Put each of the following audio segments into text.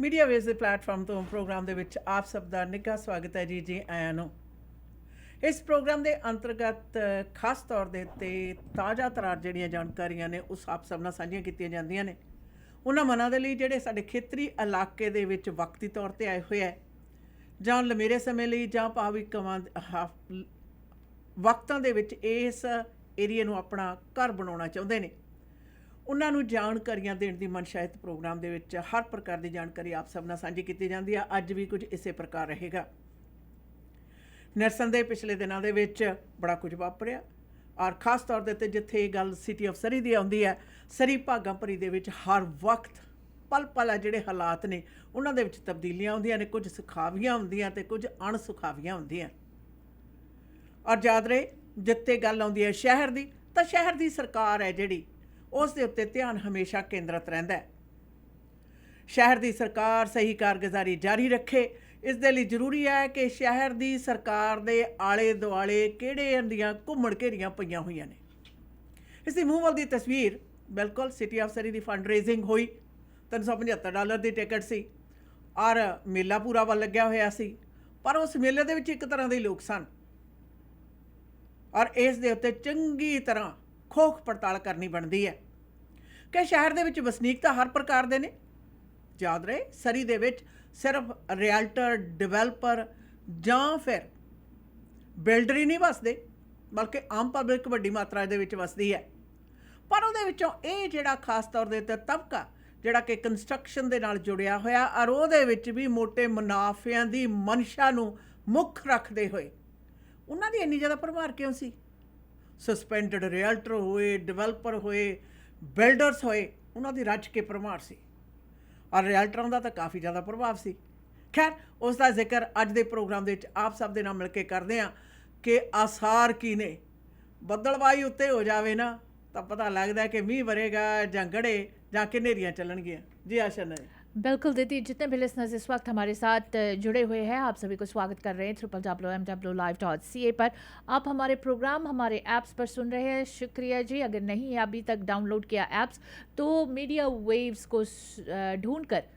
Media ਵੇਸ ਦੇ platform ਤੋਂ ਪ੍ਰੋਗਰਾਮ ਦੇ ਵਿੱਚ ਆਪ ਸਭ ਦਾ ਨਿੱਘਾ ਸਵਾਗਤ ਹੈ ਜੀ ਆਇਆਂ ਨੂੰ। ਇਸ ਪ੍ਰੋਗਰਾਮ ਦੇ ਅੰਤਰਗਤ ਖਾਸ ਤੌਰ ਦੇ ਉੱਤੇ ਤਾਜ਼ਾ ਤਰਾਰ ਜਿਹੜੀਆਂ ਜਾਣਕਾਰੀਆਂ ਨੇ ਉਸ ਆਪ ਸਭ ਨਾਲ ਸਾਂਝੀਆਂ ਕੀਤੀਆਂ ਜਾਂਦੀਆਂ ਨੇ ਉਹਨਾਂ ਮਨਾਂ ਦੇ ਲਈ ਜਿਹੜੇ ਸਾਡੇ ਖੇਤਰੀ ਇਲਾਕੇ ਦੇ ਵਿੱਚ ਵਕਤੀ ਤੌਰ ਤੇ ਆਏ ਹੋਏ ਹੈ ਜਾਂ ਲੰਮੇਰੇ ਸਮੇਂ ਲਈ ਜਾਂ ਭਾਵਿਕਾਂ ਵਕਤਾਂ ਦੇ ਵਿੱਚ ਇਸ ਏਰੀਏ ਨੂੰ ਆਪਣਾ ਘਰ ਬਣਾਉਣਾ ਚਾਹੁੰਦੇ ਨੇ ਉਹਨਾਂ ਨੂੰ ਜਾਣਕਾਰੀਆਂ ਦੇਣ ਦੀ ਮਨਸ਼ਾ ਪ੍ਰੋਗਰਾਮ ਦੇ ਵਿੱਚ ਹਰ ਪ੍ਰਕਾਰ ਦੀ ਜਾਣਕਾਰੀ ਆਪ ਸਭ ਨਾਲ ਸਾਂਝੀ ਕੀਤੀ ਜਾਂਦੀ ਹੈ। ਅੱਜ ਵੀ ਕੁਝ ਇਸੇ ਪ੍ਰਕਾਰ ਰਹੇਗਾ। ਨਿਰਸਨ ਦੇ ਪਿਛਲੇ ਦਿਨਾਂ ਦੇ ਵਿੱਚ ਬੜਾ ਕੁਝ ਵਾਪਰਿਆ ਔਰ ਖਾਸ ਤੌਰ ਦੇ ਉੱਤੇ ਜਿੱਥੇ ਇਹ ਗੱਲ ਸਿਟੀ ਆਫ ਸਰੀ ਦੀ ਆਉਂਦੀ ਹੈ, ਸਰੀ ਭਾਗਾਂ ਭਰੀ ਦੇ ਵਿੱਚ ਹਰ ਵਕਤ ਪਲ ਪਲ ਆ ਜਿਹੜੇ ਹਾਲਾਤ ਨੇ ਉਹਨਾਂ ਦੇ ਵਿੱਚ ਤਬਦੀਲੀਆਂ ਆਉਂਦੀਆਂ ਨੇ, ਕੁਝ ਸੁਖਾਵੀਆਂ ਹੁੰਦੀਆਂ ਅਤੇ ਕੁਝ ਅਣਸੁਖਾਵੀਆਂ ਹੁੰਦੀਆਂ। ਔਰ ਯਾਦ ਰਹੇ ਜਿੱਥੇ ਗੱਲ ਆਉਂਦੀ ਹੈ ਸ਼ਹਿਰ ਦੀ ਤਾਂ ਸ਼ਹਿਰ ਦੀ ਸਰਕਾਰ ਹੈ ਜਿਹੜੀ ਉਸ ਦੇ ਉੱਤੇ ਧਿਆਨ ਹਮੇਸ਼ਾ ਕੇਂਦਰਿਤ ਰਹਿੰਦਾ ਹੈ। ਸ਼ਹਿਰ ਦੀ ਸਰਕਾਰ ਸਹੀ ਕਾਰਗੁਜ਼ਾਰੀ ਜਾਰੀ ਰੱਖੇ, ਇਸ ਦੇ ਲਈ ਜ਼ਰੂਰੀ ਹੈ ਕਿ ਸ਼ਹਿਰ ਦੀ ਸਰਕਾਰ ਦੇ ਆਲੇ ਦੁਆਲੇ ਕਿਹੜੇ ਦੀਆਂ ਘੁੰਮਣ ਘੇਰੀਆਂ ਪਈਆਂ ਹੋਈਆਂ ਨੇ। ਇਸ ਦੀ ਮੂੰਹ ਵੱਲ ਦੀ ਤਸਵੀਰ ਬਿਲਕੁਲ city of Surrey the fund raising ਹੋਈ, $375 ਦੀ ਟਿਕਟ ਸੀ ਔਰ ਮੇਲਾ ਪੂਰਾ ਵੱਲ ਲੱਗਿਆ ਹੋਇਆ ਸੀ। ਪਰ ਉਸ ਮੇਲੇ ਦੇ ਵਿੱਚ ਇੱਕ ਤਰ੍ਹਾਂ ਦੇ ਲੋਕ ਸਨ ਔਰ ਇਸ ਦੇ ਉੱਤੇ ਚੰਗੀ ਤਰ੍ਹਾਂ ਖੋਖ ਪੜਤਾਲ ਕਰਨੀ ਬਣਦੀ ਹੈ ਕਿ ਸ਼ਹਿਰ ਦੇ ਵਿੱਚ ਵਸਨੀਕ ਤਾਂ ਹਰ ਪ੍ਰਕਾਰ ਦੇ ਨੇ। ਯਾਦ ਰਹੇ ਸਰੀ ਦੇ ਵਿੱਚ ਸਿਰਫ ਰਿਐਲਟਰ, ਡਿਵੈਲਪਰ ਜਾਂ ਫਿਰ ਬਿਲਡਰ ਹੀ ਨਹੀਂ ਵਸਦੇ ਬਲਕਿ ਆਮ ਪਬਲਿਕ ਵੱਡੀ ਮਾਤਰਾ ਦੇ ਵਿੱਚ ਵਸਦੀ ਹੈ। ਪਰ ਉਹਦੇ ਵਿੱਚੋਂ ਇਹ ਜਿਹੜਾ ਖਾਸ ਤੌਰ ਦੇ ਉੱਤੇ ਤਬਕਾ ਜਿਹੜਾ ਕਿ ਕੰਸਟਰਕਸ਼ਨ ਦੇ ਨਾਲ ਜੁੜਿਆ ਹੋਇਆ ਔਰ ਉਹਦੇ ਵਿੱਚ ਵੀ ਮੋਟੇ ਮੁਨਾਫਿਆਂ ਦੀ ਮਨਸ਼ਾ ਨੂੰ ਮੁੱਖ ਰੱਖਦੇ ਹੋਏ ਉਹਨਾਂ ਦੀ ਇੰਨੀ ਜ਼ਿਆਦਾ ਭਰਮਾਰ ਕਿਉਂ ਸੀ? ਸਸਪੈਂਡਡ ਰਿਐਲਟਰ ਹੋਏ, ਡਿਵੈਲਪਰ ਹੋਏ, ਬਿਲਡਰਸ ਹੋਏ, ਉਹਨਾਂ ਦੀ ਰੱਜ ਕੇ ਭਰਮਾਰ ਸੀ ਔਰ ਰਿਐਲਟਰਾਂ ਦਾ ਤਾਂ ਕਾਫੀ ਜ਼ਿਆਦਾ ਪ੍ਰਭਾਵ ਸੀ। ਖੈਰ ਉਸ ਦਾ ਜ਼ਿਕਰ ਅੱਜ ਦੇ ਪ੍ਰੋਗਰਾਮ ਦੇ ਵਿੱਚ ਆਪ ਸਭ ਦੇ ਨਾਲ ਮਿਲ ਕੇ ਕਰਦੇ ਹਾਂ ਕਿ ਆਸਾਰ ਕੀ ਨੇ। ਬੱਦਲਵਾਈ ਉੱਤੇ ਹੋ ਜਾਵੇ ਨਾ ਤਾਂ ਪਤਾ ਲੱਗਦਾ ਕਿ ਮੀਂਹ ਵਰੇਗਾ ਜਾਂ ਗੜੇ ਜਾਂ कि नेरियां चलनगियां। जी आशा नहीं बिल्कुल दीदी, जितने भी लिसनर्स इस वक्त हमारे साथ जुड़े हुए हैं आप सभी को स्वागत कर रहे हैं www.mw.live.ca पर। आप हमारे प्रोग्राम हमारे ऐप्स पर सुन रहे हैं, शुक्रिया जी। अगर नहीं अभी तक डाउनलोड किया ऐप्स तो मीडिया वेव्स को ढूंढकर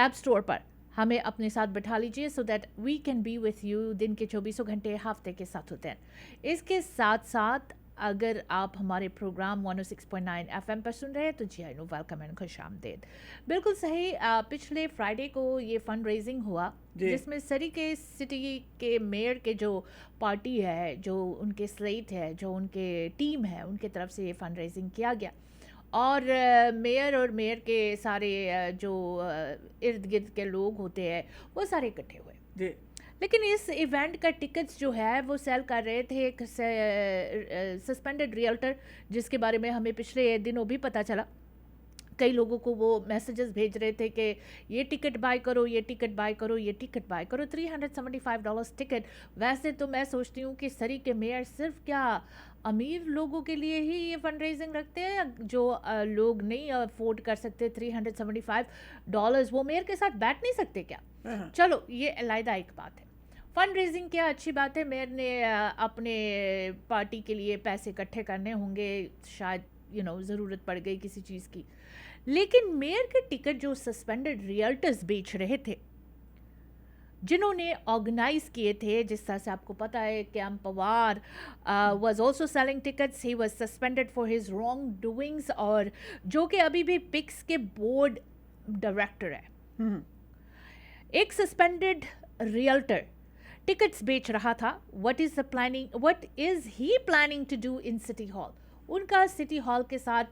ऐप स्टोर पर हमें अपने साथ बैठा लीजिए so that we can be with you दिन के 24 घंटे हफ्ते के 7 दिन। इसके साथ साथ अगर आप हमारे प्रोग्राम 106.9 FM पर सुन रहे हैं तो जी आई नो वेलकम एंड खुश आमदेद। बिल्कुल सही। पिछले फ्राइडे को ये फंड रेजिंग हुआ जिसमें सरी के सिटी के मेयर के जो पार्टी है, जो उनके स्लेट है, जो उनके टीम है, उनके तरफ से ये फंड रेजिंग किया गया और मेयर के सारे जो इर्द गिर्द के लोग होते हैं वो सारे इकट्ठे हुए जी। लेकिन इस इवेंट का टिकट्स जो है वो सेल कर रहे थे एक सस्पेंडेड रियल्टर, जिसके बारे में हमें पिछले दिनों भी पता चला। कई लोगों को वो मैसेजेस भेज रहे थे कि ये टिकट बाय करो, ये टिकट बाय करो, ये टिकट बाय करो। $375 टिकट। वैसे तो मैं सोचती हूँ कि सरी के मेयर सिर्फ क्या अमीर लोगों के लिए ही ये फंड रेजिंग रखते हैं, जो लोग नहीं अफोर्ड कर सकते $375 वो मेयर के साथ बैठ नहीं सकते क्या? चलो ये अलग एक बात है। फंड रेजिंग क्या अच्छी बात है, मेयर ने अपने पार्टी के लिए पैसे इकट्ठे करने होंगे, शायद ज़रूरत पड़ गई किसी चीज़ की। लेकिन मेयर के टिकट जो सस्पेंडेड रियल्टर्स बेच रहे थे, जिन्होंने ऑर्गेनाइज किए थे, जिस तरह से आपको पता है Cam Pawar was also selling tickets, he was suspended for his wrong doings, और जो कि अभी भी पिक्स के बोर्ड डायरेक्टर है। एक सस्पेंडेड रियल्टर टिकट्स बेच रहा था। What is he planning to do in city hall? उनका सिटी हॉल के साथ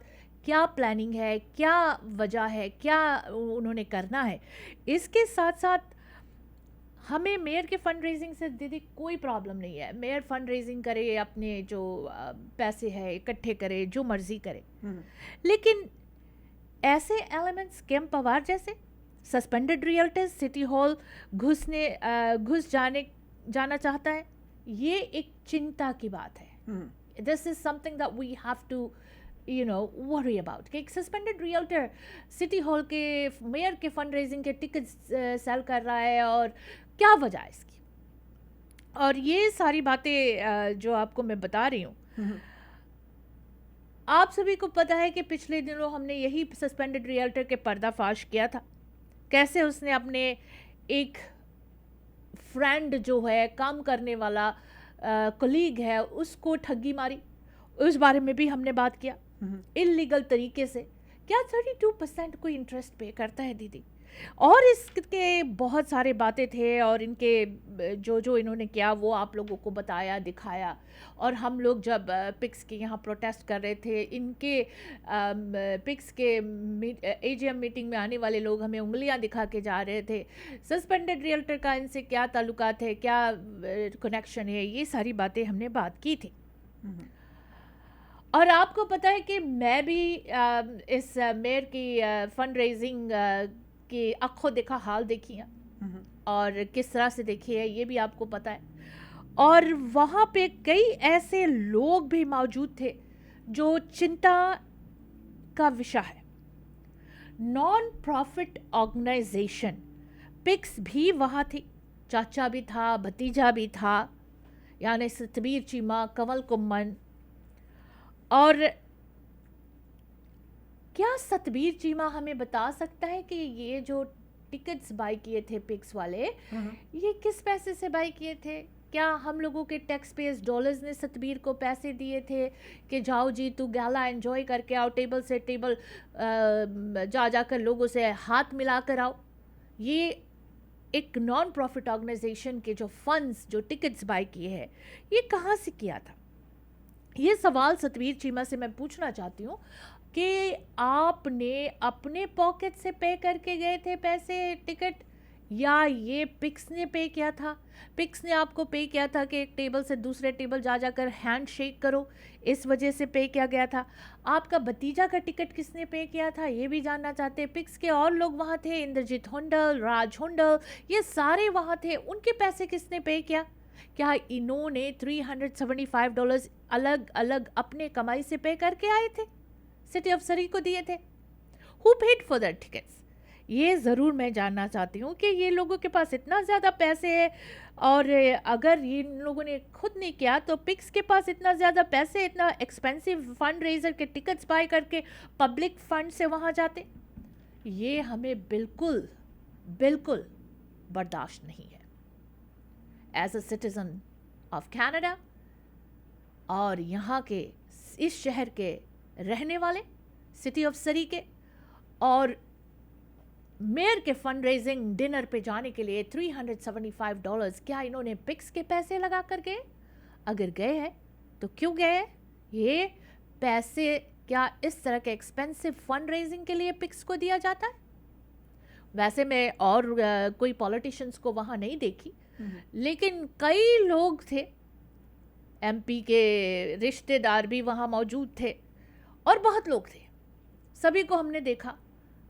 क्या प्लानिंग है, क्या वजह है, क्या उन्होंने करना है? इसके साथ साथ हमें मेयर के फंड रेजिंग से दीदी कोई प्रॉब्लम नहीं है। मेयर फंड रेजिंग करे, अपने जो पैसे है इकट्ठे करे, जो मर्जी करे। लेकिन ऐसे एलिमेंट्स कैम पवार जैसे सस्पेंडेड रियल्टर्स सिटी हॉल घुस जाना चाहता है, ये एक चिंता की बात है। This is something that we have to worry about कि एक सस्पेंडेड रियल्टर सिटी हॉल के मेयर के फंड रेजिंग के टिकट्स सेल कर रहा है, और क्या वजह है इसकी? और ये सारी बातें जो आपको मैं बता रही हूँ, आप सभी को पता है कि पिछले दिनों हमने यही सस्पेंडेड रियल्टर के पर्दाफाश किया था कैसे उसने अपने एक फ्रेंड जो है, काम करने वाला कलीग है, उसको ठगी मारी, उस बारे में भी हमने बात किया। इलीगल तरीके से क्या 32% कोई इंटरेस्ट पे करता है दीदी? और इसके बहुत सारे बातें थे, और इनके जो जो इन्होंने किया वो आप लोगों को बताया, दिखाया। और हम लोग जब पिक्स के यहाँ प्रोटेस्ट कर रहे थे, इनके पिक्स के एजीएम मीटिंग में आने वाले लोग हमें उंगलियां दिखा के जा रहे थे। सस्पेंडेड रियल्टर का इनसे क्या ताल्लुकात है, क्या कनेक्शन है, ये सारी बातें हमने बात की थी। और आपको पता है कि मैं भी इस मेयर की फंड रेजिंग की आंखों देखा हाल देखी है, और किस तरह से देखी है ये भी आपको पता है। और वहाँ पे कई ऐसे लोग भी मौजूद थे जो चिंता का विषय है। नॉन प्रॉफिट ऑर्गेनाइजेशन पिक्स भी वहाँ थी, चाचा भी था, भतीजा भी था, यानी सतबीर चीमा, कंवल कुम्मन। और क्या सतबीर चीमा हमें बता सकता है कि ये जो टिकट्स बाई किए थे पिक्स वाले, ये किस पैसे से बाई किए थे? क्या हम लोगों के टैक्स पेयर्स डॉलर्स ने सतबीर को पैसे दिए थे कि जाओ जी तू गैला एंजॉय करके आओ, टेबल से टेबल जा जाकर लोगों से हाथ मिला कर आओ? ये एक नॉन प्रॉफिट ऑर्गेनाइजेशन के जो फंड्स, जो टिकट्स बाई किए हैं, ये कहाँ से किया था? ये सवाल सतबीर चीमा से मैं पूछना चाहती हूँ कि आपने अपने पॉकेट से पे करके गए थे पैसे टिकट, या ये पिक्स ने पे किया था? पिक्स ने आपको पे किया था कि एक टेबल से दूसरे टेबल जा जाकर हैंड शेक करो, इस वजह से पे किया गया था? आपका भतीजा का टिकट किसने पे किया था, ये भी जानना चाहते हैं। पिक्स के और लोग वहाँ थे, इंद्रजीत हुंडल, राज हुंडल, ये सारे वहाँ थे, उनके पैसे किसने पे किया? क्या इन्होंने $375 अलग अलग अपने कमाई से पे करके आए थे, सिटी ऑफ सरी को दिए थे? Who paid for that tickets? ये ज़रूर मैं जानना चाहती हूँ कि ये लोगों के पास इतना ज़्यादा पैसे है, और अगर ये लोगों ने खुद नहीं किया तो पिक्स के पास इतना ज़्यादा पैसे, इतना एक्सपेंसिव फंड रेजर के टिकट्स बाय करके पब्लिक फंड से वहाँ जाते? ये हमें बिल्कुल बिल्कुल बर्दाश्त नहीं है as a citizen of Canada, और यहाँ के इस शहर के रहने वाले, सिटी ऑफ सरी के। और मेयर के फंड रेजिंग डिनर पे जाने के लिए $375, क्या इन्होंने पिक्स के पैसे लगा कर गए? अगर गए हैं तो क्यों गए? ये पैसे क्या इस तरह के एक्सपेंसिव फंड रेजिंग के लिए पिक्स को दिया जाता है? वैसे मैं और कोई पॉलिटिशियंस को वहाँ नहीं देखी, लेकिन कई लोग थे, एमपी के रिश्तेदार भी वहाँ मौजूद थे, और बहुत लोग थे। सभी को हमने देखा,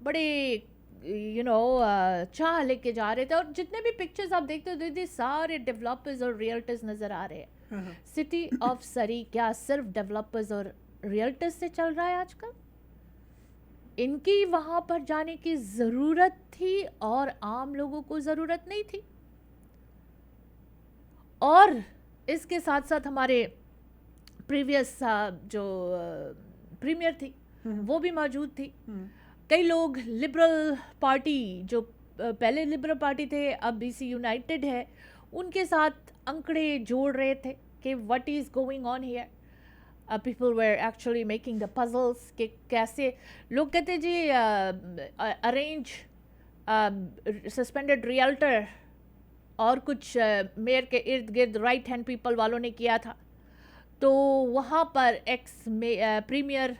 बड़े चाह लेके जा रहे थे। और जितने भी पिक्चर्स आप देखते हो दीदी, सारे डेवलपर्स और रियल्टर्स नज़र आ रहे हैं। सिटी ऑफ सरी क्या सिर्फ डेवलपर्स और रियल्टर्स से चल रहा है आजकल? इनकी वहाँ पर जाने की ज़रूरत थी और आम लोगों को ज़रूरत नहीं थी। और इसके साथ साथ हमारे प्रीवियस जो प्रीमियर थी वो भी मौजूद थी। कई लोग लिबरल पार्टी, जो पहले लिबरल पार्टी थे अब बीसी यूनाइटेड है, उनके साथ अंकड़े जोड़ रहे थे कि what is going on here. People were actually making the puzzles कि कैसे लोग कहते जी अरेंज सस्पेंडेड रियल्टर और कुछ मेयर के इर्द गिर्द राइट हैंड पीपल वालों ने किया था। तो वहाँ पर एक्स प्रीमियर,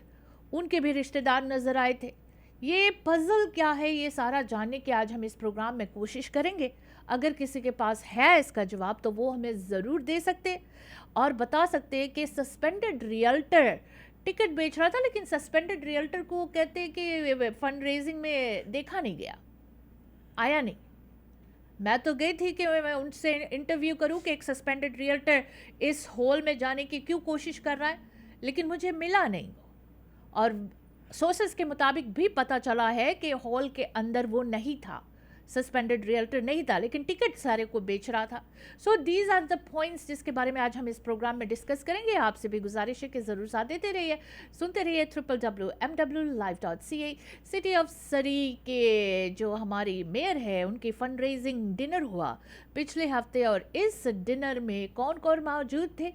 उनके भी रिश्तेदार नज़र आए थे। ये पजल क्या है, ये सारा जानने की आज हम इस प्रोग्राम में कोशिश करेंगे। अगर किसी के पास है इसका जवाब तो वो हमें ज़रूर दे सकते और बता सकते कि सस्पेंडेड रियल्टर टिकट बेच रहा था, लेकिन सस्पेंडेड रियल्टर को कहते कि फंड रेजिंग में देखा नहीं गया, आया नहीं। मैं तो गई थी कि मैं उनसे इंटरव्यू करूं कि एक सस्पेंडेड रियल्टर इस हॉल में जाने की क्यों कोशिश कर रहा है, लेकिन मुझे मिला नहीं। और सोर्सेस के मुताबिक भी पता चला है कि हॉल के अंदर वो नहीं था, सस्पेंडेड रियल्टर नहीं था, लेकिन टिकट सारे को बेच रहा था। So these are the points जिसके बारे में आज हम इस प्रोग्राम में डिस्कस करेंगे। आपसे भी गुजारिश है कि ज़रूर साथ देते रहिए, सुनते रहिए www.mwlive.ca। सिटी ऑफ सरी के जो हमारी मेयर है उनकी फंड रेजिंग डिनर हुआ पिछले हफ्ते, और इस डिनर में कौन कौन मौजूद थे?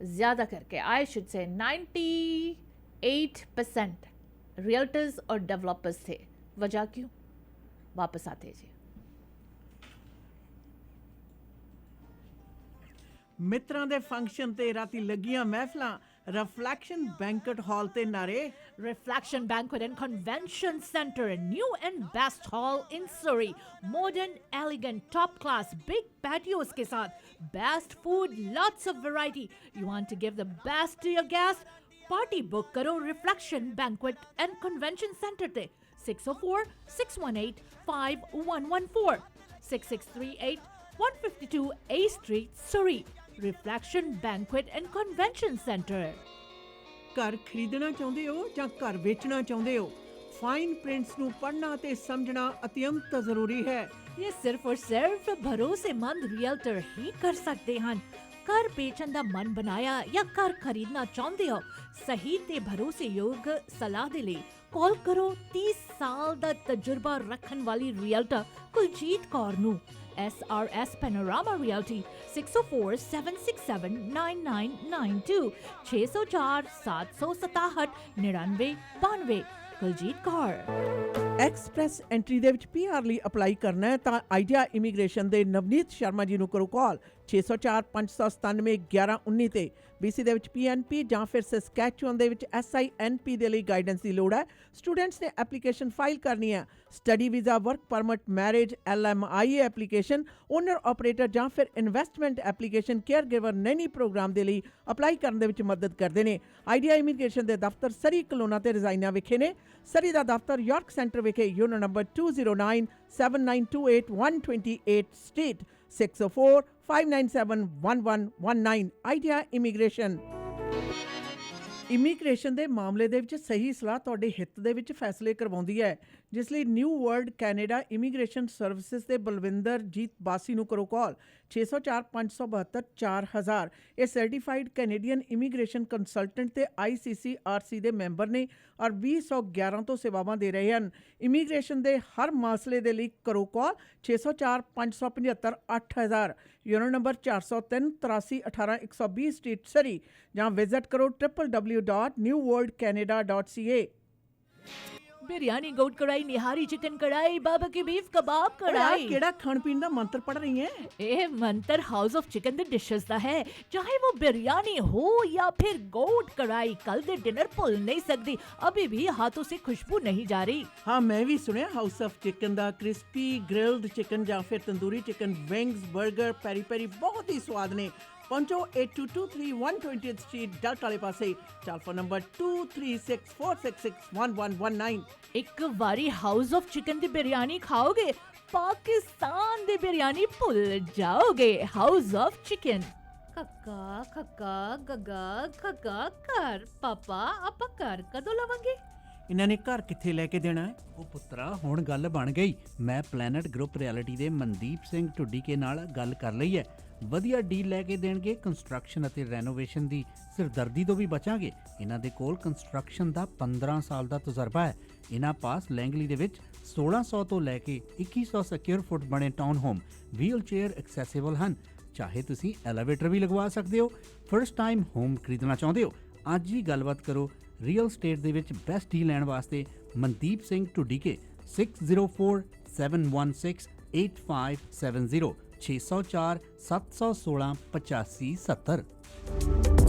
ज़्यादा करके आई शुड से 98% रियल्टर्स और डेवलपर्स थे। वजह क्यों? वापस आते जी। ਮਿੱਤਰਾਂ ਦੇ ਫੰਕਸ਼ਨ ਤੇ ਰਾਤੀ ਲੱਗੀਆਂ ਮਹਿਫਲਾਂ, ਰਿਫਲੈਕਸ਼ਨ ਬੈਂਕਟ ਹਾਲ ਤੇ ਨਾਰੇ। Reflection Banquet and Convention Center, a new and best hall in Surrey. Modern, elegant, top class, big patios के साथ, best food, lots of variety. You want to give the best to your guests? Party book करो Reflection Banquet and Convention Center ते 604-618-5114 6638-152 A Street, Surrey. Reflection Banquet and Convention Center. ਘਰ ਖਰੀਦਣਾ ਚਾਹੁੰਦੇ ਹੋ ਜਾਂ ਘਰ ਵੇਚਣਾ ਚਾਹੁੰਦੇ ਹੋ? ਫਾਈਨ ਪ੍ਰਿੰਟਸ ਨੂੰ ਪੜ੍ਹਨਾ ਤੇ ਸਮਝਣਾ ਅਤਿਅੰਤ ਜ਼ਰੂਰੀ ਹੈ। ये सिर्फ और सिर्फ भरोसेमंद रियल्टर ही कर सकते हैं। घर बेचन दा मन बनाया या घर खरीदना चाहते हो? सही ते भरोसेयोग सलाह दे लई कॉल करो 30 साल दा तजुर्बा रखन वाली रियल्टर कुलजीत कौर नू। SRS Panorama Realty 604-767-9992 604-767-9992 Kuljeet Kaur. Express entry ਦੇ ਵਿੱਚ PR ਲਈ ਅਪਲਾਈ ਕਰਨਾ ਹੈ ਤਾਂ ਆਈਡੀਆ ਇਮੀਗ੍ਰੇਸ਼ਨ ਦੇ ਨਵਨੀਤ ਸ਼ਰਮਾ ਜੀ ਨੂੰ ਕਰੋ ਕਾਲ 604-597-1119 ਤੇ। BC ਦੇ ਵਿੱਚ PNP ਜਾਂ ਫਿਰ ਸਸਕੈਚੁਅਨ ਦੇ ਵਿੱਚ SINP ਦੇ ਲਈ ਗਾਈਡੈਂਸ ਦੀ ਲੋੜ ਹੈ। ਸਟੂਡੈਂਟਸ ਨੇ ਐਪਲੀਕੇਸ਼ਨ ਫਾਈਲ ਕਰਨੀ ਹੈ। Study visa, work permit, marriage, LMIA application, owner operator ਜਾਂ ਫਿਰ investment application, caregiver nanny programme ਦੇ ਲਈ ਅਪਲਾਈ ਕਰਨ ਦੇ ਵਿੱਚ ਮਦਦ ਕਰਦੇ ਨੇ। ਆਈਡੀਆ ਇਮੀਗ੍ਰੇਸ਼ਨ ਦੇ ਦਫ਼ਤਰ ਸਰੀ ਕਲੋਨਾ ਤੇ ਰਜ਼ਾਈਨਾ ਵਿਖੇ ਨੇ। ਸਰੀ ਦਾ ਦਫ਼ਤਰ ਯਾਰਕ ਸੈਂਟਰ ਵਿਖੇ unit number 209-7928-128 street 604-597-1119 idea immigration. Immigration ਦੇ ਮਾਮਲੇ ਦੇ ਵਿੱਚ ਸਹੀ ਸਲਾਹ ਤੁਹਾਡੇ ਹਿੱਤ ਦੇ ਵਿੱਚ ਫੈਸਲੇ ਕਰਵਾਉਂਦੀ ਹੈ, ਜਿਸ ਲਈ new world Canada immigration services ਦੇ ਬਲਵਿੰਦਰ ਜੀਤ ਬਾਸੀ ਨੂੰ ਕਰੋ ਕਾਲ 604-572-4000। ਇਹ ਸਰਟੀਫਾਈਡ ਕੈਨੇਡੀਅਨ ਇਮੀਗ੍ਰੇਸ਼ਨ ਕੰਸਲਟੈਂਟ ਤੇ ICCRC ਦੇ ਮੈਂਬਰ ਨੇ ਔਰ 2011 ਤੋਂ ਸੇਵਾਵਾਂ ਦੇ ਰਹੇ ਹਨ। ਇਮੀਗ੍ਰੇਸ਼ਨ ਦੇ ਹਰ ਮਸਲੇ ਦੇ ਲਈ ਕਰੋ ਕਾਲ 604-575-8000, ਯੂਨਿਟ ਨੰਬਰ 403-83-18-120 ਸਟਰੀਟ ਸਰੀ, ਜਾਂ ਵਿਜ਼ਿਟ ਕਰੋ www.newworldcanada.ca। बिरयानी, गोट कढ़ाई, निहारी चिकन कढ़ाई, बाबा की बीफ कबाब कढ़ाई। ਕਿਹੜਾ ਖਾਣ ਪੀਣ ਦਾ ਮੰਤਰ ਪੜ ਰਹੀ ਹੈ? ਇਹ ਮੰਤਰ ਹਾਊਸ ਆਫ ਚਿਕਨ ਦੇ ਡਿਸ਼ਸ ਦਾ ਹੈ। ਚਾਹੇ वो बिरयानी हो या फिर गोट कढ़ाई, कल दे डिनर भूल नहीं सकती। अभी भी हाथों से खुशबू नहीं जा रही। ਹਾਂ, ਮੈਂ ਵੀ ਸੁਣਿਆ house of chicken the crispy grilled chicken ਜਾਂ ਫਿਰ ਤੰਦੂਰੀ ਚਿਕਨ, ਵਿੰਗਸ, 버ਗਰ, ਪੈਰੀ ਪੈਰੀ ਬਹੁਤ ਹੀ ਸਵਾਦ ਨੇ। ਪਹੁੰਚੋ 8223 120th ਸਟਰੀਟ ਡਲਟ ਵਾਲੇ ਪਾਸੇ। Telephone number 2364661119। ਇੱਕ ਵਾਰੀ ਹਾਊਸ ਆਫ ਚਿਕਨ ਦੀ ਬਿਰਿਆਨੀ ਖਾਓਗੇ, ਪਾਕਿਸਤਾਨ ਦੀ ਬਿਰਿਆਨੀ ਭੁੱਲ ਜਾਓਗੇ। House of chicken. ਕੱਕਾ ਖੱਕਾ ਗੱਗਾ ਖੱਗਾ ਘਰ। ਪਾਪਾ ਆਪਾਂ ਘਰ ਕਦੋਂ ਲਵਾਂਗੇ? ਇਹਨਾਂ ਨੇ ਘਰ ਕਿੱਥੇ ਲੈ ਕੇ ਦੇਣਾ ਹੈ? ਉਹ ਪੁੱਤਰਾ, ਹੁਣ ਗੱਲ ਬਣ ਗਈ। ਮੈਂ ਪਲੈਨਟ ਗਰੁੱਪ ਰਿਐਲਿਟੀ ਦੇ ਮਨਦੀਪ ਸਿੰਘ ਢੁੱਡੀਕੇ ਨਾਲ ਗੱਲ ਕਰ ਲਈ ਹੈ। ਵਧੀਆ ਡੀਲ ਲੈ ਕੇ ਦੇਣਗੇ। ਕੰਸਟਰਕਸ਼ਨ ਅਤੇ ਰੈਨੋਵੇਸ਼ਨ ਦੀ ਸਿਰਦਰਦੀ ਤੋਂ ਵੀ ਬਚਾਂਗੇ। ਇਹਨਾਂ ਦੇ ਕੋਲ ਕੰਸਟਰਕਸ਼ਨ ਦਾ 15 ਸਾਲ ਦਾ ਤਜਰਬਾ ਹੈ। ਇਹਨਾਂ ਪਾਸ ਲੈਂਗਲੀ ਦੇ ਵਿੱਚ 1600 ਤੋਂ ਲੈ ਕੇ 2100 ਸਕੁਅਰ ਫੁੱਟ ਬਣੇ town home wheelchair accessible ਹਨ। ਚਾਹੇ ਤੁਸੀਂ ਐਲੀਵੇਟਰ ਵੀ ਲਗਵਾ ਸਕਦੇ ਹੋ। ਫਰਸਟ ਟਾਈਮ ਹੋਮ ਖਰੀਦਣਾ ਚਾਹੁੰਦੇ ਹੋ? ਅੱਜ ਹੀ ਗੱਲਬਾਤ ਕਰੋ। ਰੀਅਲ ਸਟੇਟ ਦੇ ਵਿੱਚ ਬੈਸਟ ਡੀਲ ਲੈਣ ਵਾਸਤੇ ਮਨਦੀਪ ਸਿੰਘ ਢੁੱਡੀਕੇ 604-716-8570 604-716-8570।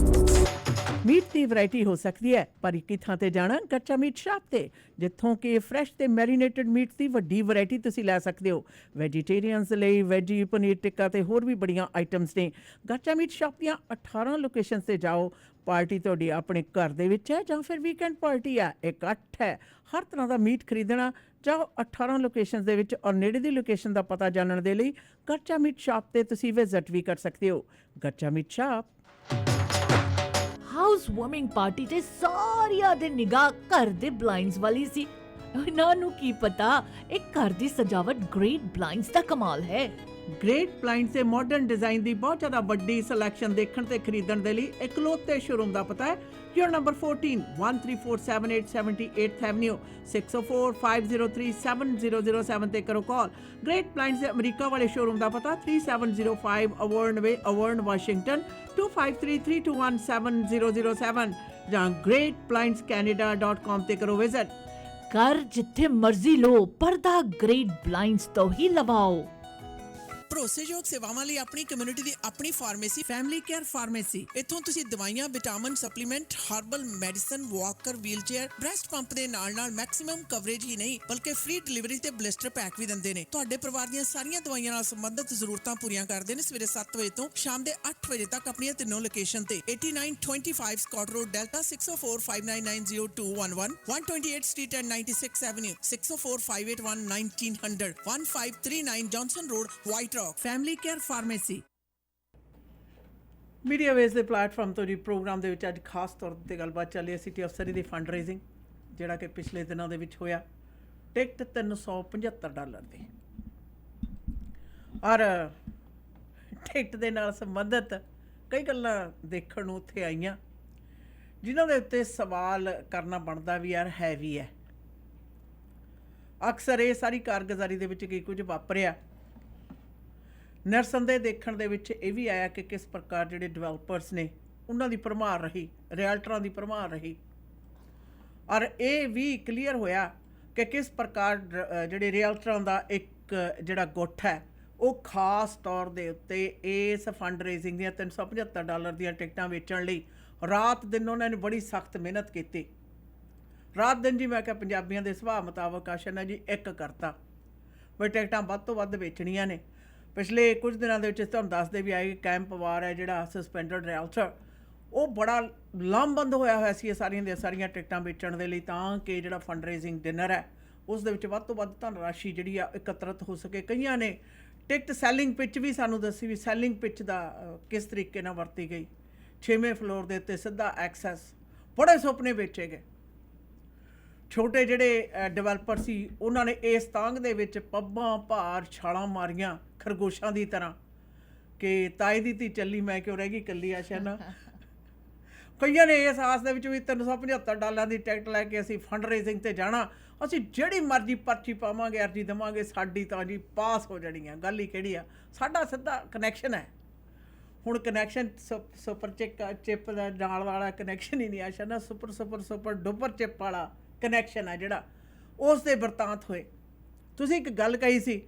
ਮੀਟ ਦੀ ਵੈਰਾਈਟੀ ਹੋ ਸਕਦੀ ਹੈ, ਪਰ ਇੱਕ ਹੀ ਥਾਂ ਤੇ ਜਾਣਾ, ਕੱਚਾ ਮੀਟ ਸ਼ਾਪ ਤੇ, ਜਿੱਥੋਂ ਕਿ ਫਰੈਸ਼ ਤੇ ਮੈਰੀਨੇਟਡ ਮੀਟ ਦੀ ਵੱਡੀ ਵੈਰਾਈਟੀ ਤੁਸੀਂ ਲੈ ਸਕਦੇ ਹੋ। ਵੈਜੀਟੇਰੀਅਨਸ ਲਈ ਵੈਜੀ, ਪਨੀਰ ਟਿੱਕਾ ਤੇ ਹੋਰ ਵੀ ਬੜੀਆਂ ਆਈਟਮਸ ਨੇ। ਕੱਚਾ ਮੀਟ ਸ਼ਾਪ ਦੀਆਂ 18 ਲੋਕੇਸ਼ਨਸ ਤੇ ਜਾਓ। ਪਾਰਟੀ ਤੁਹਾਡੀ ਆਪਣੇ ਘਰ ਦੇ ਵਿੱਚ ਹੈ ਜਾਂ ਫਿਰ ਵੀਕਐਂਡ ਪਾਰਟੀ ਹੈ, ਇਕੱਠ ਹੈ, ਹਰ ਤਰ੍ਹਾਂ ਦਾ ਮੀਟ ਖਰੀਦਣਾ, ਜਾਓ 18 ਲੋਕੇਸ਼ਨਸ ਦੇ ਵਿੱਚ। ਔਰ ਨੇੜੇ ਦੀ ਲੋਕੇਸ਼ਨ ਦਾ ਪਤਾ ਜਾਣਨ ਦੇ ਲਈ ਕੱਚਾ ਮੀਟ ਸ਼ਾਪ ਤੇ ਤੁਸੀਂ ਵਿਜ਼ਿਟ ਵੀ ਕਰ ਸਕਦੇ ਹੋ। ਕੱਚਾ meat shop. House warming party ਤੇ ਸਾਰਿਆਂ ਦੇ ਨਿਗਾਹ ਘਰ ਦੇ ਬਲਾਈਂਡਸ ਵਾਲੀ ਸੀ। ਉਹਨਾਂ ਨੂੰ ਕੀ ਪਤਾ, ਇੱਕ ਘਰ ਦੀ ਸਜਾਵਟ ਗ੍ਰੇਟ ਬਲਾਈਂਡਸ ਦਾ ਕਮਾਲ ਹੈ। ਗ੍ਰੇਟ ਬਲਾਈਂਡਸ ਦੇ ਮਾਡਰਨ ਡਿਜ਼ਾਈਨ ਦੀ ਬਹੁਤ ਜ਼ਿਆਦਾ ਵੱਡੀ ਸਿਲੈਕਸ਼ਨ ਦੇਖਣ ਤੇ ਖਰੀਦਣ ਦੇ ਲਈ ਇਕਲੌਤੇ ਸ਼ੋਰੂਮ ਦਾ ਪਤਾ ਹੈ ਯੂਰ ਨੰਬਰ 14 1347 78 ਐਵਨਿਊ 6045037007 ਤੇ ਕਰੋ ਕਾਲ। ਗ੍ਰੇਟ ਬਲਾਈਂਡਸ ਦੇ ਅਮਰੀਕਾ ਵਾਲੇ ਸ਼ੋਰੂਮ ਦਾ ਪਤਾ 3705 ਅਵਰਨ ਵੇ ਅਵਰਨ ਵਾਸ਼ਿੰਗਟਨ 2533217007 ਜਾਂ greatblindscanada.com ਤੇ ਕਰੋ ਵਿਜ਼ਿਟ। ਘਰ ਜਿੱਥੇ ਮਰਜ਼ੀ ਲੋ, ਪਰਦਾ ਗ੍ਰੇਟ ਬਲਾਈਂਡਸ ਤੋਂ ਹੀ ਲਵਾਓ। ਭਰੋਸੇਯੋਗ ਸੇਵਾਵਾਂ ਲਈ ਆਪਣੀ ਕਮਿਊਨਿਟੀ ਦੀ ਆਪਣੀ ਫਾਰਮੇਸੀ ਫੈਮਿਲੀ ਕੇਅਰ ਫਾਰਮੇਸੀ। ਇੱਥੋਂ ਤੁਸੀਂ ਦਵਾਈਆਂ, vitamin, supplement, herbal medicine, Walker, wheelchair, breast pump ਦੇ ਨਾਲ-ਨਾਲ ਮੈਕਸਿਮਮ ਕਵਰੇਜ ਹੀ ਨਹੀਂ ਬਲਕਿ ਫ੍ਰੀ ਡਿਲੀਵਰੀ ਤੇ ਬਲਿਸਟਰ ਪੈਕ ਵੀ ਦਿੰਦੇ ਨੇ। ਤੁਹਾਡੇ ਪਰਿਵਾਰ ਦੀਆਂ ਸਾਰੀਆਂ ਦਵਾਈਆਂ ਨਾਲ ਸੰਬੰਧਿਤ ਜ਼ਰੂਰਤਾਂ ਪੂਰੀਆਂ ਕਰਦੇ ਨੇ। ਸਵੇਰੇ 7 ਵਜੇ ਤੋਂ ਸ਼ਾਮ ਦੇ 8 ਵਜੇ ਤੱਕ ਆਪਣੀਆਂ ਤਿੰਨੋਂ ਲੋਕੇਸ਼ਨ ਤੇ 8925 Scott road Delta 6045990211 128 street and 96 avenue 6045811900 1539 Johnson road White family care pharmacy. Media ਵੇਸ ਦੇ ਪਲੇਟਫਾਰਮ ਤੋਂ ਜੀ ਪ੍ਰੋਗਰਾਮ ਦੇ ਵਿੱਚ ਅੱਜ ਖਾਸ ਤੌਰ ਤੇ ਗੱਲਬਾਤ ਚੱਲ ਰਹੀ ਹੈ ਸਿਟੀ ਅਫਸਰੀ ਦੀ ਫੰਡ ਰੇਜ਼ਿੰਗ, ਜਿਹੜਾ ਕਿ ਪਿਛਲੇ ਦਿਨਾਂ ਦੇ ਵਿੱਚ ਹੋਇਆ। ਟਿਕਟ $375 ਦੀ, ਔਰ ਟਿਕਟ ਦੇ ਨਾਲ ਸੰਬੰਧਿਤ ਕਈ ਗੱਲਾਂ ਦੇਖਣ ਨੂੰ ਉੱਥੇ ਆਈਆਂ ਜਿਨ੍ਹਾਂ ਦੇ ਉੱਤੇ ਸਵਾਲ ਕਰਨਾ ਬਣਦਾ ਵੀ ਯਾਰ ਹੈ ਵੀ ਹੈ। ਅਕਸਰ ਇਹ ਸਾਰੀ ਕਾਰਗੁਜ਼ਾਰੀ ਦੇ ਵਿੱਚ ਕੀ ਕੁਝ ਵਾਪਰਿਆ, ਨਿਰਸੰਦੇਹ ਦੇਖਣ ਦੇ ਵਿੱਚ ਇਹ ਵੀ ਆਇਆ ਕਿ ਕਿਸ ਪ੍ਰਕਾਰ ਜਿਹੜੇ ਡਿਵੈਲਪਰਸ ਨੇ ਉਹਨਾਂ ਦੀ ਭਰਮਾਰ ਰਹੀ, ਰਿਐਲਟਰਾਂ ਦੀ ਭਰਮਾਰ ਰਹੀ, ਔਰ ਇਹ ਵੀ ਕਲੀਅਰ ਹੋਇਆ ਕਿ ਕਿਸ ਪ੍ਰਕਾਰ ਜਿਹੜੇ ਰਿਐਲਟਰਾਂ ਦਾ ਇੱਕ ਜਿਹੜਾ ਗੁੱਟ ਹੈ ਉਹ ਖਾਸ ਤੌਰ ਦੇ ਉੱਤੇ ਇਸ ਫੰਡ ਰੇਜ਼ਿੰਗ ਦੀਆਂ $375 ਦੀਆਂ ਟਿਕਟਾਂ ਵੇਚਣ ਲਈ ਰਾਤ ਦਿਨ ਉਹਨਾਂ ਨੇ ਬੜੀ ਸਖਤ ਮਿਹਨਤ ਕੀਤੀ। ਰਾਤ ਦਿਨ ਜੀ ਮੈਂ ਕਿਹਾ ਪੰਜਾਬੀਆਂ ਦੇ ਸੁਭਾਅ ਮੁਤਾਬਕ ਆਸ਼ਨ ਹੈ ਜੀ ਇੱਕ ਕਰਤਾ ਵੀ ਟਿਕਟਾਂ ਵੱਧ ਤੋਂ ਵੱਧ ਵੇਚਣੀਆਂ ਨੇ। ਪਿਛਲੇ ਕੁਝ ਦਿਨਾਂ ਦੇ ਵਿੱਚ ਤੁਹਾਨੂੰ ਦੱਸਦੇ ਵੀ ਆਏ ਕਿ ਕੈਂਪ ਵਾਰ ਹੈ ਜਿਹੜਾ ਸਸਪੈਂਡਡ ਰਿਐਲਟਰ, ਉਹ ਬੜਾ ਲਾਮਬੰਦ ਹੋਇਆ ਸੀ ਇਹ ਸਾਰੀਆਂ ਦੀਆਂ ਸਾਰੀਆਂ ਟਿਕਟਾਂ ਵੇਚਣ ਦੇ ਲਈ, ਤਾਂ ਕਿ ਜਿਹੜਾ ਫੰਡ ਰੇਜ਼ਿੰਗ ਡਿਨਰ ਹੈ ਉਸ ਦੇ ਵਿੱਚ ਵੱਧ ਤੋਂ ਵੱਧ ਧਨ ਰਾਸ਼ੀ ਜਿਹੜੀ ਆ ਇਕੱਤਰਿਤ ਹੋ ਸਕੇ। ਕਈਆਂ ਨੇ ਟਿਕਟ ਸੈਲਿੰਗ ਪਿੱਚ ਵੀ ਸਾਨੂੰ ਦੱਸੀ ਵੀ ਸੈਲਿੰਗ ਪਿੱਚ ਦਾ ਕਿਸ ਤਰੀਕੇ ਨਾਲ ਵਰਤੀ ਗਈ। 6ਵੇਂ ਫਲੋਰ ਦੇ ਉੱਤੇ ਸਿੱਧਾ ਐਕਸੈਸ, ਬੜੇ ਸੁਪਨੇ ਵੇਚੇ ਗਏ। ਛੋਟੇ ਜਿਹੜੇ ਡਿਵੈਲਪਰ ਸੀ ਉਹਨਾਂ ਨੇ ਇਸ ਤਾਂਘ ਦੇ ਵਿੱਚ ਪੱਬਾਂ ਭਾਰ ਛਾਲਾਂ ਮਾਰੀਆਂ ਖਰਗੋਸ਼ਾਂ ਦੀ ਤਰ੍ਹਾਂ ਕਿ ਤਾਏ ਦੀ ਧੀ ਚੱਲੀ ਮੈਂ ਕਿਉਂ ਰਹਿ ਗਈ ਇਕੱਲੀ ਆਸ਼ਾ ਨਾ। ਕਈਆਂ ਨੇ ਇਸ ਆਸ ਦੇ ਵਿੱਚ ਵੀ $375 ਦੀ ਟਿਕਟ ਲੈ ਕੇ ਅਸੀਂ ਫੰਡ ਰੇਜ਼ਿੰਗ ਤੇ ਜਾਣਾ, ਅਸੀਂ ਜਿਹੜੀ ਮਰਜ਼ੀ ਪਰਚੀ ਪਾਵਾਂਗੇ, ਅਰਜੀ ਦੇਵਾਂਗੇ, ਸਾਡੀ ਤਾਂ ਜੀ ਪਾਸ ਹੋ ਜਾਣੀ ਆ। ਗੱਲ ਹੀ ਕਿਹੜੀ ਆ, ਸਾਡਾ ਸਿੱਧਾ ਕਨੈਕਸ਼ਨ ਹੈ। ਹੁਣ ਕਨੈਕਸ਼ਨ ਸੁਪਰ ਚਿਪ ਦਾ ਨਾਲ ਵਾਲਾ ਕਨੈਕਸ਼ਨ ਹੀ ਨਹੀਂ ਆਸ਼ਾ ਨਾ, ਸੁਪਰ ਡੁਪਰ ਚਿਪ ਵਾਲਾ ਕਨੈਕਸ਼ਨ ਹੈ ਜਿਹੜਾ, ਉਸ ਦੇ ਵਰਤਾਂਤ ਹੋਏ। ਤੁਸੀਂ ਇੱਕ ਗੱਲ ਕਹੀ ਸੀ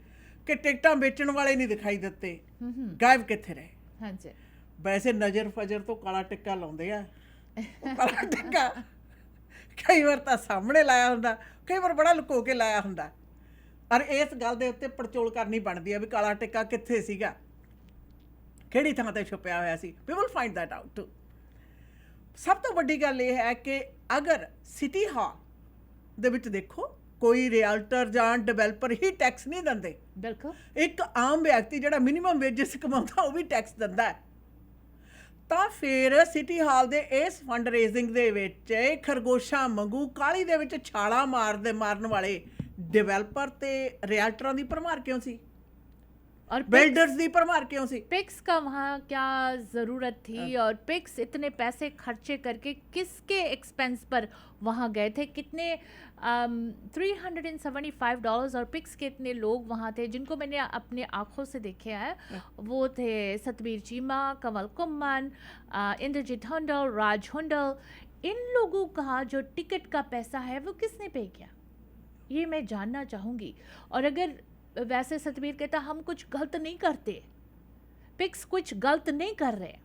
ਕਿ ਟਿਕਟਾਂ ਵੇਚਣ ਵਾਲੇ ਨਹੀਂ ਦਿਖਾਈ ਦਿੱਤੇ, ਗਾਇਬ ਕਿੱਥੇ ਰਹੇ? ਹਾਂਜੀ, ਵੈਸੇ ਨਜ਼ਰ ਫਜਰ ਤੋਂ ਕਾਲਾ ਟਿੱਕਾ ਲਾਉਂਦੇ ਆ। ਕਾਲਾ ਟਿੱਕਾ ਕਈ ਵਾਰ ਤਾਂ ਸਾਹਮਣੇ ਲਾਇਆ ਹੁੰਦਾ, ਕਈ ਵਾਰ ਬੜਾ ਲੁਕੋ ਕੇ ਲਾਇਆ ਹੁੰਦਾ, ਔਰ ਇਸ ਗੱਲ ਦੇ ਉੱਤੇ ਪੜਚੋਲ ਕਰਨੀ ਬਣਦੀ ਆ ਵੀ ਕਾਲਾ ਟਿੱਕਾ ਕਿੱਥੇ ਸੀਗਾ, ਕਿਹੜੀ ਥਾਂ ਤੇ ਛੁਪਿਆ ਹੋਇਆ ਸੀ। We will find that out too. ਸਭ ਤੋਂ ਵੱਡੀ ਗੱਲ ਇਹ ਹੈ ਕਿ ਅਗਰ ਸਿਟੀ ਹਾਲ ਦੇ ਵਿੱਚ ਦੇਖੋ ਕੋਈ ਰਿਐਲਟਰ ਜਾਂ ਡਿਵੈਲਪਰ ਹੀ ਟੈਕਸ ਨਹੀਂ ਦਿੰਦੇ, ਬਿਲਕੁਲ ਇੱਕ ਆਮ ਵਿਅਕਤੀ ਜਿਹੜਾ ਮਿਨੀਮਮ ਵੇਜਸ ਕਮਾਉਂਦਾ ਉਹ ਵੀ ਟੈਕਸ ਦਿੰਦਾ ਹੈ, ਤਾਂ ਫਿਰ ਸਿਟੀ ਹਾਲ ਦੇ ਇਸ ਫੰਡ ਰੇਜ਼ਿੰਗ ਦੇ ਵਿੱਚ ਖਰਗੋਸ਼ਾਂ ਵਾਂਗੂ ਕਾਹਲੀ ਦੇ ਵਿੱਚ ਛਾਲਾਂ ਮਾਰਨ ਵਾਲੇ ਡਿਵੈਲਪਰ ਤੇ ਰਿਐਲਟਰਾਂ ਦੀ ਭਰਮਾਰ ਕਿਉਂ ਸੀ, और बिल्डर्स दी भरमार क्यों सी? पिक्स का वहाँ क्या ज़रूरत थी और पिक्स इतने पैसे खर्चे करके किसके एक्सपेंस पर वहाँ गए थे? कितने $375 और पिक्स के इतने लोग वहाँ थे जिनको मैंने अपने आँखों से देखे है। वो थे सतबीर चीमा, कंवल कुम्मन, इंद्रजीत हुंडल, राज हुंडल। इन लोगों का जो टिकट का पैसा है वो किसने पे किया, ये मैं जानना चाहूँगी। और अगर वैसे सतबीर कहता हम कुछ गलत नहीं करते, पिक्स कुछ गलत नहीं कर रहे,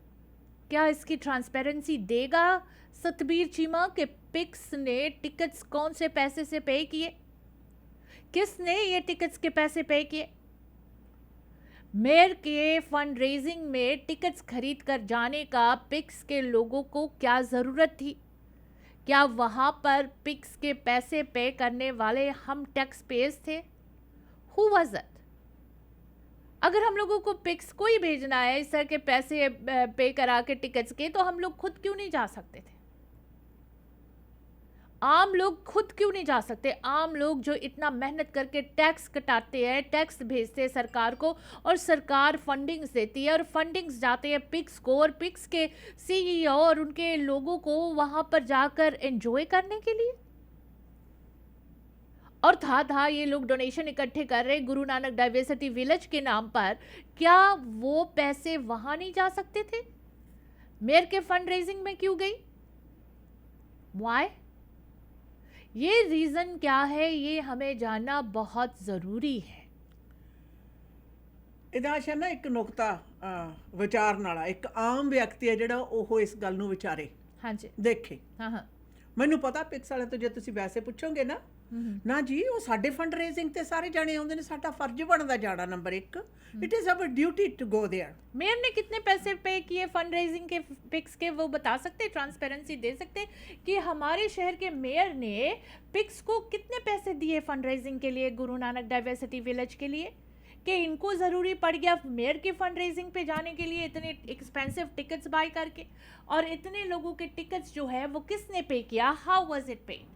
क्या इसकी ट्रांसपेरेंसी देगा सतबीर चीमा के पिक्स ने टिकट्स कौन से पैसे से पे किए, किसने ये टिकट्स के पैसे पे किए? मेयर के फंड रेजिंग में टिकट्स खरीद कर जाने का पिक्स के लोगों को क्या ज़रूरत थी? क्या वहाँ पर पिक्स के पैसे पे करने वाले हम टैक्स पेयर्स थे? Who was that? अगर हम लोगों को पिक्स को ही भेजना है इस तरह के पैसे पे करा के टिकट्स के, तो हम लोग खुद क्यों नहीं जा सकते थे? आम लोग खुद क्यों नहीं जा सकते? आम लोग जो इतना मेहनत करके टैक्स कटाते हैं, टैक्स भेजते हैं सरकार को, और सरकार फंडिंग्स देती है, और फंडिंग्स जाते हैं पिक्स को, और पिक्स के सीईओ और उनके लोगों को वहां पर जाकर एंजॉय करने के लिए। और था ये लोग डोनेशन इकट्ठे कर रहे गुरु नानक डाइवर्सिटी विलेज के नाम पर, क्या वो पैसे वहां नहीं जा सकते थे? मेयर के फंड रेजिंग में क्यों गई? वाई? ये रीजन क्या है, ये हमें जानना बहुत जरूरी है। ਇਹਦਾ ਆਸ਼ਾ ਨਾ ਇੱਕ ਨੁਕਤਾ ਵਿਚਾਰਨ ਵਾਲਾ ਇੱਕ ਆਮ ਵਿਅਕਤੀ ਹੈ ਜਿਹੜਾ ਉਹ ਇਸ ਗੱਲ ਨੂੰ ਵਿਚਾਰੇ हाँ जी। ਦੇਖੇ। हाँ हाँ। ਮੈਨੂੰ ਪਤਾ ਪਿਕਸ ਵਾਲੇ ਤੋਂ ਜੇ ਤੁਸੀਂ ਵੈਸੇ ਪੁੱਛੋਗੇ ਨਾ ਜੀ ਉਹ ਸਾਡੇ ਫੰਡ ਰੇਜ਼ਿੰਗ ਤੇ ਸਾਰੇ ਜਾਣੇ ਆਉਂਦੇ ਨੇ, ਸਾਡਾ ਫਰਜ਼ ਬਣਦਾ ਜਾਣਾ number 1। It is our duty to go there. Mayor ने कितने पैसे पे किए फंड रेजिंग के पिक्स के, वो बता सकते, ट्रांसपेरेंसी दे सकते कि हमारे शहर के मेयर ने पिक्स को कितने पैसे दिए फंड रेजिंग के लिए गुरु नानक डाइवर्सिटी विलेज के लिए, कि इनको ज़रूरी पड़ गया मेयर की फंड रेजिंग पे जाने के लिए इतने एक्सपेंसिव टिकट्स बाय करके, और इतने लोगों के टिकट्स जो है वो किसने पे किया, हाउ वाज इट पेड?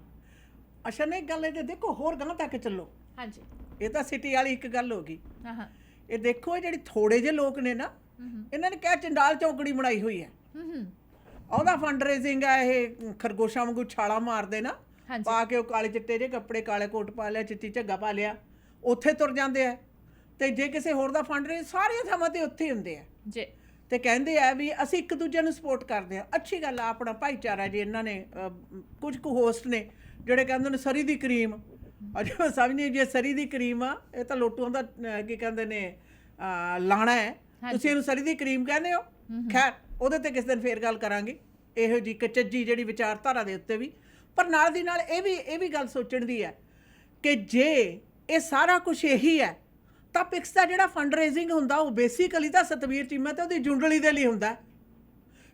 ਅੱਛਾ ਨੇ ਇੱਕ ਗੱਲ ਇਹ ਦੇਖੋ ਹੋਰ ਗਾਂ ਤੱਕ ਚੱਲੋ। हाँ जी। ਇਹ ਤਾਂ ਸਿਟੀ ਵਾਲੀ ਇੱਕ ਗੱਲ ਹੋ ਗਈ। हाँ हाँ। ਇਹ ਦੇਖੋ ਇਹ ਜਿਹੜੇ ਥੋੜੇ ਜਿਹੇ ਲੋਕ ਨੇ ਨਾ, ਇਹਨਾਂ ਨੇ ਕਿਹਾ ਚੰਡਾਲ ਚੌਕੜੀ ਬਣਾਈ ਹੋਈ ਹੈ। ਉਹਦਾ ਫੰਡ ਰੇਜ਼ਿੰਗ ਆ, ਇਹ ਖਰਗੋਸ਼ਾਂ ਵਾਂਗੂ ਛਾਲਾ ਮਾਰਦੇ ਨਾ, ਹਾਂਜੀ। ਪਾ ਕੇ ਉਹ ਕਾਲੇ ਚਿੱਟੇ ਜਿਹੇ ਕੱਪੜੇ, ਕਾਲੇ ਕੋਟ ਪਾ ਲਿਆ, ਚਿੱਟੀ ਝੱਗਾ ਪਾ ਲਿਆ, ਉੱਥੇ ਤੁਰ ਜਾਂਦੇ ਆ। ਤੇ ਜੇ ਕਿਸੇ ਹੋਰ ਦਾ ਫੰਡ ਰੇਜ਼ ਸਾਰੀਆਂ ਥਾਵਾਂ ਤੇ ਉੱਥੇ ਹੀ ਹੁੰਦੇ ਆ जी। ਤੇ ਕਹਿੰਦੇ ਆ ਵੀ ਅਸੀਂ ਇੱਕ ਦੂਜੇ ਨੂੰ ਸਪੋਰਟ ਕਰਦੇ ਆ। ਅੱਛੀ ਗੱਲ ਆ, ਆਪਣਾ ਭਾਈਚਾਰਾ ਜੀ। ਇਹਨਾਂ ਨੇ ਕੁਝ ਕੁ ਹੋਸਟ ਨੇ ਜਿਹੜੇ ਕਹਿੰਦੇ ਨੇ ਸਰੀ ਦੀ ਕਰੀਮ, ਅਜੇ ਸਮਝਦੇ ਜੇ ਸਰੀ ਦੀ ਕਰੀਮ ਆ, ਇਹ ਤਾਂ ਲੋਟੂਆਂ ਦਾ ਕੀ ਕਹਿੰਦੇ ਨੇ ਲਾਣਾ ਹੈ, ਤੁਸੀਂ ਇਹਨੂੰ ਸਰੀ ਦੀ ਕਰੀਮ ਕਹਿੰਦੇ ਹੋ। ਖੈਰ ਉਹਦੇ ਤੇ ਕਿਸੇ ਦਿਨ ਫੇਰ ਗੱਲ ਕਰਾਂਗੇ, ਇਹੋ ਜੀ ਕਚੱਜੀ ਜਿਹੜੀ ਵਿਚਾਰਧਾਰਾ ਦੇ ਉੱਤੇ ਵੀ। ਪਰ ਨਾਲ ਦੀ ਨਾਲ ਇਹ ਵੀ ਗੱਲ ਸੋਚਣ ਦੀ ਹੈ ਕਿ ਜੇ ਇਹ ਸਾਰਾ ਕੁਝ ਇਹੀ ਹੈ ਤਾਂ ਪਿਕਸ ਦਾ ਜਿਹੜਾ ਫੰਡ ਰੇਜ਼ਿੰਗ ਹੁੰਦਾ ਉਹ ਬੇਸਿਕਲੀ ਤਾਂ ਸਤਵੀਰ ਚੀਮਾ ਤੇ ਉਹਦੀ ਜੁੰਡਲੀ ਦੇ ਲਈ ਹੁੰਦਾ,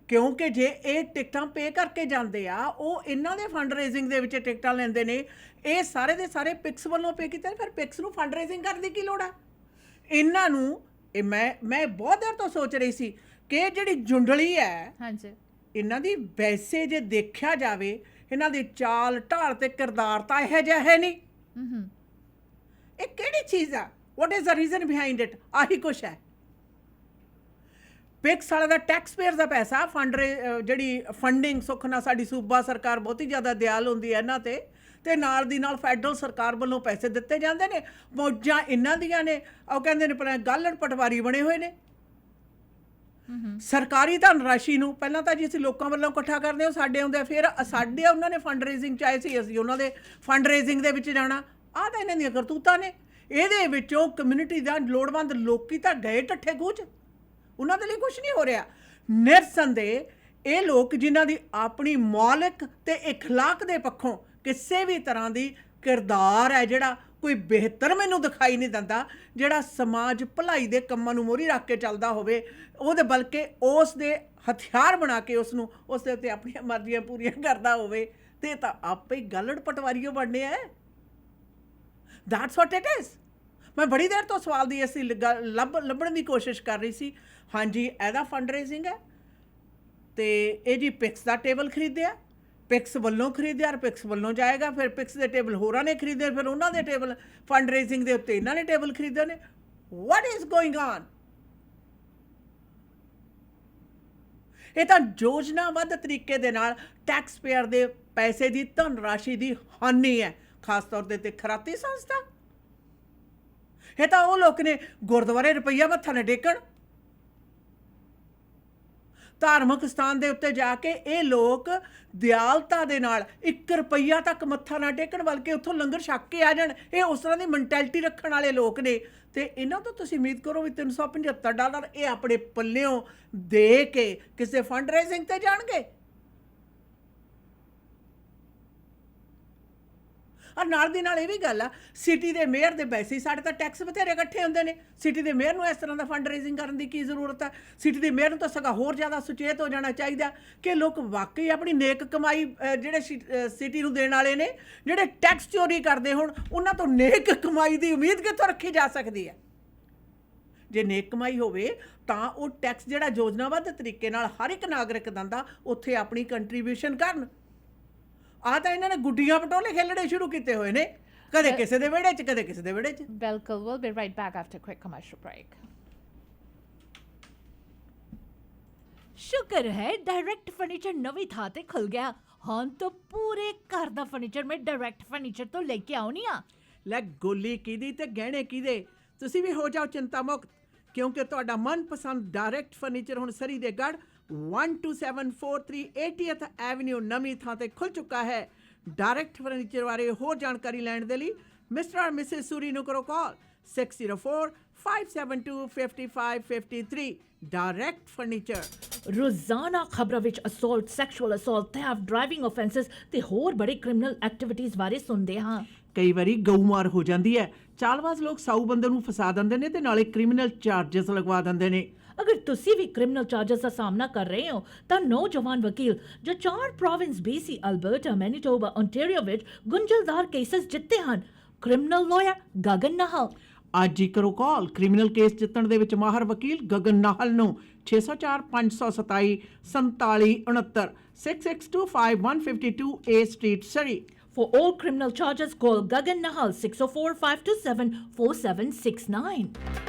ਕਿਉਂਕਿ ਜੇ ਇਹ ਟਿਕਟਾਂ ਪੇ ਕਰਕੇ ਜਾਂਦੇ ਆ, ਉਹ ਇਹਨਾਂ ਦੇ ਫੰਡ ਰੇਜ਼ਿੰਗ ਦੇ ਵਿੱਚ ਟਿਕਟਾਂ ਲੈਂਦੇ ਨੇ, ਇਹ ਸਾਰੇ ਦੇ ਸਾਰੇ ਪਿਕਸ ਵੱਲੋਂ ਪੇ ਕੀਤੇ, ਫਿਰ ਪਿਕਸ ਨੂੰ ਫੰਡ ਰੇਜ਼ਿੰਗ ਕਰਨ ਦੀ ਕੀ ਲੋੜ ਆ ਇਹਨਾਂ ਨੂੰ? ਇਹ ਮੈਂ ਬਹੁਤ ਦੇਰ ਤੋਂ ਸੋਚ ਰਹੀ ਸੀ ਕਿ ਇਹ ਜਿਹੜੀ ਜੁੰਡਲੀ ਹੈ, हाँ जी। ਇਹਨਾਂ ਦੀ ਵੈਸੇ ਜੇ ਦੇਖਿਆ ਜਾਵੇ ਇਹਨਾਂ ਦੀ ਚਾਲ ਢਾਲ ਤੇ ਕਿਰਦਾਰ ਤਾਂ ਇਹੋ ਜਿਹਾ ਹੈ ਨਹੀਂ। ਇਹ ਕਿਹੜੀ ਚੀਜ਼ ਆ? What is the reason behind it? ਆਹੀ ਕੁਛ ਹੈ। ਪਿਕਸ ਵਾਲਾ ਦਾ ਟੈਕਸ ਪੇਅਰ ਦਾ ਪੈਸਾ ਜਿਹੜੀ ਫੰਡਿੰਗ ਸੁੱਖ ਨਾਲ ਸਾਡੀ ਸੂਬਾ ਸਰਕਾਰ ਬਹੁਤੀ ਜ਼ਿਆਦਾ ਦਿਆਲ ਹੁੰਦੀ ਹੈ ਇਹਨਾਂ ਤੇ ਨਾਲ ਦੀ ਨਾਲ ਫੈਡਰਲ ਸਰਕਾਰ ਵੱਲੋਂ ਪੈਸੇ ਦਿੱਤੇ ਜਾਂਦੇ ਨੇ। ਮੌਜਾਂ ਇਹਨਾਂ ਦੀਆਂ ਨੇ, ਉਹ ਕਹਿੰਦੇ ਨੇ ਪਰ ਗਾਲੜ ਪਟਵਾਰੀ ਬਣੇ ਹੋਏ ਨੇ। ਸਰਕਾਰੀ ਧਨ ਰਾਸ਼ੀ ਨੂੰ ਪਹਿਲਾਂ ਤਾਂ ਜੀ ਅਸੀਂ ਲੋਕਾਂ ਵੱਲੋਂ ਇਕੱਠਾ ਕਰਦੇ ਹਾਂ, ਸਾਡੇ ਆਉਂਦੇ, ਫਿਰ ਸਾਡੇ ਉਹਨਾਂ ਨੇ ਫੰਡ ਰੇਜ਼ਿੰਗ ਚਾਹੇ ਸੀ, ਅਸੀਂ ਉਹਨਾਂ ਦੇ ਫੰਡ ਰੇਜ਼ਿੰਗ ਦੇ ਵਿੱਚ ਜਾਣਾ। ਆਹ ਤਾਂ ਇਹਨਾਂ ਦੀਆਂ ਕਰਤੂਤਾਂ ਨੇ। ਇਹਦੇ ਵਿੱਚੋਂ ਕਮਿਊਨਿਟੀ ਦਾ ਲੋੜਵੰਦ ਲੋਕੀ ਤਾਂ ਗਏ ਠੱਠੇ ਖੂਹ 'ਚ, ਉਹਨਾਂ ਦੇ ਲਈ ਕੁਝ ਨਹੀਂ ਹੋ ਰਿਹਾ। ਨਿਰਸੰਦੇਹ ਇਹ ਲੋਕ ਜਿਨ੍ਹਾਂ ਦੀ ਆਪਣੀ ਮੌਲਿਕ ਤੇ ਇਖਲਾਕ ਦੇ ਪੱਖੋਂ ਕਿਸੇ ਵੀ ਤਰ੍ਹਾਂ ਦੀ ਕਿਰਦਾਰ ਹੈ ਜਿਹੜਾ ਕੋਈ ਬਿਹਤਰ ਮੈਨੂੰ ਦਿਖਾਈ ਨਹੀਂ ਦਿੰਦਾ, ਜਿਹੜਾ ਸਮਾਜ ਭਲਾਈ ਦੇ ਕੰਮਾਂ ਨੂੰ ਮੋਹਰੀ ਰੱਖ ਕੇ ਚੱਲਦਾ ਹੋਵੇ, ਉਹਦੇ ਬਲਕਿ ਉਸ ਦੇ ਹਥਿਆਰ ਬਣਾ ਕੇ ਉਸ ਦੇ ਉੱਤੇ ਆਪਣੀਆਂ ਮਰਜ਼ੀਆਂ ਪੂਰੀਆਂ ਕਰਦਾ ਹੋਵੇ, ਤੇ ਤਾਂ ਆਪੇ ਹੀ ਗਾਲੜ ਪਟਵਾਰੀਓ ਬਣਨੇ ਹੈ। That's what it is. ਮੈਂ ਬੜੀ ਦੇਰ ਤੋਂ ਸਵਾਲ ਦੀ ਅਸੀਂ ਲੱਭਣ ਦੀ ਕੋਸ਼ਿਸ਼ ਕਰ ਰਹੀ ਸੀ। ਹਾਂਜੀ, ਇਹਦਾ ਫੰਡ ਰੇਜ਼ਿੰਗ ਹੈ ਤੇ ਇਹ ਜੀ ਪਿਕਸ ਦਾ ਟੇਬਲ ਖਰੀਦਿਆ, ਪਿਕਸ ਵੱਲੋਂ ਖਰੀਦਿਆ, ਪਿਕਸ ਵੱਲੋਂ ਜਾਏਗਾ, ਫਿਰ ਪਿਕਸ ਦੇ ਟੇਬਲ ਹੋਰਾਂ ਨੇ ਖਰੀਦੇ, ਫਿਰ ਉਹਨਾਂ ਦੇ ਟੇਬਲ ਫੰਡ ਰੇਜ਼ਿੰਗ ਦੇ ਉੱਤੇ ਇਹਨਾਂ ਨੇ ਟੇਬਲ ਖਰੀਦੇ ਨੇ। What is going on? ਇਹ ਤਾਂ ਯੋਜਨਾਬੱਧ ਤਰੀਕੇ ਦੇ ਨਾਲ ਟੈਕਸ ਪੇਅਰ ਦੇ ਪੈਸੇ ਦੀ ਧਨ ਰਾਸ਼ੀ ਦੀ ਹਾਨੀ ਹੈ, ਖਾਸ ਤੌਰ 'ਤੇ ਖਰਾਤੀ ਸੰਸਥਾ। ਇਹ ਤਾਂ ਉਹ ਲੋਕ ਨੇ ਗੁਰਦੁਆਰੇ ਰੁਪਈਆ ਮੱਥਾ ਨਾ ਟੇਕਣ, ਧਾਰਮਿਕ ਸਥਾਨ ਦੇ ਉੱਤੇ ਜਾ ਕੇ ਇਹ ਲੋਕ ਦਿਆਲਤਾ ਦੇ ਨਾਲ 1 ਰੁਪਈਆ ਤੱਕ ਮੱਥਾ ਨਾ ਟੇਕਣ, ਬਲਕਿ ਉੱਥੋਂ ਲੰਗਰ ਛਕ ਕੇ ਆ ਜਾਣ। ਇਹ ਉਸ ਤਰ੍ਹਾਂ ਦੀ ਮੈਂਟੈਲਿਟੀ ਰੱਖਣ ਵਾਲੇ ਲੋਕ ਨੇ, ਤੇ ਇਹਨਾਂ ਤੋਂ ਤੁਸੀਂ ਉਮੀਦ ਕਰੋ ਵੀ $375 ਇਹ ਆਪਣੇ ਪੱਲਿਓਂ ਦੇ ਕੇ ਕਿਸੇ ਫੰਡ ਰੇਜ਼ਿੰਗ ਤੇ ਜਾਣਗੇ। ਔਰ ਨਾਲ ਦੀ ਨਾਲ ਇਹ ਵੀ ਗੱਲ ਆ, ਸਿਟੀ ਦੇ ਮੇਅਰ ਦੇ ਵੈਸੇ ਹੀ ਸਾਡੇ ਤਾਂ ਟੈਕਸ ਬਥੇਰੇ ਇਕੱਠੇ ਹੁੰਦੇ ਨੇ, ਸਿਟੀ ਦੇ ਮੇਅਰ ਨੂੰ ਇਸ ਤਰ੍ਹਾਂ ਦਾ ਫੰਡ ਰੇਜ਼ਿੰਗ ਕਰਨ ਦੀ ਕੀ ਜ਼ਰੂਰਤ ਹੈ? ਸਿਟੀ ਦੇ ਮੇਅਰ ਨੂੰ ਤਾਂ ਸਗੋਂ ਹੋਰ ਜ਼ਿਆਦਾ ਸੁਚੇਤ ਹੋ ਜਾਣਾ ਚਾਹੀਦਾ ਕਿ ਲੋਕ ਵਾਕਈ ਆਪਣੀ ਨੇਕ ਕਮਾਈ ਜਿਹੜੇ ਸਿਟੀ ਨੂੰ ਦੇਣ ਵਾਲੇ ਨੇ, ਜਿਹੜੇ ਟੈਕਸ ਚੋਰੀ ਕਰਦੇ ਹੋਣ, ਉਹਨਾਂ ਤੋਂ ਨੇਕ ਕਮਾਈ ਦੀ ਉਮੀਦ ਕਿੱਥੋਂ ਰੱਖੀ ਜਾ ਸਕਦੀ ਹੈ? ਜੇ ਨੇਕ ਕਮਾਈ ਹੋਵੇ ਤਾਂ ਉਹ ਟੈਕਸ ਜਿਹੜਾ ਯੋਜਨਾਬੱਧ ਤਰੀਕੇ ਨਾਲ ਹਰ ਇੱਕ ਨਾਗਰਿਕ ਦਿੰਦਾ, ਉੱਥੇ ਆਪਣੀ ਕੰਟਰੀਬਿਊਸ਼ਨ ਕਰਨ। ਆ ਤਾਂ ਇਹਨਾਂ ਨੇ ਗੁੱਡੀਆਂ ਪਟੋਲੇ ਖੇਲਣੇ ਸ਼ੁਰੂ ਕੀਤੇ ਹੋਏ ਨੇ, ਕਦੇ ਕਿਸੇ ਦੇ ਵਿਹੜੇ 'ਚ, ਕਦੇ ਕਿਸੇ ਦੇ ਵਿਹੜੇ 'ਚ। ਬਿਲਕੁਲ, we'll be right back after a quick commercial break. ਸ਼ੁਕਰ ਹੈ ਡਾਇਰੈਕਟ ਫਰਨੀਚਰ ਨਵੀਂ ਥਾਂ ਤੇ ਖੁੱਲ ਗਿਆ। ਹੁਣ ਤਾਂ ਪੂਰੇ ਘਰ ਦਾ ਫਰਨੀਚਰ ਮੈਂ ਡਾਇਰੈਕਟ ਫਰਨੀਚਰ ਤੋਂ ਲੈ ਕੇ ਆਉਣੀ ਆ। ਲੈ ਗੋਲੀ ਕਿਹਦੀ ਤੇ ਗਹਿਣੇ ਕਿਹਦੇ, ਤੁਸੀਂ ਵੀ ਹੋ ਜਾਓ ਚਿੰਤਾ ਮੁਕਤ, ਕਿਉਂਕਿ ਤੁਹਾਡਾ ਮਨਪਸੰਦ ਡਾਇਰੈਕਟ ਫਰਨੀਚਰ ਹੁਣ ਸਰੀ ਦੇ ਗੜ੍ਹ 12743 80th ਐਵਨਿਊ ਨਵੀਂ ਥਾਂ ਤੇ ਖੁੱਲ ਚੁੱਕਾ ਹੈ। ਡਾਇਰੈਕਟ ਫਰਨੀਚਰ ਬਾਰੇ ਹੋਰ ਜਾਣਕਾਰੀ ਲੈਣ ਦੇ ਲਈ ਮਿਸਟਰ ਔਰ ਮਿਸਿਸ ਸੂਰੀ ਨੂੰ ਕਰੋ ਕਾਲ 604-572-5553। Direct furniture. ਰੋਜ਼ਾਨਾ ਖਬਰਾਂ ਵਿੱਚ assault, sexual assault, theft, driving offences ਤੇ ਹੋਰ ਬੜੇ ਕ੍ਰਿਮੀਨਲ ਐਕਟੀਵਿਟੀਜ਼ ਬਾਰੇ ਸੁਣਦੇ ਹਾਂ। ਕਈ ਵਾਰੀ ਗਊਮਾਰ ਹੋ ਜਾਂਦੀ ਹੈ, ਚਾਲਬਾਜ਼ ਲੋਕ ਸਾਊ ਬੰਦੇ ਨੂੰ ਫਸਾ ਦਿੰਦੇ ਨੇ ਤੇ ਨਾਲੇ ਕ੍ਰਿਮੀਨਲ ਚਾਰजेस ਲਗਵਾ ਦਿੰਦੇ ਨੇ। ਅਗਰ ਤੁਸੀਂ ਵੀ ਕ੍ਰਿਮੀਨਲ ਚਾਰजेस ਦਾ ਸਾਹਮਣਾ ਕਰ ਰਹੇ ਹੋ ਤਾਂ ਨੌਜਵਾਨ ਵਕੀਲ ਜੋ 4 province BC, Alberta, Manitoba, Ontario ਵਿੱਚ ਗੁੰਝਲਦਾਰ ਕੇਸਸ ਜਿੱਤੇ ਹਨ, ਕ੍ਰਿਮੀਨਲ ਲਾਇਰ ਗਗਨ ਨਾਹਲ। ਅੱਜ ਹੀ ਕਰੋ ਕਾਲ ਕ੍ਰਿਮੀਨਲ ਕੇਸ ਜਿੱਤਣ ਦੇ ਵਿੱਚ ਮਾਹਰ ਵਕੀਲ ਗਗਨ ਨਾਹਲ ਨੂੰ 604-527 4769 6625-152 A Street, Surrey। For all criminal charges, call Gagan Nahal 604-527-4769.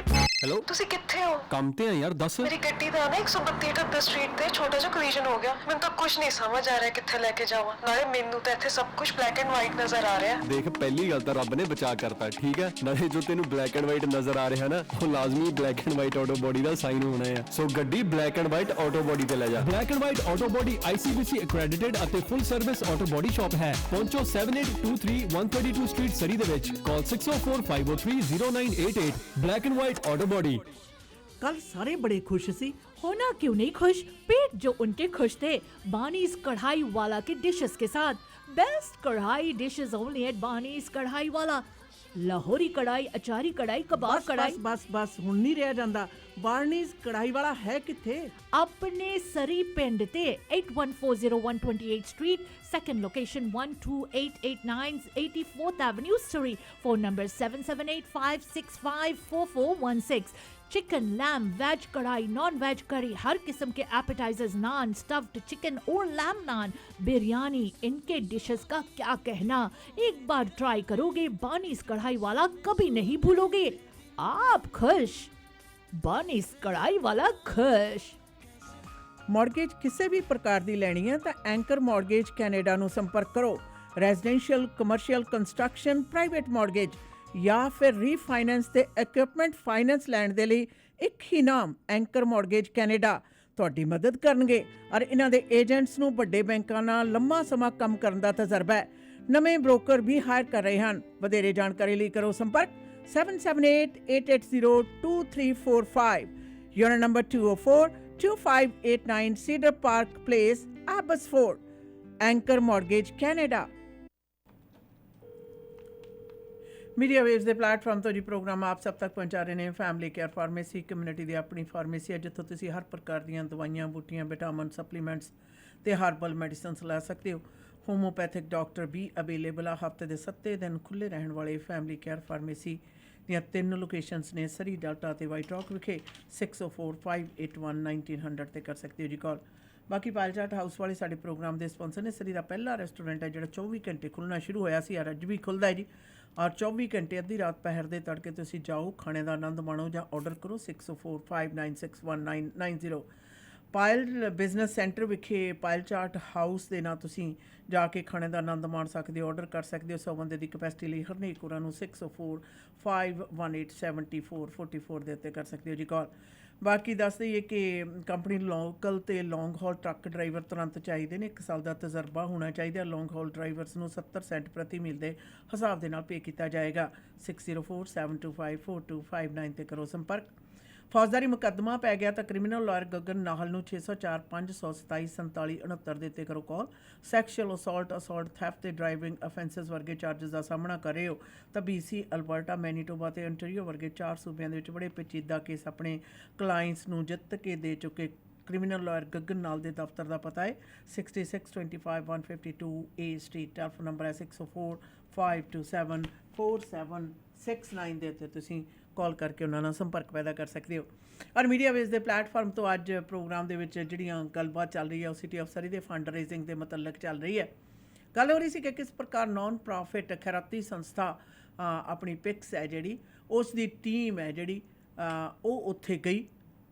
Hello, ਤੁਸੀਂ ਕਿੱਥੇ ਹੋ? ਕੰਮ ਤੇ ਆ ਯਾਰ, ਦੱਸ। ਮੇਰੀ ਗੱਡੀ ਦਾ ਨਾ 132 ਸਟਰੀਟ ਤੇ ਛੋਟਾ ਜਿਹਾ ਕੋਲੀਜਨ ਹੋ ਗਿਆ। ਮੈਨੂੰ ਤਾਂ ਕੁਝ ਨਹੀਂ ਸਮਝ ਆ ਰਿਹਾ ਕਿੱਥੇ ਲੈ ਕੇ ਜਾਵਾਂ। ਨਾਲੇ ਮੈਨੂੰ ਤਾਂ ਇੱਥੇ ਸਭ ਕੁਝ ਬਲੈਕ ਐਂਡ ਵਾਈਟ ਨਜ਼ਰ ਆ ਰਿਹਾ। ਦੇਖ, ਪਹਿਲੀ ਗੱਲ ਤਾਂ ਰੱਬ ਨੇ ਬਚਾ ਕਰਤਾ, ਠੀਕ ਹੈ। ਨਾਲੇ ਜੋ ਤੈਨੂੰ ਬਲੈਕ ਐਂਡ ਵਾਈਟ ਨਜ਼ਰ ਆ ਰਿਹਾ ਨਾ, ਉਹ ਲਾਜ਼ਮੀ black and white auto body the sign ਹੋਣਾ ਹੈ। ਸੋ ਗੱਡੀ black and white auto body ਤੇ ਲੈ ਜਾ। Black and white auto body ICBC accredited ਅਤੇ ਫੁੱਲ ਸਰਵਿਸ ਆਟੋ ਬੋਡੀ ਸ਼ਾਪ ਹੈ। ਪਹੁੰਚੋ 7823 132 ਸਟਰੀਟ ਸਰੀ ਦੇ ਵਿੱਚ। ਕਾਲ 604-503-0988। Black and white auto body. कल सारे बड़े खुश सी। होना क्यों नहीं खुश, पेट जो उनके खुश थे बानीज कढ़ाई वाला के डिशेस के साथ। बेस्ट कढ़ाई डिशेस ओनली एट बानीज कढ़ाई वाला। लाहौरी कढ़ाई, अचारी कढ़ाई, कबाब बस कढ़ाई। बस बस बस हुण नहीं रहा जांदा। बार्नीज कढ़ाई वाला है किथे? अपने सरी पिंड ते 8140 street, second location 12889 84th Avenue, Surrey. Phone number 7785654416। Chicken, lamb, veg kadhai, non veg curry, हर किस्म के एपेटाइजर्स, नान, स्टफ्ड चिकन और लैम नान, बिरयानी, इनके डिशेस का क्या कहना। एक बार ट्राई करोगे बानीस कढ़ाई वाला कभी नहीं भूलोगे। आप खुश, बानीस कढ़ाई वाला खुश। ਮੌਰਗੇਜ ਕਿਸੇ ਵੀ ਪ੍ਰਕਾਰ ਦੀ ਲੈਣੀ ਹੈ ਤਾਂ ਐਂਕਰ ਮੌਰਗੇਜ ਕੈਨੇਡਾ ਨੂੰ ਸੰਪਰਕ ਕਰੋ। Residential, commercial, construction, private mortgage ਜਾਂ ਫਿਰ ਰੀਫਾਈਨੈਂਸ ਤੇ ਇਕਵਿਪਮੈਂਟ ਫਾਈਨੈਂਸ ਲੈਣ ਦੇ ਲਈ ਇੱਕ ਹੀ ਨਾਮ ਐਂਕਰ ਮੌਰਗੇਜ ਕੈਨੇਡਾ ਤੁਹਾਡੀ ਮਦਦ ਕਰਨਗੇ। ਔਰ ਇਹਨਾਂ ਦੇ ਏਜੰਟਸ ਨੂੰ ਵੱਡੇ ਬੈਂਕਾਂ ਨਾਲ ਲੰਮਾ ਸਮਾਂ ਕੰਮ ਕਰਨ ਦਾ ਤਜਰਬਾ ਹੈ। ਨਵੇਂ ਬ੍ਰੋਕਰ ਵੀ ਹਾਇਰ ਕਰ ਰਹੇ ਹਨ। ਵਧੇਰੇ ਜਾਣਕਾਰੀ ਲਈ ਕਰੋ ਸੰਪਰਕ 7788802345। Unit number 204-2589 Cedar Park Place, Abbotsford. Anchor Mortgage Canada। Media waves ਦੇ ਪਲੇਟਫਾਰਮ ਤੋਂ ਜੀ ਪ੍ਰੋਗਰਾਮ ਆਪ ਸਭ ਤੱਕ ਪਹੁੰਚਾ ਰਹੇ ਨੇ। ਫੈਮਿਲੀ ਕੇਅਰ ਫਾਰਮੇਸੀ ਕਮਿਊਨਿਟੀ ਦੀ ਆਪਣੀ ਫਾਰਮੇਸੀ ਹੈ, ਜਿੱਥੋਂ ਤੁਸੀਂ ਹਰ ਪ੍ਰਕਾਰ ਦੀਆਂ ਦਵਾਈਆਂ, ਬੂਟੀਆਂ, ਵਿਟਾਮਿਨ, ਸਪਲੀਮੈਂਟਸ ਤੇ ਹਰਬਲ ਮੈਡੀਸਿਨਸ ਲੈ ਸਕਦੇ ਹੋ। ਹੋਮੋਪੈਥਿਕ ਡਾਕਟਰ ਵੀ ਅਵੇਲੇਬਲ ਆ। ਹਫਤੇ ਦੇ 7 ਦਿਨ ਖੁੱਲ੍ਹੇ ਰਹਿਣ ਵਾਲੇ ਫੈਮਿਲੀ ਕੇਅਰ ਫਾਰਮੇਸੀ ਦੀਆਂ 3 ਲੋਕੇਸ਼ਨਸ ਨੇ, ਸਰੀ, ਡੈਲਟਾ ਤੇ ਵਾਈਟ ਰੌਕ ਵਿਖੇ। 604-581-1900 ਤੇ ਕਰ ਸਕਦੇ ਹੋ ਜੀ ਕਾਲ। ਬਾਕੀ ਪਾਇਲਚਾਟ ਹਾਊਸ ਵਾਲੇ ਸਾਡੇ ਪ੍ਰੋਗਰਾਮ ਦੇ ਸਪਾਂਸਰ ਨੇ। ਸਰੀ ਦਾ ਪਹਿਲਾ ਰੈਸਟੋਰੈਂਟ ਹੈ ਜਿਹੜਾ 24 ਘੰਟੇ ਖੁੱਲ੍ਹਣਾ ਸ਼ੁਰੂ ਹੋਇਆ ਸੀ ਔਰ ਅੱਜ ਵੀ ਖੁੱਲ੍ਹਦਾ ਹੈ ਜੀ। ਔਰ 24 ਘੰਟੇ ਅੱਧੀ ਰਾਤ ਪਹਿਰ ਦੇ ਤੜਕੇ ਤੁਸੀਂ ਜਾਓ, ਖਾਣੇ ਦਾ ਆਨੰਦ ਮਾਣੋ ਜਾਂ ਆਰਡਰ ਕਰੋ 604-596-1990। ਪਾਇਲ ਬਿਜ਼ਨਸ ਸੈਂਟਰ ਵਿਖੇ ਪਾਇਲ ਚਾਟ ਹਾਊਸ ਦੇ ਨਾਲ ਤੁਸੀਂ ਜਾ ਕੇ ਖਾਣੇ ਦਾ ਆਨੰਦ ਮਾਣ ਸਕਦੇ ਹੋ, ਆਰਡਰ ਕਰ ਸਕਦੇ ਹੋ। 100 ਬੰਦੇ ਦੀ ਕਪੈਸਿਟੀ ਲਈ ਹਰਨੇਕ ਹੋਰਾਂ ਨੂੰ 604-518-7444 ਦੇ ਉੱਤੇ ਕਰ ਸਕਦੇ ਹੋ ਜੀ ਕਾਲ। ਬਾਕੀ ਦੱਸ ਦਈਏ ਕਿ ਕੰਪਨੀ ਲੋਕਲ ਅਤੇ ਲੌਂਗ ਹਾਲ ਟਰੱਕ ਡਰਾਈਵਰ ਤੁਰੰਤ ਚਾਹੀਦੇ ਨੇ। 1 ਸਾਲ ਦਾ ਤਜਰਬਾ ਹੋਣਾ ਚਾਹੀਦਾ। ਲੌਂਗ ਹਾਲ ਡਰਾਈਵਰਸ ਨੂੰ 70 ਸੈਂਟ ਪ੍ਰਤੀ ਮੀਲ ਦੇ ਹਿਸਾਬ ਦੇ ਨਾਲ ਪੇ ਕੀਤਾ ਜਾਏਗਾ। 604-725-4259 ਤੇ ਕਰੋ ਸੰਪਰਕ। ਫੌਜਦਾਰੀ ਮੁਕੱਦਮਾ ਪੈ ਗਿਆ ਤਾਂ ਕ੍ਰਿਮੀਨਲ ਲਾਇਰ ਗਗਨ ਨਾਹਲ ਨੂੰ 604-527-4769 ਦੇ ਉੱਤੇ ਕਰੋ ਕਾਲ। ਸੈਕਸ਼ੂਅਲ ਅਸੌਲਟ, ਥੈਫਟ ਤੇ ਡਰਾਈਵਿੰਗ ਅਫੈਂਸਿਸ ਵਰਗੇ ਚਾਰजेस ਦਾ ਸਾਹਮਣਾ ਕਰ ਰਹੇ ਹੋ ਤਾਂ BC, ਅਲਬਰਟਾ, ਮੈਨੀਟੋਬਾ ਤੇ ਓਨਟਾਰੀਓ ਵਰਗੇ 4 ਸੂਬਿਆਂ ਦੇ ਵਿੱਚ ਬੜੇ ਪੇਚੀਦਾ ਕੇਸ ਆਪਣੇ ਕਲਾਇੰਟਸ ਨੂੰ ਜਿੱਤ ਕੇ ਦੇ ਚੁੱਕੇ ਕ੍ਰਿਮੀਨਲ ਲਾਇਰ ਗਗਨ ਨਾਲ ਦੇ ਦਫ਼ਤਰ ਦਾ ਪਤਾ ਹੈ 6625-152 A Street। ਟੈਲੀਫੋਨ ਨੰਬਰ ਹੈ 604-527-4769 ਦੇ ਉੱਤੇ ਤੁਸੀਂ ਕਾਲ ਕਰਕੇ ਉਹਨਾਂ ਨਾਲ ਸੰਪਰਕ ਪੈਦਾ ਕਰ ਸਕਦੇ ਹੋ। ਔਰ ਮੀਡੀਆ ਵੇਵਸ ਦੇ ਪਲੇਟਫਾਰਮ ਤੋਂ ਅੱਜ ਪ੍ਰੋਗਰਾਮ ਦੇ ਵਿੱਚ ਜਿਹੜੀਆਂ ਗੱਲਬਾਤ ਚੱਲ ਰਹੀ ਹੈ ਉਹ ਸਿਟੀ ਆਫ ਸਰੀ ਦੇ ਫੰਡ ਰੇਜ਼ਿੰਗ ਦੇ ਮੁਤਲਕ ਚੱਲ ਰਹੀ ਹੈ। ਗੱਲ ਹੋ ਰਹੀ ਸੀ ਕਿ ਕਿਸ ਪ੍ਰਕਾਰ ਨੌਨ ਪ੍ਰੋਫਿਟ ਖੈਰਾਤੀ ਸੰਸਥਾ ਆਪਣੀ ਪਿਕਸ ਹੈ ਜਿਹੜੀ ਉਸ ਦੀ ਟੀਮ ਹੈ ਜਿਹੜੀ ਉਹ ਉੱਥੇ ਗਈ।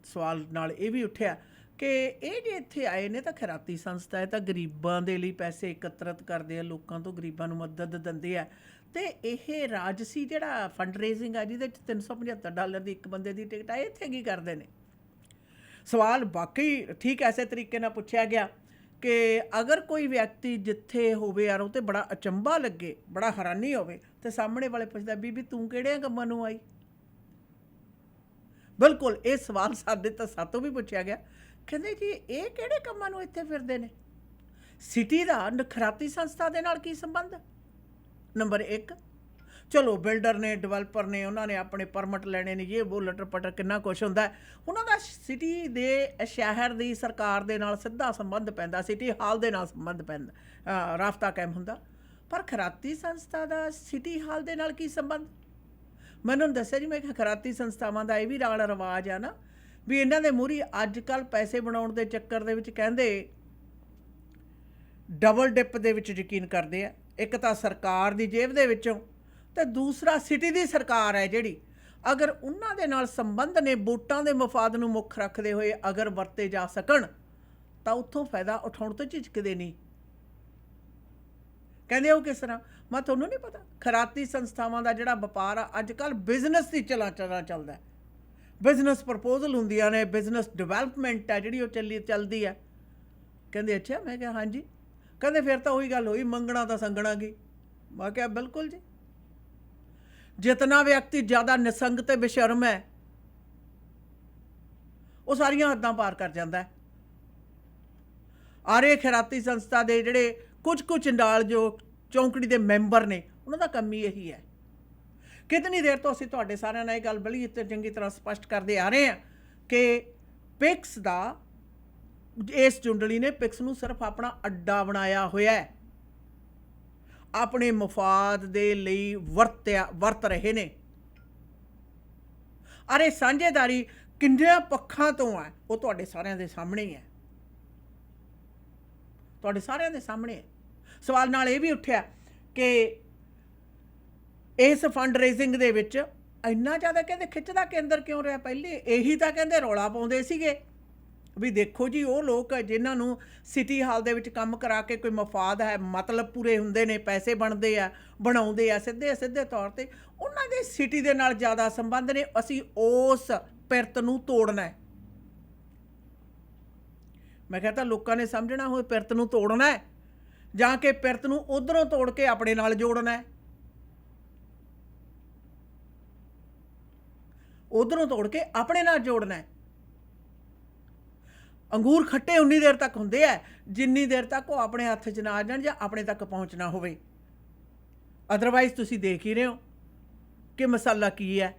ਸਵਾਲ ਨਾਲ ਇਹ ਵੀ ਉੱਠਿਆ ਕਿ ਇਹ ਜੇ ਇੱਥੇ ਆਏ ਨੇ ਤਾਂ ਖੈਰਾਤੀ ਸੰਸਥਾ ਹੈ, ਤਾਂ ਗਰੀਬਾਂ ਦੇ ਲਈ ਪੈਸੇ ਇਕੱਤਰਿਤ ਕਰਦੇ ਆ, ਲੋਕਾਂ ਤੋਂ ਗਰੀਬਾਂ ਨੂੰ ਮਦਦ ਦਿੰਦੇ ਆ, ਅਤੇ ਇਹ ਰਾਜਸੀ ਜਿਹੜਾ ਫੰਡ ਰੇਜ਼ਿੰਗ ਆ ਜਿਹਦੇ 'ਚ $375 ਦੀ ਇੱਕ ਬੰਦੇ ਦੀ ਟਿਕਟ ਆ, ਇੱਥੇ ਕੀ ਕਰਦੇ ਨੇ। ਸਵਾਲ ਵਾਕਈ ਠੀਕ ਐਸੇ ਤਰੀਕੇ ਨਾਲ ਪੁੱਛਿਆ ਗਿਆ ਕਿ ਅਗਰ ਕੋਈ ਵਿਅਕਤੀ ਜਿੱਥੇ ਹੋਵੇ ਯਾਰ ਉਹ 'ਤੇ ਬੜਾ ਅਚੰਭਾ ਲੱਗੇ, ਬੜਾ ਹੈਰਾਨੀ ਹੋਵੇ, ਅਤੇ ਸਾਹਮਣੇ ਵਾਲੇ ਪੁੱਛਦਾ ਬੀਬੀ ਤੂੰ ਕਿਹੜਿਆਂ ਕੰਮਾਂ ਨੂੰ ਆਈ। ਬਿਲਕੁਲ ਇਹ ਸਵਾਲ ਸਾਤੋਂ ਵੀ ਪੁੱਛਿਆ ਗਿਆ। ਕਹਿੰਦੇ ਜੀ ਇਹ ਕਿਹੜੇ ਕੰਮਾਂ ਨੂੰ ਇੱਥੇ ਫਿਰਦੇ ਨੇ, ਸਿਟੀ ਦਾ ਖੈਰਾਤੀ ਸੰਸਥਾ ਦੇ ਨਾਲ ਕੀ ਸੰਬੰਧ। ਨੰਬਰ 1, ਚਲੋ ਬਿਲਡਰ ਨੇ, ਡਿਵੈਲਪਰ ਨੇ, ਉਹਨਾਂ ਨੇ ਆਪਣੇ ਪਰਮਿਟ ਲੈਣੇ ਨੇ, ਇਹ ਉਹ ਲਟਰ ਪਟਰ ਕਿੰਨਾ ਕੁਛ ਹੁੰਦਾ, ਉਹਨਾਂ ਦਾ ਸਿਟੀ ਦੇ ਸ਼ਹਿਰ ਦੀ ਸਰਕਾਰ ਦੇ ਨਾਲ ਸਿੱਧਾ ਸੰਬੰਧ ਪੈਂਦਾ, ਸਿਟੀ ਹਾਲ ਦੇ ਨਾਲ ਸੰਬੰਧ ਪੈਂਦਾ, ਰਾਬਤਾ ਕਾਇਮ ਹੁੰਦਾ। ਪਰ ਖੈਰਾਤੀ ਸੰਸਥਾ ਦਾ ਸਿਟੀ ਹਾਲ ਦੇ ਨਾਲ ਕੀ ਸੰਬੰਧ। ਮੈਨੂੰ ਦੱਸਿਆ ਜੀ, ਮੈਂ ਖੈਰਾਤੀ ਸੰਸਥਾਵਾਂ ਦਾ ਇਹ ਵੀ ਰਾਲ ਰਿਵਾਜ ਆ ਨਾ ਵੀ ਇਹਨਾਂ ਦੇ ਮੂਹਰੇ ਅੱਜ ਕੱਲ੍ਹ ਪੈਸੇ ਬਣਾਉਣ ਦੇ ਚੱਕਰ ਦੇ ਵਿੱਚ ਕਹਿੰਦੇ ਡਬਲ ਡਿਪ ਦੇ ਵਿੱਚ ਯਕੀਨ ਕਰਦੇ ਆ। ਇੱਕ ਤਾਂ ਸਰਕਾਰ ਦੀ ਜੇਬ ਦੇ ਵਿੱਚੋਂ, ਅਤੇ ਦੂਸਰਾ ਸਿਟੀ ਦੀ ਸਰਕਾਰ ਹੈ ਜਿਹੜੀ, ਅਗਰ ਉਹਨਾਂ ਦੇ ਨਾਲ ਸੰਬੰਧ ਨੇ ਵੋਟਾਂ ਦੇ ਮਫਾਦ ਨੂੰ ਮੁੱਖ ਰੱਖਦੇ ਹੋਏ ਅਗਰ ਵਰਤੇ ਜਾ ਸਕਣ ਤਾਂ ਉੱਥੋਂ ਫਾਇਦਾ ਉਠਾਉਣ ਤੋਂ ਝਿਜਕਦੇ ਨਹੀਂ। ਕਹਿੰਦੇ ਉਹ ਕਿਸ ਤਰ੍ਹਾਂ, ਮੈਂ ਤੁਹਾਨੂੰ ਨਹੀਂ ਪਤਾ ਖੈਰਾਤੀ ਸੰਸਥਾਵਾਂ ਦਾ ਜਿਹੜਾ ਵਪਾਰ ਆ ਅੱਜ ਕੱਲ੍ਹ ਬਿਜ਼ਨਸ ਦੀ ਚੱਲਦਾ, ਬਿਜ਼ਨਸ ਪ੍ਰਪੋਜ਼ਲ ਹੁੰਦੀਆਂ ਨੇ, ਬਿਜ਼ਨਸ ਡਿਵੈਲਪਮੈਂਟ ਹੈ ਜਿਹੜੀ ਉਹ ਚੱਲਦੀ ਹੈ। ਕਹਿੰਦੇ ਅੱਛਾ, ਮੈਂ ਕਿਹਾ ਹਾਂਜੀ। ਕਹਿੰਦੇ ਫਿਰ ਤਾਂ ਉਹੀ ਗੱਲ ਹੋਈ, ਮੰਗਣਾ ਤਾਂ ਸੰਗਣਾ ਗਈ। ਮੈਂ ਕਿਹਾ ਬਿਲਕੁਲ ਜੀ, ਜਿਤਨਾ ਵਿਅਕਤੀ ਜ਼ਿਆਦਾ ਨਿਸੰਗ ਤੇ ਬੇਸ਼ਰਮ ਹੈ ਉਹ ਸਾਰੀਆਂ ਹੱਦਾਂ ਪਾਰ ਕਰ ਜਾਂਦਾ ਹੈ। ਆਰੇ ਖੈਰਾਤੀ ਸੰਸਥਾ ਦੇ ਜਿਹੜੇ ਕੁਝ ਚੰਡਾਲ ਜੋ ਚੌਂਕੜੀ ਦੇ ਮੈਂਬਰ ਨੇ, ਉਹਨਾਂ ਦਾ ਕੰਮ ਹੀ ਇਹੀ ਹੈ। ਕਿਤਨੀ ਦੇਰ ਤੋਂ ਅਸੀਂ ਤੁਹਾਡੇ ਸਾਰਿਆਂ ਨਾਲ ਇਹ ਗੱਲ ਬੜੀ ਚੰਗੀ ਤਰ੍ਹਾਂ ਸਪਸ਼ਟ ਕਰਦੇ ਆ ਰਹੇ ਹਾਂ ਕਿ ਪਿਕਸ ਦਾ, ਇਸ ਜੁੰਡਲੀ ਨੇ ਪਿਕਸ ਨੂੰ ਸਿਰਫ ਆਪਣਾ ਅੱਡਾ ਬਣਾਇਆ ਹੋਇਆ ਹੈ, ਆਪਣੇ ਮਫਾਦ ਦੇ ਲਈ ਵਰਤ ਰਹੇ ਨੇ। ਅਰੇ ਸਾਂਝੇਦਾਰੀ ਕਿੰਨਿਆਂ ਪੱਖਾਂ ਤੋਂ ਹੈ ਉਹ ਤੁਹਾਡੇ ਸਾਰਿਆਂ ਦੇ ਸਾਹਮਣੇ ਹੀ ਹੈ, ਤੁਹਾਡੇ ਸਾਰਿਆਂ ਦੇ ਸਾਹਮਣੇ ਹੈ। ਸਵਾਲ ਨਾਲ ਇਹ ਵੀ ਉੱਠਿਆ ਕਿ ਇਸ ਫੰਡ ਰੇਜ਼ਿੰਗ ਦੇ ਵਿੱਚ ਇੰਨਾ ਜ਼ਿਆਦਾ ਕਹਿੰਦੇ ਖਿੱਚ ਦਾ ਕੇਂਦਰ ਕਿਉਂ ਰਿਹਾ। ਪਹਿਲੇ ਇਹੀ ਤਾਂ ਕਹਿੰਦੇ ਰੌਲਾ ਪਾਉਂਦੇ ਸੀਗੇ ਵੀ ਦੇਖੋ ਜੀ ਉਹ ਲੋਕ ਜਿਨ੍ਹਾਂ ਨੂੰ ਸਿਟੀ ਹਾਲ ਦੇ ਵਿੱਚ ਕੰਮ ਕਰਾ ਕੇ ਕੋਈ ਮਫਾਦ ਹੈ, ਮਤਲਬ ਪੂਰੇ ਹੁੰਦੇ ਨੇ, ਪੈਸੇ ਬਣਾਉਂਦੇ ਆ ਸਿੱਧੇ ਤੌਰ 'ਤੇ, ਉਹਨਾਂ ਦੇ ਸਿਟੀ ਦੇ ਨਾਲ ਜ਼ਿਆਦਾ ਸੰਬੰਧ ਨੇ, ਅਸੀਂ ਉਸ ਪਿਰਤ ਨੂੰ ਤੋੜਨਾ ਹੈ। ਮੈਂ ਕਹਿੰਦਾ ਲੋਕਾਂ ਨੇ ਸਮਝਣਾ ਹੋਏ ਪਿਰਤ ਨੂੰ ਤੋੜਨਾ ਹੈ ਜਾਂ ਕਿ ਪਿਰਤ ਨੂੰ ਉੱਧਰੋਂ ਤੋੜ ਕੇ ਆਪਣੇ ਨਾਲ ਜੋੜਨਾ ਹੈ। ਉੱਧਰੋਂ ਤੋੜ ਕੇ ਆਪਣੇ ਨਾਲ ਜੋੜਨਾ ਹੈ। ਅੰਗੂਰ ਖੱਟੇ ਉਨੀ ਦੇਰ ਤੱਕ ਹੁੰਦੇ ਆ ਜਿੰਨੀ ਦੇਰ ਤੱਕ ਉਹ ਆਪਣੇ ਹੱਥ 'ਚ ਨਾ ਆ ਜਾਣ ਜਾਂ ਆਪਣੇ ਤੱਕ ਪਹੁੰਚਣਾ ਹੋਵੇ। ਅਦਰਵਾਈਜ਼ ਤੁਸੀਂ ਦੇਖ ਹੀ ਰਹੇ ਹੋ ਕਿ ਮਸਾਲਾ ਕੀ ਹੈ।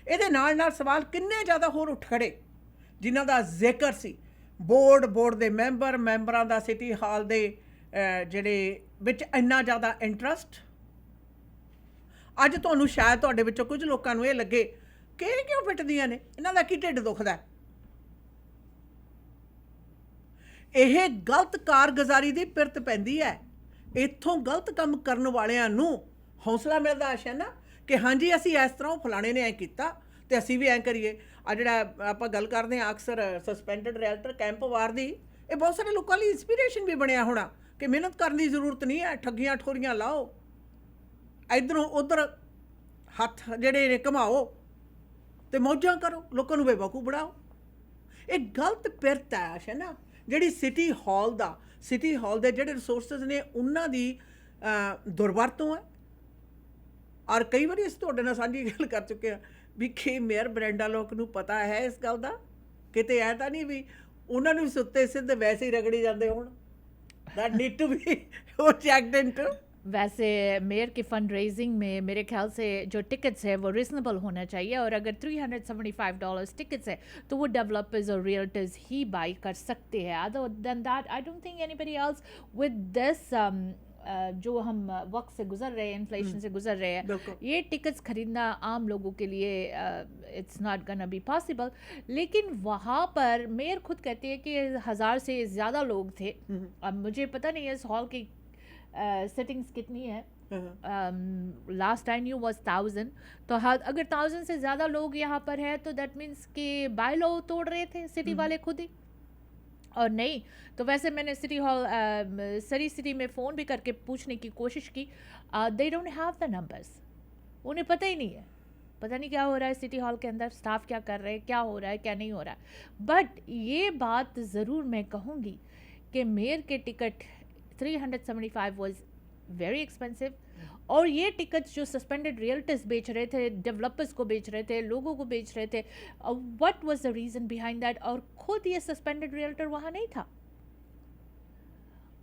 ਇਹਦੇ ਨਾਲ ਸਵਾਲ ਕਿੰਨੇ ਜ਼ਿਆਦਾ ਹੋਰ ਉੱਠ ਖੜੇ ਜਿਨ੍ਹਾਂ ਦਾ ਜ਼ਿਕਰ ਸੀ। ਬੋਰਡ ਦੇ ਮੈਂਬਰਾਂ ਦਾ ਸਿਟੀ ਹਾਲ ਦੇ ਜਿਹੜੇ ਵਿੱਚ ਇੰਨਾ ਜ਼ਿਆਦਾ ਇੰਟਰਸਟ। ਅੱਜ ਤੁਹਾਨੂੰ ਸ਼ਾਇਦ ਤੁਹਾਡੇ ਵਿੱਚੋਂ ਕੁਝ ਲੋਕਾਂ ਨੂੰ ਇਹ ਲੱਗੇ ਕਿ ਇਹ ਕਿਉਂ ਫਿੱਟਦੀਆਂ ਨੇ, ਇਹਨਾਂ ਦਾ ਕੀ ਢਿੱਡ ਦੁਖਦਾ। ਇਹ ਗਲਤ ਕਾਰਗੁਜ਼ਾਰੀ ਦੀ ਪਿਰਤ ਪੈਂਦੀ ਹੈ। ਇੱਥੋਂ ਗਲਤ ਕੰਮ ਕਰਨ ਵਾਲਿਆਂ ਨੂੰ ਹੌਸਲਾ ਮਿਲਦਾ ਆਸ਼ਾ ਨਾ ਕਿ ਹਾਂਜੀ ਅਸੀਂ ਇਸ ਤਰ੍ਹਾਂ ਫਲਾਣੇ ਨੇ ਐਂ ਕੀਤਾ ਅਤੇ ਅਸੀਂ ਵੀ ਐਂ ਕਰੀਏ। ਆ ਜਿਹੜਾ ਆਪਾਂ ਗੱਲ ਕਰਦੇ ਹਾਂ ਅਕਸਰ ਸਸਪੈਂਡਡ ਰਿਐਲਟਰ ਕੈਂਪ ਵਾਰ ਦੀ, ਇਹ ਬਹੁਤ ਸਾਰੇ ਲੋਕਾਂ ਲਈ ਇੰਸਪੀਰੇਸ਼ਨ ਵੀ ਬਣਿਆ ਹੋਣਾ ਕਿ ਮਿਹਨਤ ਕਰਨ ਦੀ ਜ਼ਰੂਰਤ ਨਹੀਂ ਹੈ, ਠੱਗੀਆਂ ਠੋਰੀਆਂ ਲਾਓ, ਇੱਧਰੋਂ ਉੱਧਰ ਹੱਥ ਜਿਹੜੇ ਨੇ ਘੁਮਾਓ ਅਤੇ ਮੌਜਾਂ ਕਰੋ, ਲੋਕਾਂ ਨੂੰ ਬੇਵਕੂਫ ਬਣਾਓ। ਇਹ ਗਲਤ ਪਿਰਤ ਹੈ ਆਸ਼ਾ ਨਾ, ਜਿਹੜੀ ਸਿਟੀ ਹਾਲ ਦੇ ਜਿਹੜੇ ਰਿਸੋਰਸਿਸ ਨੇ ਉਹਨਾਂ ਦੀ ਦੁਰਵਰਤੋਂ ਹੈ। ਔਰ ਕਈ ਵਾਰੀ ਅਸੀਂ ਤੁਹਾਡੇ ਨਾਲ ਸਾਂਝੀ ਗੱਲ ਕਰ ਚੁੱਕੇ ਹਾਂ ਵੀ ਕਿ ਮੇਅਰ ਬਰੈਂਡਾ ਲੋਕ ਨੂੰ ਪਤਾ ਹੈ ਇਸ ਗੱਲ ਦਾ, ਕਿਤੇ ਐ ਤਾਂ ਨਹੀਂ ਵੀ ਉਹਨਾਂ ਨੂੰ ਸੁੱਤੇ ਸਿੱਧੇ ਵੈਸੇ ਹੀ ਰਗੜੀ ਜਾਂਦੇ ਹੋਣ। That need to be checked into। वैसे मेयर की फंड रेजिंग में मेरे ख्याल से जो टिकट्स है वो रिजनेबल होना चाहिए, और अगर $375 टिकट्स है तो वो डेवलपर्स और रियल्टर्स ही बाई कर सकते हैं। Other than that I don't think anybody else with this जो हम वक्त से गुजर रहे हैं, इन्फ्लेशन से गुजर रहे हैं, ये टिकट्स खरीदना आम लोगों के लिए it's not gonna be possible. लेकिन वहाँ पर मेयर खुद कहती है कि 1000 से ज़्यादा लोग थे। अब मुझे पता नहीं है इस हॉल की सिटिंग्स कितनी है? हाँ। Last I knew was 1000. तो अगर 1000 से ज़्यादा लोग यहाँ पर है तो दैट मीन्स कि बाय लॉ तोड़ रहे थे सिटी वाले खुद ही. और नहीं तो वैसे मैंने सिटी हॉल सरी सिटी में फ़ोन भी करके पूछने की कोशिश की. They don't have the numbers. उन्हें पता ही नहीं है, पता नहीं क्या हो रहा है सिटी हॉल के अंदर, स्टाफ क्या कर रहे हैं, क्या हो रहा है क्या नहीं हो रहा है. बट ये बात ज़रूर मैं कहूँगी कि मेयर के टिकट 375 वॉज वेरी एक्सपेंसिव. और ये टिकट्स जो सस्पेंडेड रियल्टर्स बेच रहे थे, डेवलपर्स को बेच रहे थे, लोगों को बेच रहे थे, what was the reason behind that? और खुद ये सस्पेंडेड रियल्टर वहाँ नहीं था.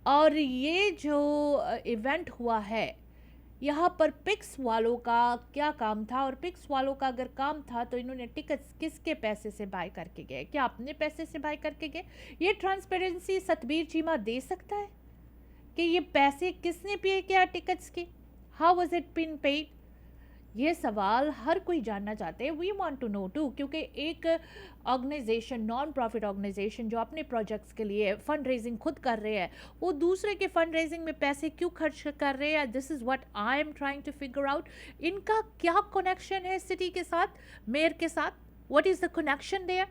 और ये जो इवेंट हुआ है यहाँ पर पिक्स वालों का क्या काम था? और पिक्स वालों का अगर काम था तो इन्होंने टिकट्स किसके पैसे से बाय करके गए? क्या अपने पैसे से बाय करके गए? ये ट्रांसपेरेंसी सतबीर चीमा दे सकता है कि ये पैसे किसने पे किया टिकट्स की? How was it been paid? ये सवाल हर कोई जानना चाहते हैं. We want to know too, क्योंकि एक ऑर्गेनाइजेशन, नॉन प्रॉफिट ऑर्गेनाइजेशन जो अपने प्रोजेक्ट्स के लिए फंड रेजिंग खुद कर रहे हैं, वो दूसरे के फंड रेजिंग में पैसे क्यों खर्च कर रहे हैं? This is what I am trying to figure out. इनका क्या कनेक्शन है सिटी के साथ, मेयर के साथ? What is the connection there?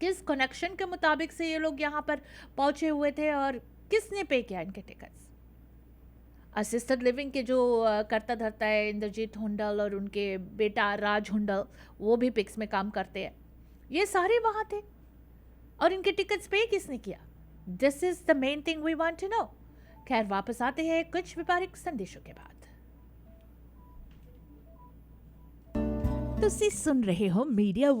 किस कनेक्शन के मुताबिक से ये लोग यहाँ पर पहुँचे हुए थे और किसने पे किया इनके टिकट्स? असिस्टेड लिविंग के जो करता धरता है इंद्रजीत हुंडल और उनके बेटा राज हुंडल, वो भी पिक्स में काम करते हैं. ये सारे वहाँ थे और इनके टिकट्स पे किसने किया? This is the main thing we want to know. खैर, वापस आते हैं कुछ व्यापारिक संदेशों के बाद. ਤੁਸੀਂ ਸੁਣ ਰਹੇ ਹੋ ਮੀਡੀਆ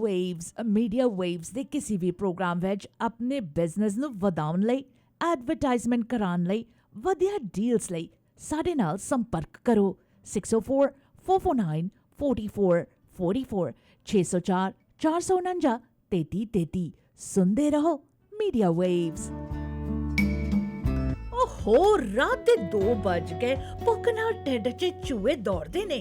ਵੇਵਸ ਦੇ ਕਿਸੇ ਵੀ ਪ੍ਰੋਗਰਾਮ ਵਿੱਚ ਆਪਣੇ ਬਿਜ਼ਨਸ ਨੂੰ ਵਧਾਉਣ ਲਈ, ਐਡਵਰਟਾਈਜ਼ਮੈਂਟ ਕਰਾਉਣ ਲਈ, ਵਧੀਆ ਡੀਲਸ ਲਈ ਸਾਡੇ ਨਾਲ ਸੰਪਰਕ ਕਰੋ 6044494444 604 449 3333. ਸੁਣਦੇ ਰਹੋ ਮੀਡੀਆ ਵੇਵਸ. ਓਹੋ, ਰਾਤ ਦੇ 2 ਵੱਜ ਗਏ. ਭੁੱਖ ਨਾਲ ਢਿੱਡ 'ਚ ਚੂਹੇ ਦੌੜਦੇ ਨੇ.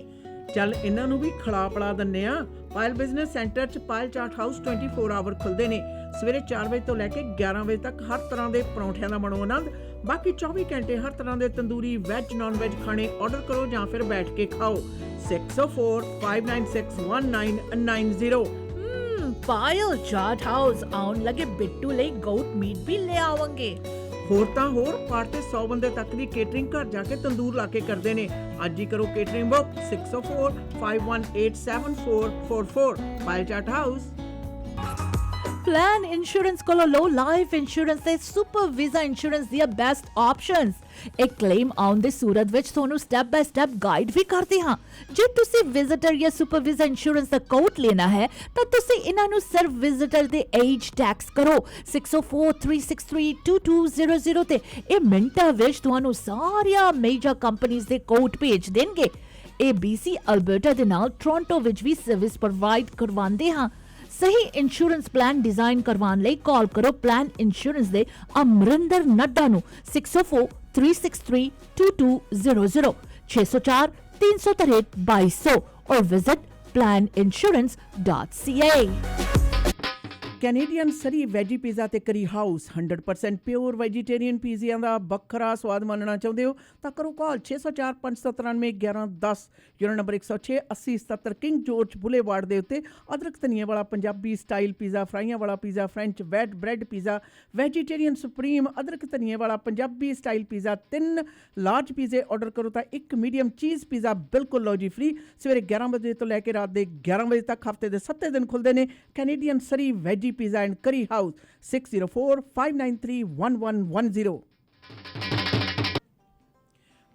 ਚੱਲ ਇਹਨਾਂ ਨੂੰ ਵੀ ਖਿਲਾ ਪਿਲਾ ਦਿੰਨੇ ਆ. ਪਾਇਲ ਬਿਜ਼ਨਸ ਸੈਂਟਰ 'ਚ ਪਾਇਲ ਚਾਟ ਹਾਊਸ 24 ਆਵਰ ਖੁੱਲਦੇ ਨੇ. ਸਵੇਰੇ 4 ਵਜੇ ਤੋਂ ਲੈ ਕੇ 11 ਵਜੇ ਤੱਕ ਹਰ ਤਰ੍ਹਾਂ ਦੇ ਪਰੌਂਠਿਆਂ ਦਾ ਬਣੋ ਆਨੰਦ. ਬਾਕੀ 24 ਘੰਟੇ ਹਰ ਤਰ੍ਹਾਂ ਦੇ ਤੰਦੂਰੀ, ਵੈਜ, ਨਾਨ ਵੈਜ ਖਾਣੇ ਆਰਡਰ ਕਰੋ ਜਾਂ ਫਿਰ ਬੈਠ ਕੇ ਖਾਓ. 6045961990. ਪਾਇਲ ਚਾਟ ਹਾਊਸ ਆਉਣ ਲੱਗੇ ਬਿੱਟੂ ਲਈ ਗੋਟ ਮੀਟ ਵੀ ਲੈ ਆਵਾਂਗੇ. ਹੋਰ ਤਾਂ ਹੋਰ, ਪਾਰ ਤੇ 100 ਬੰਦੇ ਤੱਕ ਦੀ ਕੇਟਰਿੰਗ ਘਰ ਜਾ ਕੇ ਤੰਦੂਰ ਲਾ ਕੇ ਕਰਦੇ ਨੇ. ਅੱਜ ਹੀ ਕਰੋ ਕੇਟਰਿੰਗ ਬੁੱਕ 6045187444. ਪਾਇਲ ਚਾਟ ਹਾਊਸ. Plan Insurance ਕੋਲੋਂ ਲੋ ਲਾਈਫ ਇੰਸ਼ੋਰੈਂਸ ਤੇ ਸੁਪਰ ਵੀਜ਼ਾ ਇੰਸ਼ੋਰੈਂਸ ਦੀਆਂ ਬੈਸਟ ਆਪਸ਼ਨਸ. ਇੱਕ ਕਲੇਮ ਆਉਣ ਦੇ ਸੂਰਤ ਵਿੱਚ ਤੁਹਾਨੂੰ ਸਟੈਪ ਬਾय ਸਟੈਪ ਗਾਈਡ ਵੀ ਕਰਦੇ ਹਾਂ. ਜੇ ਤੁਸੀਂ ਵਿਜ਼ਿਟਰ ਜਾਂ ਸੁਪਰ ਵੀਜ਼ਾ ਇੰਸ਼ੋਰੈਂਸ ਦਾ ਕੋਟ ਲੈਣਾ ਹੈ ਤਾਂ ਤੁਸੀਂ ਇਹਨਾਂ ਨੂੰ ਸਿਰਫ ਵਿਜ਼ਿਟਰ ਦੇ ਏਜ ਟੈਕਸ ਕਰੋ 6043632200 ਤੇ. ਇਹ ਮਿੰਟਾਂ ਵਿੱਚ ਤੁਹਾਨੂੰ ਸਾਰੀਆਂ ਮੇਜਰ ਕੰਪਨੀਆਂ ਦੇ ਕੋਟ ਭੇਜ ਦੇਣਗੇ. ਇਹ BC ਅਲਬਰਟਾ ਦੇ ਨਾਲ ਟੋਰਾਂਟੋ ਵਿੱਚ ਵੀ ਸਰਵਿਸ ਪ੍ਰੋਵਾਈਡ ਕਰਵਾਉਂਦੇ ਹਾਂ. सही इंश्योरेंस प्लान डिजाइन करवाने लिए कॉल करो प्लान इंश्योरेंस दे अमरिंदर नड्डा नु 6043632200 604 363 2200 और विजिट planinsurance.ca. ਕੈਨੇਡੀਅਨ ਸਰੀ ਵੈਜੀ ਪੀਜ਼ਾ ਤੇ ਕਰੀ ਹਾਊਸ 100% ਪਿਓਰ ਵੈਜੀਟੇਰੀਅਨ ਪੀਜ਼ਿਆਂ ਦਾ ਵੱਖਰਾ ਸਵਾਦ ਮੰਨਣਾ ਚਾਹੁੰਦੇ ਹੋ ਤਾਂ ਕਰੋ ਕਾਲ 604 597 1110. Unit number 106 8077 king George boulevard ਦੇ ਉੱਤੇ. ਅਦਰਕ ਧਨੀਏ ਵਾਲਾ ਪੰਜਾਬੀ ਸਟਾਈਲ ਪੀਜ਼ਾ, ਫਰਾਈਆਂ ਵਾਲਾ pizza, French wheat bread pizza, vegetarian supreme ਅਦਰਕ ਧਨੀਏ ਵਾਲਾ ਪੰਜਾਬੀ ਸਟਾਈਲ ਪੀਜ਼ਾ. 3 ਲਾਰਜ ਪੀਜ਼ੇ ਆਰਡਰ ਕਰੋ ਤਾਂ 1 ਮੀਡੀਅਮ ਚੀਜ਼ ਪੀਜ਼ਾ ਬਿਲਕੁਲ ਲਓ ਜੀ ਫ੍ਰੀ. ਸਵੇਰੇ 11 ਵਜੇ ਤੋਂ ਲੈ ਕੇ ਰਾਤ ਦੇ 11 ਵਜੇ ਤੱਕ ਹਫਤੇ ਦੇ 7 ਦਿਨ ਖੁੱਲ੍ਹਦੇ ਨੇ. Canadian Surrey veggie pizza and ਕਰੀ ਹਾਊਸ 6045931110.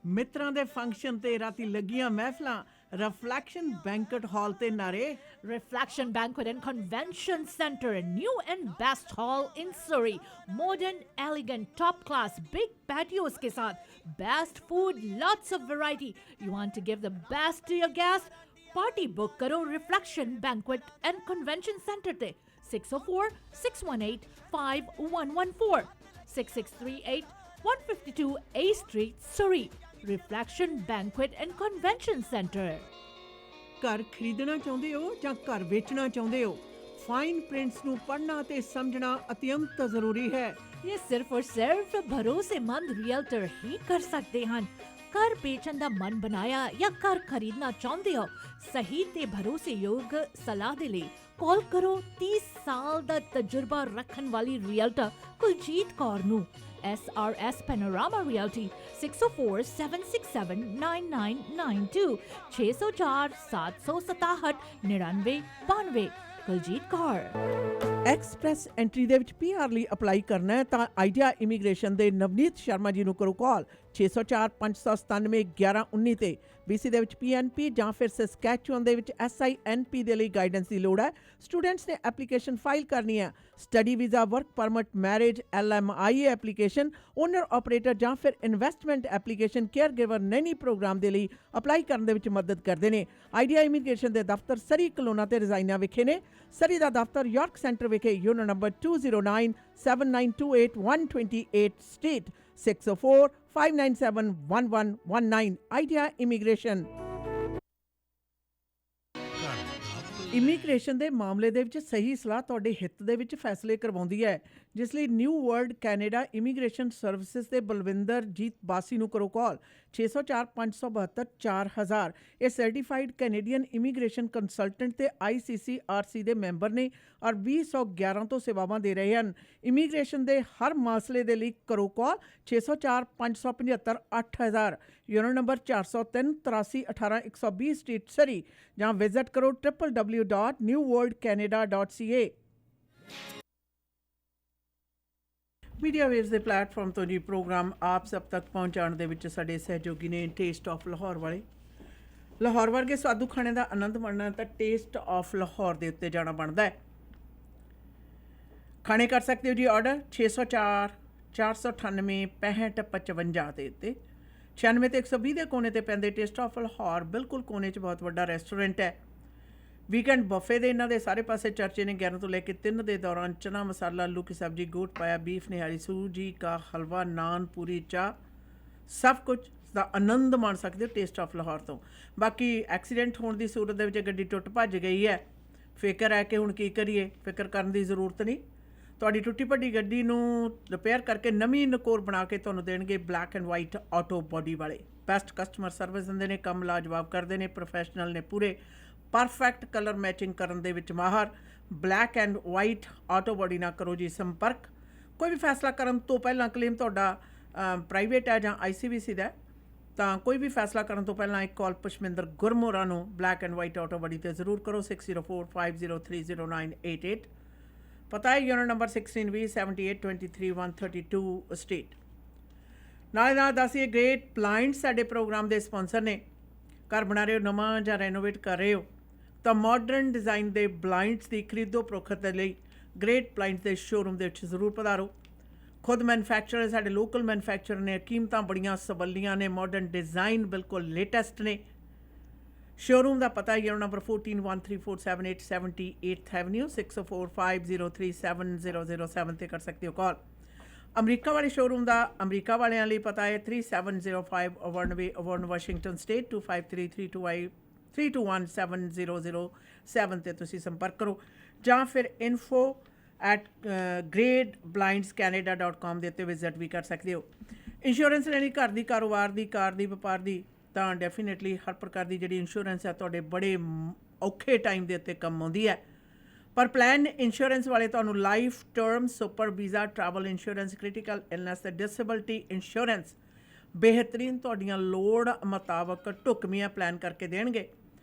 ਮਿੱਤਰਾਂ ਦੇ ਫੰਕਸ਼ਨ ਤੇ ਰਾਤੀ ਲੱਗੀਆਂ ਮਹਿਫਲਾਂ ਰਿਫਲੈਕਸ਼ਨ ਬੈਂਕਟ ਹਾਲ ਤੇ ਨਾਰੇ. Reflection Banquet and Convention Center, a new and best hall in Surrey. Modern, elegant, top class, big patios के साथ, best food, lots of variety. You want to give the best to your guests? Party book करो Reflection Banquet and Convention Center ते 604-618-5114 6638-152 A Street, Surrey. Reflection Banquet and Convention Center. ਘਰ ਖਰੀਦਣਾ ਚਾਹੁੰਦੇ ਹੋ ਜਾਂ ਘਰ ਵੇਚਣਾ ਚਾਹੁੰਦੇ ਹੋ? ਫਾਈਨ ਪ੍ਰਿੰਟਸ ਨੂੰ ਪੜ੍ਹਨਾ ਤੇ ਸਮਝਣਾ ਅਤਿਅੰਤ ਜ਼ਰੂਰੀ ਹੈ. ये सिर्फ और सिर्फ भरोसेमंद रियल्टर ही कर सकते हैं। घर बेचण ਦਾ ਮਨ ਬਣਾਇਆ ਜਾਂ ਘਰ ਖਰੀਦਣਾ ਚਾਹੁੰਦੇ ਹੋ, ਸਹੀ ਤੇ ਭਰੋਸੇਯੋਗ ਸਲਾਹ ਦੇ ਲਈ ਕਾਲ ਕਰੋ 30 ਸਾਲ ਦਾ ਤਜਰਬਾ ਰੱਖਣ ਵਾਲੀ ਰੀਅਲਟਰ ਕੁਲਜੀਤ ਕੌਰ ਨੂੰ। SRS Panorama Realty 6047679992 604 767 9992 Kuljit Kaur. Express entry ਦੇ ਵਿੱਚ PR ਲਈ ਅਪਲਾਈ ਕਰਨਾ ਹੈ ਤਾਂ ਆਈਡੀਆ ਇਮੀਗ੍ਰੇਸ਼ਨ ਦੇ ਨਵਨੀਤ ਸ਼ਰਮਾ ਜੀ ਨੂੰ ਕਰੋ ਕਾਲ 604 597 1119 ਤੇ। BC ਦੇ ਵਿੱਚ PNP ਜਾਂ ਫਿਰ ਸਸਕੈਚੁਅਨ ਦੇ ਵਿੱਚ SINP ਦੇ ਲਈ ਗਾਈਡੈਂਸ ਦੀ ਲੋੜ ਹੈ। ਸਟੂਡੈਂਟਸ ਨੇ ਐਪਲੀਕੇਸ਼ਨ ਫਾਈਲ ਕਰਨੀ ਹੈ। Study visa, work permit, marriage, LMIA application, owner operator ਜਾਂ ਫਿਰ investment application, caregiver nanny programme ਦੇ ਲਈ ਅਪਲਾਈ ਕਰਨ ਦੇ ਵਿੱਚ ਮਦਦ ਕਰਦੇ ਨੇ। ਆਈਡੀਆ ਇਮੀਗ੍ਰੇਸ਼ਨ ਦੇ ਦਫ਼ਤਰ ਸਰੀ ਕਲੋਨਾ ਤੇ ਰਜ਼ਾਈਨਾ ਵਿਖੇ ਨੇ। ਸਰੀ ਦਾ ਦਫ਼ਤਰ ਯਾਰਕ ਸੈਂਟਰ ਵਿਖੇ unit number 2097928 street 604-597-1119 idea immigration. Immigration ਦੇ ਮਾਮਲੇ ਦੇ ਵਿੱਚ ਸਹੀ ਸਲਾਹ ਤੁਹਾਡੇ ਹਿੱਤ ਦੇ ਵਿੱਚ ਫੈਸਲੇ ਕਰਵਾਉਂਦੀ ਹੈ, ਜਿਸ ਲਈ new world Canada immigration services ਦੇ ਬਲਵਿੰਦਰ ਜੀਤ ਬਾਸੀ ਨੂੰ ਕਰੋ ਕਾਲ 604 572 4000। ਇਹ ਸਰਟੀਫਾਈਡ ਕੈਨੇਡੀਅਨ ਇਮੀਗ੍ਰੇਸ਼ਨ ਕੰਸਲਟੈਂਟ ਤੇ ICCRC ਦੇ ਮੈਂਬਰ ਨੇ ਔਰ 2011 ਤੋਂ ਸੇਵਾਵਾਂ ਦੇ ਰਹੇ ਹਨ। ਇਮੀਗ੍ਰੇਸ਼ਨ ਦੇ ਹਰ ਮਸਲੇ ਦੇ ਲਈ ਕਰੋ ਕਾਲ 604 575 8000, ਯੂਨਿਟ ਨੰਬਰ 403 83 18 120 ਸਟਰੀਟ ਸਰੀ, ਜਾਂ ਵਿਜ਼ਿਟ ਕਰੋ www.newworldcanada.ca। ਮੀਡੀਆ ਵੇਵਸ ਦੇ ਪਲੇਟਫਾਰਮ ਤੋਂ ਜੀ ਪ੍ਰੋਗਰਾਮ ਆਪ ਸਭ ਤੱਕ ਪਹੁੰਚਾਉਣ ਦੇ ਵਿੱਚ ਸਾਡੇ ਸਹਿਯੋਗੀ ਨੇ ਟੇਸਟ ਆਫ ਲਾਹੌਰ ਵਾਲੇ। ਲਾਹੌਰ ਵਰਗੇ ਸਵਾਦੂ ਖਾਣੇ ਦਾ ਆਨੰਦ ਮਾਣਨਾ ਤਾਂ ਟੇਸਟ ਆਫ ਲਾਹੌਰ ਦੇ ਉੱਤੇ ਜਾਣਾ ਬਣਦਾ ਹੈ। ਖਾਣੇ ਕਰ ਸਕਦੇ ਹੋ ਜੀ ਆਰਡਰ 604 498 6555 ਦੇ ਉੱਤੇ। 96 ਤੇ 120 ਦੇ ਕੋਨੇ ਤੇ ਪੈਂਦੇ ਟੇਸਟ ਆਫ ਲਾਹੌਰ ਬਿਲਕੁਲ ਕੋਨੇ 'ਚ ਬਹੁਤ ਵੱਡਾ ਰੈਸਟੋਰੈਂਟ ਹੈ। ਵੀਕਐਂਡ ਬਫੇ ਦੇ ਇਹਨਾਂ ਦੇ ਸਾਰੇ ਪਾਸੇ ਚਰਚੇ ਨੇ। 11 ਤੋਂ ਲੈ ਕੇ 3 ਦੇ ਦੌਰਾਨ ਚਨਾ ਮਸਾਲਾ, ਆਲੂ की सब्जी, गोट पाया, बीफ निहारी, सूजी का हलवा, नान, पूरी, चाह, ਸਭ ਕੁਝ ਦਾ ਆਨੰਦ ਮਾਣ ਸਕਦੇ ਹੋ ਟੇਸਟ ਆਫ ਲਾਹੌਰ ਤੋਂ। ਬਾਕੀ ਐਕਸੀਡੈਂਟ ਹੋਣ ਦੀ ਸੂਰਤ ਦੇ ਵਿੱਚ ਗੱਡੀ ਟੁੱਟ ਭੱਜ ਗਈ ਹੈ, ਫਿਕਰ ਹੈ ਕਿ ਹੁਣ ਕੀ ਕਰੀਏ। ਫਿਕਰ ਕਰਨ ਦੀ ਜ਼ਰੂਰਤ ਨਹੀਂ। ਤੁਹਾਡੀ ਟੁੱਟੀ ਭੱਜੀ ਗੱਡੀ ਨੂੰ ਰਿਪੇਅਰ ਕਰਕੇ ਨਵੀਂ ਨਕੋਰ ਬਣਾ ਕੇ ਤੁਹਾਨੂੰ ਦੇਣਗੇ black and white auto body ਵਾਲੇ। ਬੈਸਟ ਕਸਟਮਰ ਸਰਵਿਸ ਦਿੰਦੇ ਨੇ, ਕੰਮ ਲਾਜਵਾਬ ਕਰਦੇ ਨੇ, ਪ੍ਰੋਫੈਸ਼ਨਲ ਨੇ ਪੂਰੇ, ਪਰਫੈਕਟ ਕਲਰ ਮੈਚਿੰਗ ਕਰਨ ਦੇ ਵਿੱਚ ਮਾਹਰ। Black and white auto body ਨਾਲ ਕਰੋ ਜੀ ਸੰਪਰਕ। ਕੋਈ ਵੀ ਫੈਸਲਾ ਕਰਨ ਤੋਂ ਪਹਿਲਾਂ, ਕਲੇਮ ਤੁਹਾਡਾ ਪ੍ਰਾਈਵੇਟ ਹੈ ਜਾਂ ICBC ਦਾ, ਤਾਂ ਕੋਈ ਵੀ ਫੈਸਲਾ ਕਰਨ ਤੋਂ ਪਹਿਲਾਂ ਇੱਕ ਕਾਲ ਪੁਸ਼ਮਿੰਦਰ ਗੁਰਮੋਰਾ ਨੂੰ black and white auto body 'ਤੇ ਜ਼ਰੂਰ ਕਰੋ 6045030988। ਪਤਾ ਹੈ ਯੂਨਿਟ ਨੰਬਰ 1620 7823 132 ਸਟਰੀਟ। ਨਾਲੇ ਨਾਲ ਦੱਸੀਏ ਗ੍ਰੇਟ ਬਲਾਈਂਡ ਸਾਡੇ ਪ੍ਰੋਗਰਾਮ ਦੇ ਸਪਾਂਸਰ ਨੇ। ਘਰ ਬਣਾ ਰਹੇ ਹੋ, ਨਵਾਂ ਜਾਂ ਰੈਨੋਵੇਟ ਕਰ ਰਹੇ ਹੋ ਤਾਂ ਮਾਡਰਨ ਡਿਜ਼ਾਈਨ ਦੇ ਬਲਾਈਂਡਸ ਦੀ ਖਰੀਦੋ ਫਰੋਖਤ ਦੇ ਲਈ ਗ੍ਰੇਟ ਬਲਾਈਂਡਸ ਦੇ ਸ਼ੋਰੂਮ ਦੇ ਵਿੱਚ ਜ਼ਰੂਰ ਪਧਾਰੋ। ਖੁਦ ਮੈਨੂਫੈਕਚਰਰ ਸਾਡੇ ਲੋਕਲ ਮੈਨੂਫੈਕਚਰਰ ਨੇ। ਕੀਮਤਾਂ ਬੜੀਆਂ ਸਬੱਲੀਆਂ ਨੇ, ਮਾਡਰਨ ਡਿਜ਼ਾਈਨ ਬਿਲਕੁਲ ਲੇਟੈਸਟ ਨੇ। ਸ਼ੋਰੂਮ ਦਾ ਪਤਾ ਹੈ ਨੰਬਰ 141347 78 ਐਵਨਿਊ 6045037007 ਤੇ ਕਰ ਸਕਦੇ ਹੋ ਕਾਲ। ਅਮਰੀਕਾ ਵਾਲੇ ਸ਼ੋਰੂਮ ਦਾ ਅਮਰੀਕਾ ਵਾਲਿਆਂ ਲਈ ਪਤਾ ਹੈ 3705 ਅਵਰਨਵੇ, ਅਵਰਨ, ਵਾਸ਼ਿੰਗਟਨ ਸਟੇਟ 2533217007 ਤੇ ਤੁਸੀਂ ਸੰਪਰਕ ਕਰੋ, ਜਾਂ ਫਿਰ info@gradeblindscanada.com ਦੇ ਉੱਤੇ ਵਿਜ਼ਿਟ ਵੀ ਕਰ ਸਕਦੇ ਹੋ। ਇੰਸ਼ੋਰੈਂਸ ਲੈਣੀ ਘਰ ਦੀ, ਕਾਰੋਬਾਰ ਦੀ, ਕਾਰ ਦੀ, ਵਪਾਰ ਦੀ, ਤਾਂ ਡੈਫੀਨੇਟਲੀ ਹਰ ਪ੍ਰਕਾਰ ਦੀ ਜਿਹੜੀ ਇੰਸ਼ੋਰੈਂਸ ਹੈ ਤੁਹਾਡੇ ਬੜੇ ਔਖੇ ਟਾਈਮ ਦੇ ਉੱਤੇ ਕੰਮ ਆਉਂਦੀ ਹੈ। ਪਰ ਪਲਾਨ ਇੰਸ਼ੋਰੈਂਸ ਵਾਲੇ ਤੁਹਾਨੂੰ life, term, super visa, travel insurance, critical illness ਤੇ ਡਿਸੇਬਿਲਟੀ ਇੰਸ਼ੋਰੈਂਸ ਬਿਹਤਰੀਨ ਤੁਹਾਡੀਆਂ ਲੋੜ ਮੁਤਾਬਕ ਢੁਕਵੀਆਂ ਪਲਾਨ ਕਰਕੇ ਦੇਣਗੇ।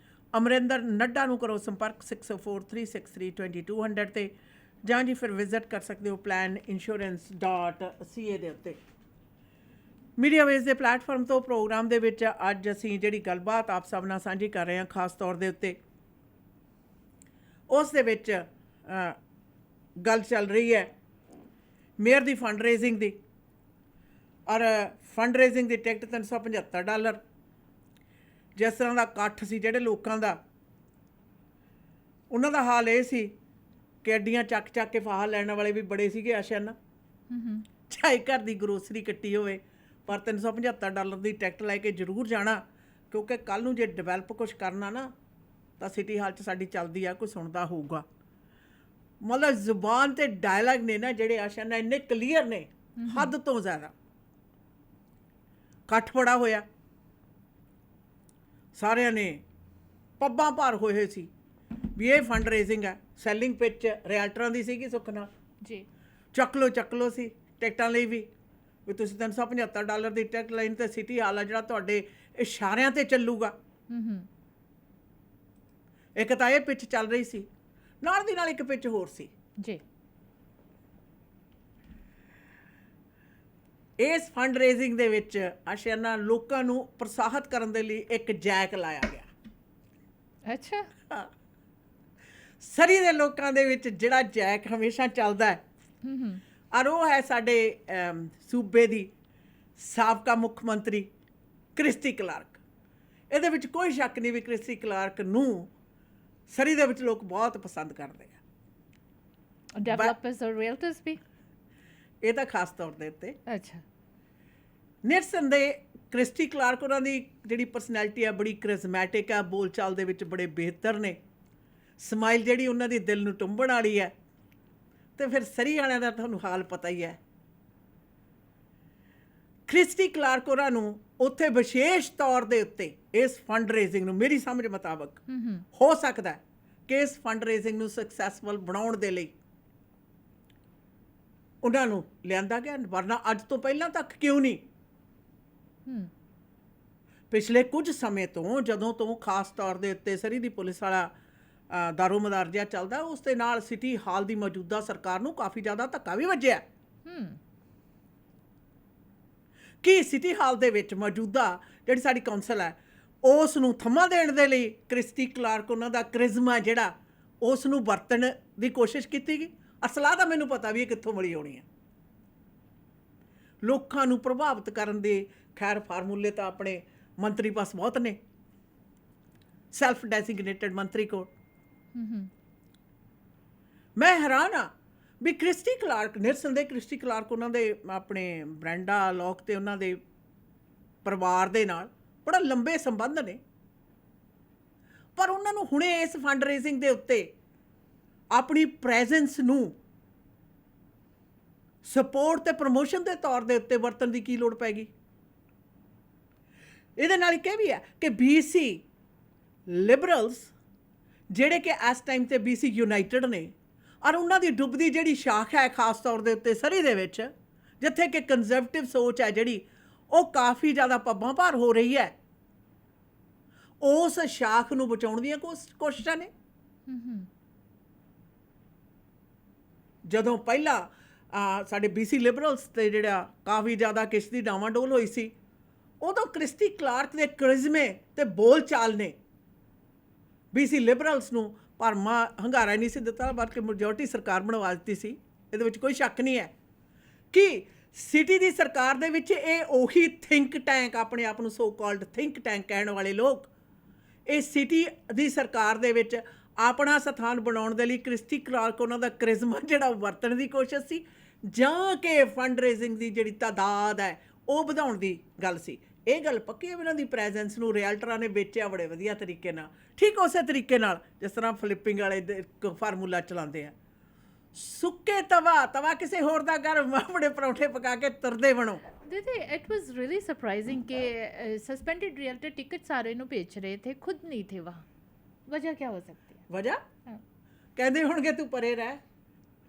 ਅਮਰਿੰਦਰ ਨੱਡਾ ਨੂੰ ਕਰੋ ਸੰਪਰਕ 6043632200 ਤੇ, ਜਾਂ ਜੀ ਫਿਰ ਵਿਜ਼ਿਟ ਕਰ ਸਕਦੇ ਹੋ planinsurance.ca ਦੇ ਉੱਤੇ। ਮੀਡੀਆ ਵੇਵਸ ਦੇ ਪਲੇਟਫਾਰਮ ਤੋਂ ਪ੍ਰੋਗਰਾਮ ਦੇ ਵਿੱਚ ਅੱਜ ਅਸੀਂ ਜਿਹੜੀ ਗੱਲਬਾਤ ਆਪ ਸਭ ਨਾਲ ਸਾਂਝੀ ਕਰ ਰਹੇ ਹਾਂ ਖਾਸ ਤੌਰ ਦੇ ਉੱਤੇ, ਉਸ ਦੇ ਵਿੱਚ ਗੱਲ ਚੱਲ ਰਹੀ ਹੈ ਮੇਅਰ ਦੀ ਫੰਡ ਰੇਜ਼ਿੰਗ ਦੀ। ਔਰ ਫੰਡ ਰੇਜ਼ਿੰਗ ਦੀ ਟਿਕਟ $375। ਜਿਸ ਤਰ੍ਹਾਂ ਦਾ ਇਕੱਠ ਸੀ ਜਿਹੜੇ ਲੋਕਾਂ ਦਾ, ਉਹਨਾਂ ਦਾ ਹਾਲ ਇਹ ਸੀ ਕਿ ਅੱਡੀਆਂ ਚੱਕ ਚੱਕ ਕੇ ਫਾਹਾ ਲੈਣ ਵਾਲੇ ਵੀ ਬੜੇ ਸੀਗੇ ਆਸ਼ਨ। ਚਾਹੇ ਘਰ ਦੀ ਗਰੋਸਰੀ ਕੱਟੀ ਹੋਵੇ, ਪਰ $375 ਦੀ ਟਿਕਟ ਲੈ ਕੇ ਜ਼ਰੂਰ ਜਾਣਾ, ਕਿਉਂਕਿ ਕੱਲ੍ਹ ਨੂੰ ਜੇ ਡਿਵੈਲਪ ਕੁਛ ਕਰਨਾ ਨਾ ਤਾਂ ਸਿਟੀ ਹਾਲ 'ਚ ਸਾਡੀ ਚੱਲਦੀ ਆ, ਕੋਈ ਸੁਣਦਾ ਹੋਊਗਾ। ਮਤਲਬ ਜ਼ੁਬਾਨ ਤੇ ਡਾਇਲੌਗ ਨੇ ਨਾ ਜਿਹੜੇ ਆਸ਼ਾਨਾ ਇੰਨੇ ਕਲੀਅਰ ਨੇ, ਹੱਦ ਤੋਂ ਜ਼ਿਆਦਾ। ਇਕੱਠ ਬੜਾ ਹੋਇਆ, ਸਾਰਿਆਂ ਨੇ ਪੱਬਾਂ ਭਾਰ ਹੋਏ ਸੀ ਵੀ ਇਹ ਫੰਡ ਰੇਜ਼ਿੰਗ ਹੈ। ਸੈਲਿੰਗ ਪਿੱਚ ਰਿਐਲਟਰਾਂ ਦੀ ਸੀਗੀ ਸੁੱਖ ਨਾਲ, ਜੀ ਚੱਕ ਲਓ ਸੀ ਟਿਕਟਾਂ ਲਈ ਵੀ ਤੁਸੀਂ $375 ਦੀ ਟਿਕਟ ਲੈਣ ਤੇ ਸਿਟੀ ਹਾਲ ਆ ਜਿਹੜਾ ਤੁਹਾਡੇ ਇਸ਼ਾਰਿਆਂ ਤੇ ਚੱਲੂਗਾ। ਇੱਕ ਤਾਂ ਇਹ ਪਿੱਚ ਚੱਲ ਰਹੀ ਸੀ, ਨਾਲ ਦੀ ਨਾਲ ਇੱਕ ਪਿੱਚ ਹੋਰ ਸੀ। ਜੀ ਇਸ ਫੰਡ ਰੇਜ਼ਿੰਗ ਦੇ ਵਿੱਚ ਆਸ਼ਿਆਨਾ ਲੋਕਾਂ ਨੂੰ ਪ੍ਰੋਤਸਾਹਿਤ ਕਰਨ ਦੇ ਲਈ ਇੱਕ ਜੈਕ ਲਾਇਆ ਗਿਆ। ਅੱਛਾ। ਸਰੀ ਦੇ ਲੋਕਾਂ ਦੇ ਵਿੱਚ ਜਿਹੜਾ ਜੈਕ ਹਮੇਸ਼ਾ ਚੱਲਦਾ ਹੈ, ਔਰ ਉਹ ਹੈ ਸਾਡੇ ਸੂਬੇ ਦੀ ਸਾਬਕਾ ਮੁੱਖ ਮੰਤਰੀ ਕ੍ਰਿਸਟੀ ਕਲਾਰਕ। ਇਹਦੇ ਵਿੱਚ ਕੋਈ ਸ਼ੱਕ ਨਹੀਂ ਵੀ ਕ੍ਰਿਸਟੀ ਕਲਾਰਕ ਨੂੰ ਸਰੀ ਦੇ ਵਿੱਚ ਲੋਕ ਬਹੁਤ ਪਸੰਦ ਕਰਦੇ ਆ। ਡਿਵੈਲਪਰਸ ਔਰ ਰੀਅਲਟਰਸ ਵੀ, ਇਹ ਤਾਂ ਖਾਸ ਤੌਰ ਦੇ ਉੱਤੇ। ਅੱਛਾ। ਨਿਰਸੰਦੇਹ ਕ੍ਰਿਸਟੀ ਕਲਾਰਕ ਉਹਨਾਂ ਦੀ ਜਿਹੜੀ ਪਰਸਨੈਲਿਟੀ ਆ ਬੜੀ ਕ੍ਰਿਜ਼ਮੈਟਿਕ ਆ, ਬੋਲਚਾਲ ਦੇ ਵਿੱਚ ਬੜੇ ਬਿਹਤਰ ਨੇ, ਸਮਾਈਲ ਜਿਹੜੀ ਉਹਨਾਂ ਦੀ ਦਿਲ ਨੂੰ ਟੁੰਬਣ ਵਾਲੀ ਹੈ। ਤੇ ਫਿਰ ਸਰੀ ਵਾਲਿਆਂ ਦਾ ਤੁਹਾਨੂੰ ਹਾਲ ਪਤਾ ਹੀ ਹੈ। ਕ੍ਰਿਸਟੀ ਕਲਾਰਕ ਉਹਨਾਂ ਨੂੰ ਉੱਥੇ ਵਿਸ਼ੇਸ਼ ਤੌਰ ਦੇ ਉੱਤੇ ਇਸ ਫੰਡ ਰੇਜ਼ਿੰਗ ਨੂੰ, ਮੇਰੀ ਸਮਝ ਮੁਤਾਬਕ ਹੋ ਸਕਦਾ ਕਿ ਇਸ ਫੰਡ ਰੇਜ਼ਿੰਗ ਨੂੰ ਸਕਸੈਸਫੁਲ ਬਣਾਉਣ ਦੇ ਲਈ ਉਹਨਾਂ ਨੂੰ ਲਿਆਂਦਾ ਗਿਆ, ਵਰਨਾ ਅੱਜ ਤੋਂ ਪਹਿਲਾਂ ਤੱਕ ਕਿਉਂ ਨਹੀਂ। ਪਿਛਲੇ ਕੁਝ ਸਮੇਂ ਤੋਂ, ਜਦੋਂ ਤੋਂ ਖਾਸ ਤੌਰ ਦੇ ਉੱਤੇ ਸਰੀ ਦੀ ਪੁਲਿਸ ਵਾਲਾ ਦਾਰੋਮਦਾਰ ਜਿਹਾ ਚੱਲਦਾ, ਉਸ ਦੇ ਨਾਲ ਸਿਟੀ ਹਾਲ ਦੀ ਮੌਜੂਦਾ ਸਰਕਾਰ ਨੂੰ ਕਾਫੀ ਜ਼ਿਆਦਾ ਧੱਕਾ ਵੀ ਵੱਜਿਆ। ਕਿ ਸਿਟੀ ਹਾਲ ਦੇ ਵਿੱਚ ਮੌਜੂਦਾ ਜਿਹੜੀ ਸਾਡੀ ਕੌਂਸਲ ਹੈ, ਉਸ ਨੂੰ ਥੰਮਾ ਦੇਣ ਦੇ ਲਈ ਕ੍ਰਿਸਟੀ ਕਲਾਰਕ ਉਹਨਾਂ ਦਾ ਕ੍ਰਿਜ਼ਮਾ ਜਿਹੜਾ ਉਸ ਨੂੰ ਵਰਤਣ ਦੀ ਕੋਸ਼ਿਸ਼ ਕੀਤੀ ਗਈ। ਅਸਲਾ ਤਾਂ ਮੈਨੂੰ ਪਤਾ ਵੀ ਇਹ ਕਿੱਥੋਂ ਮਿਲੀ ਹੋਣੀ ਹੈ। ਲੋਕਾਂ ਨੂੰ ਪ੍ਰਭਾਵਿਤ ਕਰਨ ਦੇ ਖੈਰ ਫਾਰਮੂਲੇ ਤਾਂ ਆਪਣੇ ਮੰਤਰੀ ਪਾਸ ਬਹੁਤ ਨੇ, ਸੈਲਫ ਡੈਸਿਗਨੇਟਡ ਮੰਤਰੀ ਕੋਲ। ਮੈਂ ਹੈਰਾਨ ਆ ਵੀ ਕ੍ਰਿਸਟੀ ਕਲਾਰਕ, ਨਿਰਸੰਦੇਹ ਕ੍ਰਿਸਟੀ ਕਲਾਰਕ ਉਹਨਾਂ ਦੇ ਆਪਣੇ ਬ੍ਰੈਂਡਾ ਲੋਕ ਤੇ ਉਹਨਾਂ ਦੇ ਪਰਿਵਾਰ ਦੇ ਨਾਲ ਬੜਾ ਲੰਬੇ ਸੰਬੰਧ ਨੇ, ਪਰ ਉਹਨਾਂ ਨੂੰ ਹੁਣੇ ਇਸ ਫੰਡ ਰੇਜ਼ਿੰਗ ਦੇ ਉੱਤੇ ਆਪਣੀ ਪ੍ਰੈਜ਼ੈਂਸ ਨੂੰ ਸਪੋਰਟ ਤੇ ਪ੍ਰਮੋਸ਼ਨ ਦੇ ਤੌਰ ਦੇ ਉੱਤੇ ਵਰਤਣ ਦੀ ਕੀ ਲੋੜ ਪੈ ਗਈ। ਇਹਦੇ ਨਾਲ ਇੱਕ ਇਹ ਵੀ ਹੈ ਕਿ BC ਲਿਬਰਲਸ ਜਿਹੜੇ ਕਿ ਇਸ ਟਾਈਮ ਤੇ BC ਯੂਨਾਈਟਿਡ ਨੇ, ਔਰ ਉਹਨਾਂ ਦੀ ਡੁੱਬਦੀ ਜਿਹੜੀ ਸ਼ਾਖ ਹੈ ਖਾਸ ਤੌਰ ਦੇ ਉੱਤੇ ਸਰੀ ਦੇ ਵਿੱਚ, ਜਿੱਥੇ ਕਿ ਕੰਜ਼ਰਵੇਟਿਵ ਸੋਚ ਹੈ ਜਿਹੜੀ ਉਹ ਕਾਫੀ ਜ਼ਿਆਦਾ ਪੱਬਾਂ ਭਾਰ ਹੋ ਰਹੀ ਹੈ, ਉਸ ਸ਼ਾਖ ਨੂੰ ਬਚਾਉਣ ਦੀਆਂ ਕੋਸ਼ਿਸ਼ਾਂ ਨੇ। ਜਦੋਂ ਪਹਿਲਾਂ ਸਾਡੇ BC ਲਿਬਰਲਸ ਤੇ ਜਿਹੜਾ ਕਾਫੀ ਜ਼ਿਆਦਾ ਕਿਸ਼ਤੀ ਡਾਵਾਂਡੋਲ ਹੋਈ ਸੀ, ਉਦੋਂ ਕ੍ਰਿਸਟੀ ਕਲਾਰਕ ਦੇ ਕ੍ਰਿਜ਼ਮੇ ਤੇ ਬੋਲ ਚਾਲ ਨੇ BC ਲਿਬਰਲਸ ਨੂੰ ਭਰਮਾ ਹੰਗਾਰਾ ਨਹੀਂ ਸੀ ਦਿੱਤਾ, ਬਲਕਿ ਮੈਜੋਰਟੀ ਸਰਕਾਰ ਬਣਵਾ ਦਿੱਤੀ ਸੀ। ਇਹਦੇ ਵਿੱਚ ਕੋਈ ਸ਼ੱਕ ਨਹੀਂ ਹੈ ਕਿ ਸਿਟੀ ਦੀ ਸਰਕਾਰ ਦੇ ਵਿੱਚ ਇਹ ਉਹੀ ਥਿੰਕ ਟੈਂਕ, ਆਪਣੇ ਆਪ ਨੂੰ ਸੋ ਕਾਲਡ ਥਿੰਕ ਟੈਂਕ ਕਹਿਣ ਵਾਲੇ ਲੋਕ, ਇਹ ਸਿਟੀ ਦੀ ਸਰਕਾਰ ਦੇ ਵਿੱਚ ਆਪਣਾ ਸਥਾਨ ਬਣਾਉਣ ਦੇ ਲਈ ਕ੍ਰਿਸਟੀ ਕਲਾਰਕ ਉਹਨਾਂ ਦਾ ਕ੍ਰਿਜ਼ਮਾ ਜਿਹੜਾ ਵਰਤਣ ਦੀ ਕੋਸ਼ਿਸ਼ ਸੀ, ਜਾਂ ਕਿ ਫੰਡ ਰੇਜ਼ਿੰਗ ਦੀ ਜਿਹੜੀ ਤਾਦਾਦ ਹੈ ਉਹ ਵਧਾਉਣ ਦੀ ਗੱਲ ਸੀ। ਇਹ ਗੱਲ ਪੱਕੀ ਹੈ, ਇਹਨਾਂ ਦੀ ਪ੍ਰੈਜ਼ੈਂਸ ਨੂੰ ਰਿਐਲਟਰਾਂ ਨੇ ਵੇਚਿਆ ਬੜੇ ਵਧੀਆ ਤਰੀਕੇ ਨਾਲ, ਠੀਕ ਉਸੇ ਤਰੀਕੇ ਨਾਲ ਜਿਸ ਤਰ੍ਹਾਂ ਫਲਿੱਪਿੰਗ ਵਾਲੇ ਇੱਕ ਫਾਰਮੂਲਾ ਚਲਾਉਂਦੇ ਆ, ਸੁੱਕੇ ਤਵਾ ਕਿਸੇ ਹੋਰ ਦਾ ਘਰ ਆਪਣੇ ਪਰੌਂਠੇ ਪਕਾ ਕੇ ਤੁਰਦੇ ਬਣੋ। दीदी इट वाज रियली सरप्राइजिंग कि सस्पेंडेड रियल्टर टिकट सारे ਨੂੰ बेच रहे थे, खुद नहीं थे वहाँ। वजह क्या हो सकती है? ਵਜ੍ਹਾ ਕਹਿੰਦੇ ਹੋਣਗੇ ਤੂੰ ਪਰੇ ਰਹਿ।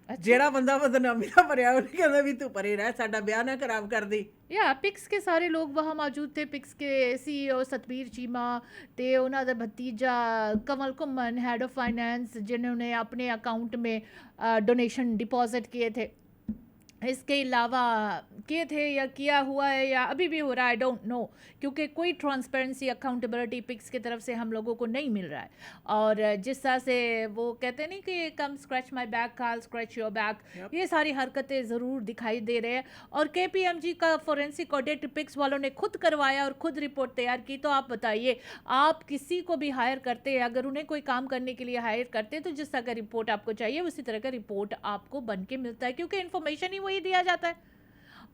ਜਿਹੜਾ ਬੰਦਾ ਬਦਨਾਮੀ ਦਾ ਭਰਿਆ ਉਹਨੇ ਕਹਿੰਦਾ ਵੀ ਤੂੰ ਪਰੇ ਰਹਿ, ਸਾਡਾ ਵਿਆਹ ਨਾ ਖਰਾਬ ਕਰਦੀ। या पिक्स के सारे लोग वहाँ मौजूद थे। पिक्स के CEO सतबीर चीमा ते उन्हों का भतीजा कमल घुम्मन हेड ऑफ फाइनेंस, जिन्होंने अपने अकाउंट में डोनेशन डिपॉजिट किए थे। इसके अलावा किए थे या किया हुआ है या अभी भी हो रहा है, आई डोंट नो, क्योंकि कोई ट्रांसपेरेंसी अकाउंटेबिलिटी पिक्स की तरफ से हम लोगों को नहीं मिल रहा है। और जिस तरह से वो कहते नहीं कि come scratch my back I scratch your back, ये सारी हरकतें ज़रूर दिखाई दे रहे हैं। और KPMG का फोरेंसिक ऑडिट पिक्स वालों ने खुद करवाया और खुद रिपोर्ट तैयार की। तो आप बताइए, आप किसी को भी हायर करते हैं, अगर उन्हें कोई काम करने के लिए हायर करते हैं तो जिस तरह का रिपोर्ट आपको चाहिए उसी तरह का रिपोर्ट आपको बन के मिलता है, क्योंकि इन्फॉर्मेशन ही वही दिया जाता है।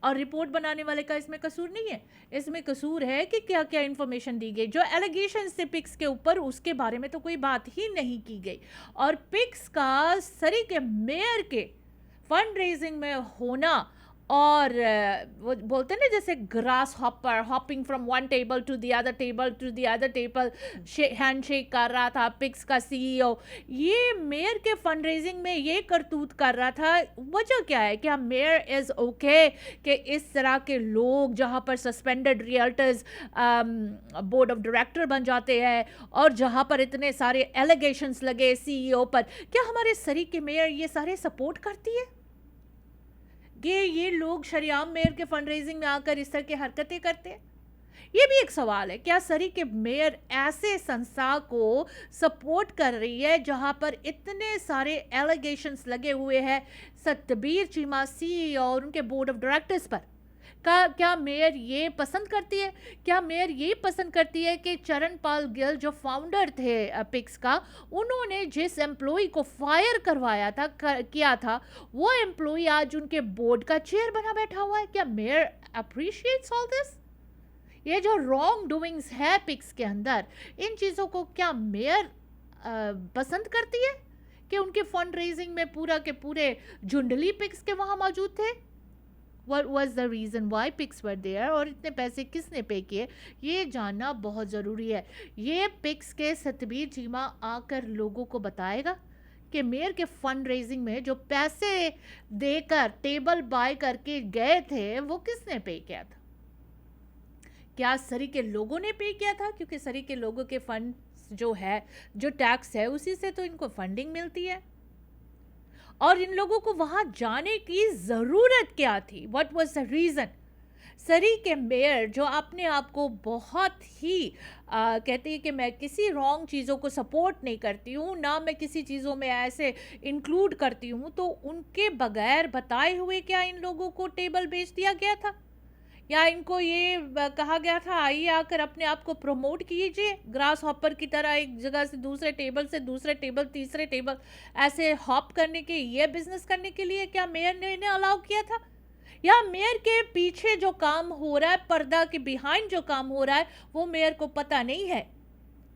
और रिपोर्ट बनाने वाले का इसमें कसूर नहीं है। इसमें कसूर है कि क्या क्या इन्फॉर्मेशन दी गई, जो एलिगेशंस थे पिक्स के ऊपर उसके बारे में तो कोई बात ही नहीं की गई। और पिक्स का सरी के मेयर के फंड रेजिंग में होना और वो बोलते हैं ना जैसे grasshopper hopping from one table to the other table handshake कर रहा था पिक्स का सीईओ, ये मेयर के फंड रेजिंग में ये करतूत कर रहा था। वजह क्या है? क्या मेयर इज़ ओके कि इस तरह के लोग जहाँ पर suspended realtors board of director बन जाते हैं और जहाँ पर इतने सारे एलिगेशंस लगे सीईओ पर, क्या हमारे सरी के मेयर ये सारे सपोर्ट करती है कि ये लोग शरियाम मेयर के फंड रेजिंग में आकर इस तरह की हरकतें करते हैं? ये भी एक सवाल है। क्या सरी के मेयर ऐसे संस्था को सपोर्ट कर रही है जहां पर इतने सारे एलिगेशंस लगे हुए हैं सतबीर चीमा सीईओ और उनके बोर्ड ऑफ डायरेक्टर्स पर? क्या मेयर ये पसंद करती है? क्या मेयर ये पसंद करती है कि चरणपाल गिल जो फाउंडर थे पिक्स का, उन्होंने जिस एम्प्लॉय को फायर करवाया था किया था वो एम्प्लॉय आज उनके बोर्ड का चेयर बना बैठा हुआ है? क्या मेयर अप्रिशिएट्स ऑल दिस? ये जो रॉन्ग डूइंग्स है पिक्स के अंदर, इन चीज़ों को क्या मेयर पसंद करती है कि उनके फंड रेजिंग में पूरा के पूरे झुंडली पिक्स के वहाँ मौजूद थे? What was the reason why pics were there और इतने पैसे किसने पे किए, ये जानना बहुत ज़रूरी है। ये पिक्स के सतबीर चीमा आकर लोगों को बताएगा कि मेयर के फंड रेजिंग में जो पैसे देकर टेबल बाय करके गए थे वो किसने पे किया था? क्या सरी के लोगों ने पे किया था? क्योंकि सरी के लोगों के फंड जो है, जो टैक्स है, उसी से तो इनको फंडिंग मिलती है। और इन लोगों को वहां जाने की जरूरत क्या थी? What was the reason? Surrey के मेयर जो अपने आप को बहुत ही कहते हैं कि मैं किसी रॉन्ग चीज़ों को सपोर्ट नहीं करती हूँ, ना मैं किसी चीज़ों में ऐसे इंक्लूड करती हूँ, तो उनके बगैर बताए हुए क्या इन लोगों को टेबल बेच दिया गया था? या इनको ये कहा गया था आइए आकर अपने आप को प्रमोट कीजिए ग्रास हॉपर की तरह, एक जगह से दूसरे टेबल तीसरे टेबल ऐसे हॉप करने के, ये बिजनेस करने के लिए क्या मेयर ने इन्हें अलाउ किया था? या मेयर के पीछे जो काम हो रहा है, पर्दा के बिहाइंड जो काम हो रहा है, वो मेयर को पता नहीं है?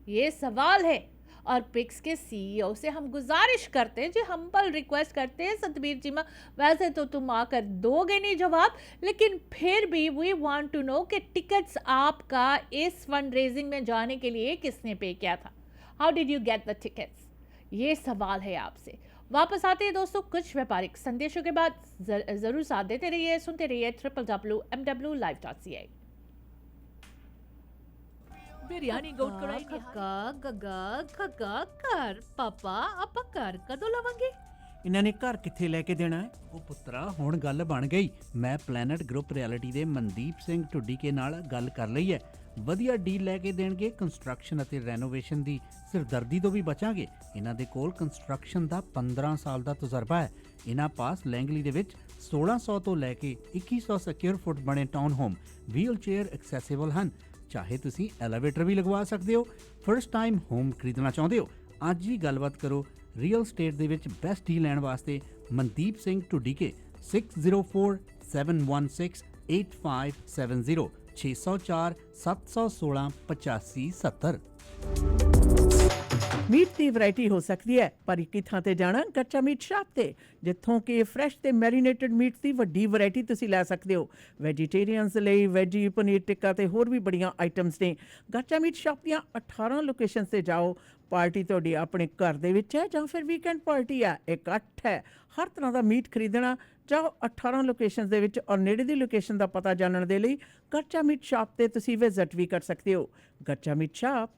ये सवाल है। और पिक्स के सीईओ से हम गुजारिश करते हैं, जो हम्बल रिक्वेस्ट करते हैं, सतबीर चीमा वैसे तो तुम आकर दोगे नहीं जवाब, लेकिन फिर भी वी वांट टू नो कि टिकट्स आपका इस फंड रेजिंग में जाने के लिए किसने पे किया था? How did you get the tickets? ये सवाल है आपसे। वापस आते हैं दोस्तों कुछ व्यापारिक संदेशों के बाद। जरूर साथ देते रहिए, सुनते रहिए www.mwlive.ca। बिरयानी गोट कढ़ाई खक्का गगा खक्का कर पापा ਆਪਾਂ ਘਰ ਕਦੋਂ ਲਵਾਂਗੇ? ਇਹਨਾਂ ਨੇ ਘਰ ਕਿੱਥੇ ਲੈ ਕੇ ਦੇਣਾ ਹੈ? ਉਹ ਪੁੱਤਰਾ ਹੁਣ ਗੱਲ ਬਣ ਗਈ। ਮੈਂ ਪਲੈਨਟ ਗਰੁੱਪ ਰਿਐਲਿਟੀ ਦੇ ਮਨਦੀਪ ਸਿੰਘ ਢੁੱਡੀਕੇ ਨਾਲ ਗੱਲ ਕਰ ਲਈ ਹੈ। ਵਧੀਆ ਡੀਲ ਲੈ ਕੇ ਦੇਣਗੇ। ਕੰਸਟਰਕਸ਼ਨ ਅਤੇ ਰੈਨੋਵੇਸ਼ਨ ਦੀ ਸਿਰਦਰਦੀ ਤੋਂ ਵੀ ਬਚਾਂਗੇ। ਇਹਨਾਂ ਦੇ ਕੋਲ ਕੰਸਟਰਕਸ਼ਨ ਦਾ 15 ਸਾਲ ਦਾ ਤਜਰਬਾ ਹੈ। ਇਹਨਾਂ ਪਾਸ ਲੈਂਗਲੀ ਦੇ ਵਿੱਚ 1600 ਤੋਂ ਲੈ ਕੇ 2100 ਸਕੁਅਰ ਫੁੱਟ ਬਣੇ town home wheelchair accessible ਹਨ। ਚਾਹੇ ਤੁਸੀਂ ਐਲੀਵੇਟਰ ਵੀ ਲਗਵਾ ਸਕਦੇ ਹੋ। ਫਰਸਟ ਟਾਈਮ ਹੋਮ ਖਰੀਦਣਾ ਚਾਹੁੰਦੇ ਹੋ, ਅੱਜ ਹੀ ਗੱਲਬਾਤ ਕਰੋ। ਰੀਅਲ ਸਟੇਟ ਦੇ ਵਿੱਚ ਬੈਸਟ ਡੀਲ ਲੈਣ ਵਾਸਤੇ ਮਨਦੀਪ ਸਿੰਘ ਢੁੱਡੀਕੇ 6047168570 604 716 8570। ਮੀਟ ਦੀ ਵੈਰਾਈਟੀ ਹੋ ਸਕਦੀ ਹੈ, ਪਰ ਇੱਕ ਹੀ ਥਾਂ ਤੇ ਜਾਣਾ, ਕੱਚਾ ਮੀਟ ਸ਼ਾਪ ਤੇ, ਜਿੱਥੋਂ ਕਿ ਫਰੈਸ਼ ਤੇ ਮੈਰੀਨੇਟਡ ਮੀਟ ਦੀ ਵੱਡੀ ਵੈਰਾਈਟੀ ਤੁਸੀਂ ਲੈ ਸਕਦੇ ਹੋ। ਵੈਜੀਟੇਰੀਅਨਸ ਲਈ ਵੈਜੀ ਪਨੀਰ ਟਿੱਕਾ ਤੇ ਹੋਰ ਵੀ ਬੜੀਆਂ ਆਈਟਮਸ ਨੇ। ਕੱਚਾ ਮੀਟ ਸ਼ਾਪ ਦੀਆਂ 18 ਲੋਕੇਸ਼ਨਸ ਤੇ ਜਾਓ। ਪਾਰਟੀ ਤੁਹਾਡੀ ਆਪਣੇ ਘਰ ਦੇ ਵਿੱਚ ਹੈ ਜਾਂ ਫਿਰ ਵੀਕਐਂਡ ਪਾਰਟੀ ਹੈ, ਇਕੱਠ ਹੈ, ਹਰ ਤਰ੍ਹਾਂ ਦਾ ਮੀਟ ਖਰੀਦਣਾ, ਜਾਓ 18 ਲੋਕੇਸ਼ਨਸ ਦੇ ਵਿੱਚ। ਔਰ ਨੇੜੇ ਦੀ ਲੋਕੇਸ਼ਨ ਦਾ ਪਤਾ ਜਾਣਨ ਦੇ ਲਈ ਕੱਚਾ ਮੀਟ ਸ਼ਾਪ ਤੇ ਤੁਸੀਂ ਵਿਜ਼ਿਟ ਵੀ ਕਰ ਸਕਦੇ ਹੋ। ਕੱਚਾ ਮੀਟ ਸ਼ਾਪ।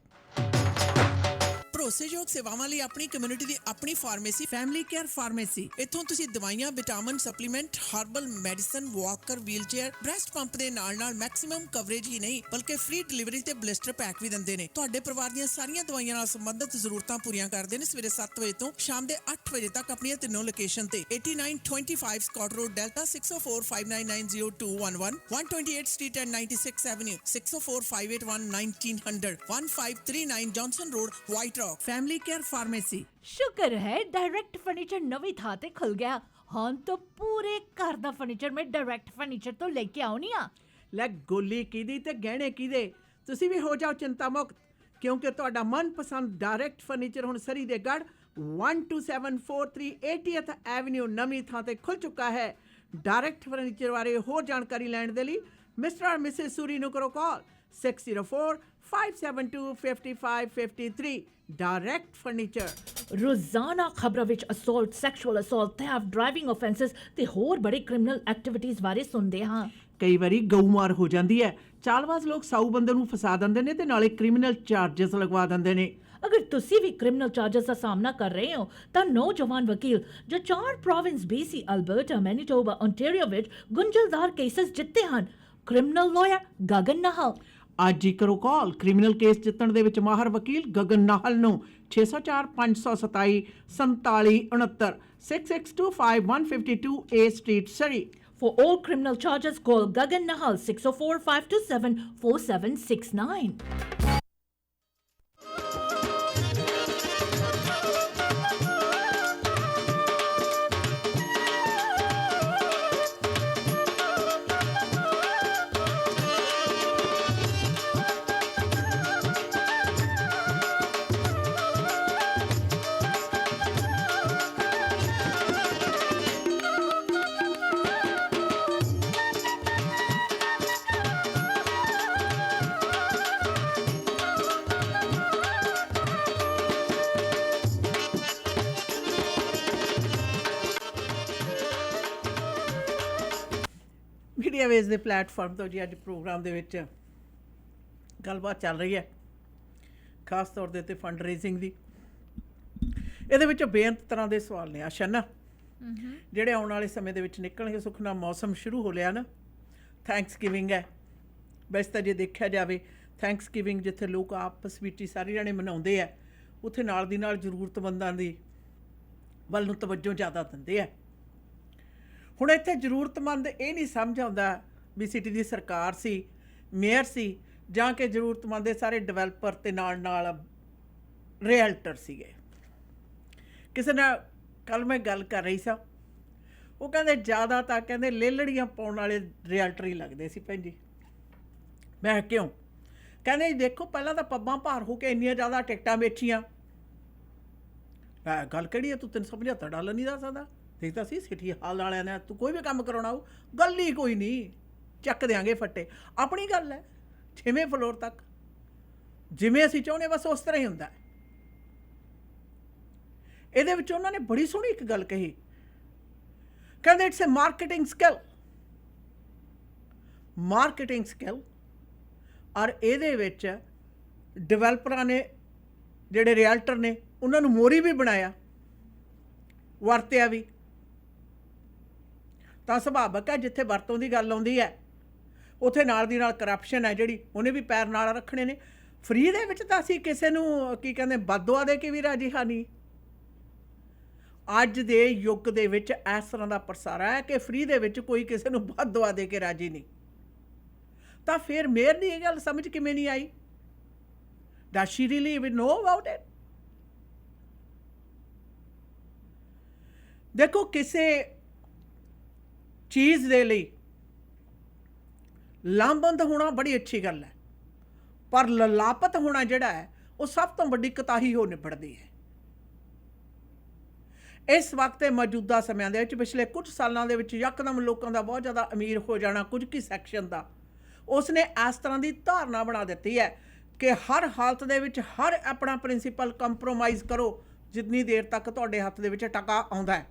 ਭਰੋਸੇਯੋਗ ਸੇਵਾਵਾਂ ਲਈ ਆਪਣੀ ਕਮਿਊਨਿਟੀ ਦੀ ਆਪਣੀ ਫਾਰਮੇਸੀ, ਫੈਮਿਲੀ ਕੇਅਰ ਫਾਰਮੇਸੀ। ਇੱਥੋਂ ਤੁਸੀਂ ਦਵਾਈਆਂ, vitamin, supplement, herbal medicine, Walker, wheelchair, breast pump ਦੇ ਨਾਲ ਮੈਕਸਿਮਮ ਕਵਰੇਜ ਹੀ ਨਹੀਂ ਬਲਕਿ ਫ੍ਰੀ ਡਿਲੀਵਰੀ ਤੇ ਬਲਿਸਟਰ ਪੈਕ ਵੀ ਦਿੰਦੇ ਨੇ। ਤੁਹਾਡੇ ਪਰਿਵਾਰ ਦੀਆਂ ਸਾਰੀਆਂ ਦਵਾਈਆਂ ਨਾਲ ਸੰਬੰਧਿਤ ਜ਼ਰੂਰਤਾਂ ਪੂਰੀਆਂ ਕਰਦੇ ਨੇ। ਸਵੇਰੇ 7 ਵਜੇ ਤੋਂ ਸ਼ਾਮ ਦੇ 8 ਵਜੇ ਤੱਕ ਆਪਣੀਆਂ ਤਿੰਨੋਂ ਲੋਕੇਸ਼ਨ ਤੇ 8925 Scott road Delta, 6045990211, 128 street and 96 avenue, 6045811900, 1539 Johnson road, White Rock. Family care pharmacy. शुक्र है डायरेक्ट फर्नीचर नवी थां ते खुल गया। ਹੁਣ ਤਾਂ ਪੂਰੇ ਘਰ ਦਾ ਫਰਨੀਚਰ ਮੈਂ ਡਾਇਰੈਕਟ ਫਰਨੀਚਰ ਤੋਂ ਲੈ ਕੇ ਆਉਣੀ ਆ। ਲੈ ਗੋਲੀ ਕਿਹਦੀ ਤੇ ਗਹਿਣੇ ਕਿਹਦੇ, ਤੁਸੀਂ ਵੀ ਹੋ ਜਾਓ ਚਿੰਤਾ ਮੁਕਤ, ਕਿਉਂਕਿ ਤੁਹਾਡਾ ਮਨਪਸੰਦ ਡਾਇਰੈਕਟ ਫਰਨੀਚਰ ਹੁਣ ਸਰੀ ਦੇ ਗੜ੍ਹ 12743 80th ਐਵਨਿਊ ਨਵੀਂ ਥਾਂ ਤੇ ਖੁੱਲ ਚੁੱਕਾ ਹੈ। ਡਾਇਰੈਕਟ ਫਰਨੀਚਰ ਬਾਰੇ ਹੋਰ ਜਾਣਕਾਰੀ ਲੈਣ ਦੇ ਲਈ ਮਿਸਟਰ ਔਰ ਮਿਸਿਸ ਸੂਰੀ ਨੂੰ ਕਰੋ ਕਾਲ 604-572-5553। Direct furniture. ਰੋਜ਼ਾਨਾ ਖਬਰਾਂ ਵਿੱਚ assault, sexual assault, theft, driving offences ਤੇ ਹੋਰ ਬੜੇ ਕ੍ਰਿਮੀਨਲ ਐਕਟੀਵਿਟੀਜ਼ ਬਾਰੇ ਸੁਣਦੇ ਹਾਂ। ਕਈ ਵਾਰੀ ਗਊਮਾਰ ਹੋ ਜਾਂਦੀ ਹੈ, ਚਾਲਬਾਜ਼ ਲੋਕ ਸਾਊ ਬੰਦੇ ਨੂੰ ਫਸਾ ਦਿੰਦੇ ਨੇ ਤੇ ਨਾਲੇ ਕ੍ਰਿਮੀਨਲ ਚਾਰजेस ਲਗਵਾ ਦਿੰਦੇ ਨੇ। ਅਗਰ ਤੁਸੀਂ ਵੀ ਕ੍ਰਿਮੀਨਲ ਚਾਰजेस ਦਾ ਸਾਹਮਣਾ ਕਰ ਰਹੇ ਹੋ ਤਾਂ ਨੌਜਵਾਨ ਵਕੀਲ ਜੋ 4 province BC, Alberta, Manitoba, Ontario ਵਿੱਚ ਗੁੰਝਲਦਾਰ ਕੇਸਸ ਜਿੱਤੇ ਹਨ, ਕ੍ਰਿਮੀਨਲ ਲਾਇਰ ਗਗਨ ਨਾਹਲ। ਅੱਜ ਹੀ ਕਰੋ ਕਾਲ ਕ੍ਰਿਮੀਨਲ ਕੇਸ ਜਿੱਤਣ ਦੇ ਵਿੱਚ ਮਾਹਰ ਵਕੀਲ ਗਗਨ ਨਾਹਲ ਨੂੰ 604-527-4769 6625-152 A Street, Surrey। For all criminal charges, call Gagan Nahal 604-527-4769. ਮੀਡੀਆਵੇਜ਼ ਦੇ ਪਲੇਟਫਾਰਮ ਤੋਂ ਜੀ ਅੱਜ ਪ੍ਰੋਗਰਾਮ ਦੇ ਵਿੱਚ ਗੱਲਬਾਤ ਚੱਲ ਰਹੀ ਹੈ, ਖਾਸ ਤੌਰ ਦੇ ਉੱਤੇ ਫੰਡ ਰੇਜ਼ਿੰਗ ਦੀ। ਇਹਦੇ ਵਿੱਚ ਬੇਅੰਤ ਤਰ੍ਹਾਂ ਦੇ ਸਵਾਲ ਨੇ ਆਸ਼ਾ ਨਾ, ਜਿਹੜੇ ਆਉਣ ਵਾਲੇ ਸਮੇਂ ਦੇ ਵਿੱਚ ਨਿਕਲਣਗੇ। ਸੁੱਖ ਨਾਲ ਮੌਸਮ ਸ਼ੁਰੂ ਹੋ ਲਿਆ ਨਾ, ਥੈਂਕਸ ਗਿਵਿੰਗ ਹੈ। ਵੈਸੇ ਤਾਂ ਜੇ ਦੇਖਿਆ ਜਾਵੇ ਥੈਂਕਸ ਗਿਵਿੰਗ ਜਿੱਥੇ ਲੋਕ ਆਪਸ ਵਿੱਚ ਹੀ ਸਾਰੇ ਜਾਣੇ ਮਨਾਉਂਦੇ ਆ, ਉੱਥੇ ਨਾਲ ਦੀ ਨਾਲ ਜ਼ਰੂਰਤਮੰਦਾਂ ਦੀ ਵੱਲ ਨੂੰ ਤਵੱਜੋ ਜ਼ਿਆਦਾ ਦਿੰਦੇ ਆ। ਹੁਣ ਇੱਥੇ ਜ਼ਰੂਰਤਮੰਦ ਇਹ ਨਹੀਂ ਸਮਝ ਆਉਂਦਾ ਵੀ ਸਿਟੀ ਦੀ ਸਰਕਾਰ ਸੀ, ਮੇਅਰ ਸੀ, ਜਾਂ ਕਿ ਜ਼ਰੂਰਤਮੰਦ ਦੇ ਸਾਰੇ ਡਿਵੈਲਪਰ ਤੇ ਨਾਲ ਨਾਲ ਰੀਅਲਟਰ ਸੀਗੇ। ਕਿਸੇ ਨਾਲ ਕੱਲ ਮੈਂ ਗੱਲ ਕਰ ਰਹੀ ਸਾਂ, ਉਹ ਕਹਿੰਦੇ ਜ਼ਿਆਦਾ ਤਾਂ ਕਹਿੰਦੇ ਲੇਲੜੀਆਂ ਪਾਉਣ ਵਾਲੇ ਰੀਅਲਟਰ ਹੀ ਲੱਗਦੇ ਸੀ ਭੈਣ ਜੀ। ਮੈਂ ਕਿਉਂ? ਕਹਿੰਦੇ ਜੀ ਦੇਖੋ ਪਹਿਲਾਂ ਤਾਂ ਪੱਬਾਂ ਭਾਰ ਹੋ ਕੇ ਇੰਨੀਆਂ ਜ਼ਿਆਦਾ ਟਿਕਟਾਂ ਵੇਚੀਆਂ। ਗੱਲ ਕਿਹੜੀ ਹੈ, ਤੂੰ $375 ਨਹੀਂ ਦੱਸ ਸਕਦਾ? ਦੇਖਦਾ ਸੀ ਸਿਟੀ ਹਾਲ ਵਾਲਿਆਂ ਨੇ, ਤੂੰ ਕੋਈ ਵੀ ਕੰਮ ਕਰਾਉਣਾ ਹੋ, ਗੱਲ ਹੀ ਕੋਈ ਨਹੀਂ, ਚੱਕ ਦਿਆਂਗੇ ਫੱਟੇ। ਆਪਣੀ ਗੱਲ ਹੈ, 6ਵੇਂ ਫਲੋਰ ਤੱਕ ਜਿਵੇਂ ਅਸੀਂ ਚਾਹੁੰਦੇ ਬਸ ਉਸ ਤਰ੍ਹਾਂ ਹੀ ਹੁੰਦਾ। ਇਹਦੇ ਵਿੱਚ ਉਹਨਾਂ ਨੇ ਬੜੀ ਸੋਹਣੀ ਇੱਕ ਗੱਲ ਕਹੀ, ਕਹਿੰਦੇ it's A marketing skill. Marketing skill. ਔਰ ਇਹਦੇ ਵਿੱਚ ਡਿਵੈਲਪਰਾਂ ਨੇ, ਜਿਹੜੇ ਰੀਅਲਟਰ ਨੇ, ਉਹਨਾਂ ਨੂੰ ਮੋਰੀ ਵੀ ਬਣਾਇਆ, ਵਰਤਿਆ ਵੀ। ਤਾਂ ਸੁਭਾਵਕ ਹੈ ਜਿੱਥੇ ਵਰਤੋਂ ਦੀ ਗੱਲ ਆਉਂਦੀ ਹੈ ਉੱਥੇ ਨਾਲ ਦੀ ਨਾਲ ਕਰਪਸ਼ਨ ਹੈ ਜਿਹੜੀ ਉਹਨੇ ਵੀ ਪੈਰ ਨਾਲ ਰੱਖਣੇ ਨੇ। ਫਰੀ ਦੇ ਵਿੱਚ ਤਾਂ ਅਸੀਂ ਕਿਸੇ ਨੂੰ ਕੀ ਕਹਿੰਦੇ ਬਦਦੁਆ ਦੇ ਕੇ ਵੀ ਰਾਜੀ ਹਾਂ ਨਹੀਂ। ਅੱਜ ਦੇ ਯੁੱਗ ਦੇ ਵਿੱਚ ਇਸ ਤਰ੍ਹਾਂ ਦਾ ਪ੍ਰਸਾਰਾ ਹੈ ਕਿ ਫਰੀ ਦੇ ਵਿੱਚ ਕੋਈ ਕਿਸੇ ਨੂੰ ਬਦਦੁਆ ਦੇ ਕੇ ਰਾਜੀ ਨਹੀਂ। ਤਾਂ ਫਿਰ ਮੇਰ ਦੀ ਇਹ ਗੱਲ ਸਮਝ ਕਿਵੇਂ ਨਹੀਂ ਆਈ? Does she really even know about it? ਦੇਖੋ ਕਿਸੇ ਚੀਜ਼ ਦੇ ਲਈ ਲਾਮਬੰਦ ਹੋਣਾ ਬੜੀ ਅੱਛੀ ਗੱਲ ਹੈ, ਪਰ ਲਾਪਤ ਹੋਣਾ ਜਿਹੜਾ ਹੈ ਉਹ ਸਭ ਤੋਂ ਵੱਡੀ ਕੁਤਾਹੀ ਹੋ ਨਿਬੜਦੀ ਹੈ। ਇਸ ਵਕਤ ਮੌਜੂਦਾ ਸਮਿਆਂ ਦੇ ਵਿੱਚ ਪਿਛਲੇ ਕੁਝ ਸਾਲਾਂ ਦੇ ਵਿੱਚ ਯਕਦਮ ਲੋਕਾਂ ਦਾ ਬਹੁਤ ਜ਼ਿਆਦਾ ਅਮੀਰ ਹੋ ਜਾਣਾ, ਕੁਝ ਕੀ ਸੈਕਸ਼ਨ ਦਾ, ਉਸਨੇ ਇਸ ਤਰ੍ਹਾਂ ਦੀ ਧਾਰਨਾ ਬਣਾ ਦਿੱਤੀ ਹੈ ਕਿ ਹਰ ਹਾਲਤ ਦੇ ਵਿੱਚ ਹਰ ਆਪਣਾ ਪ੍ਰਿੰਸੀਪਲ ਕੰਪਰੋਮਾਈਜ਼ ਕਰੋ ਜਿੰਨੀ ਦੇਰ ਤੱਕ ਤੁਹਾਡੇ ਹੱਥ ਦੇ ਵਿੱਚ ਟਕਾ ਆਉਂਦਾ ਹੈ।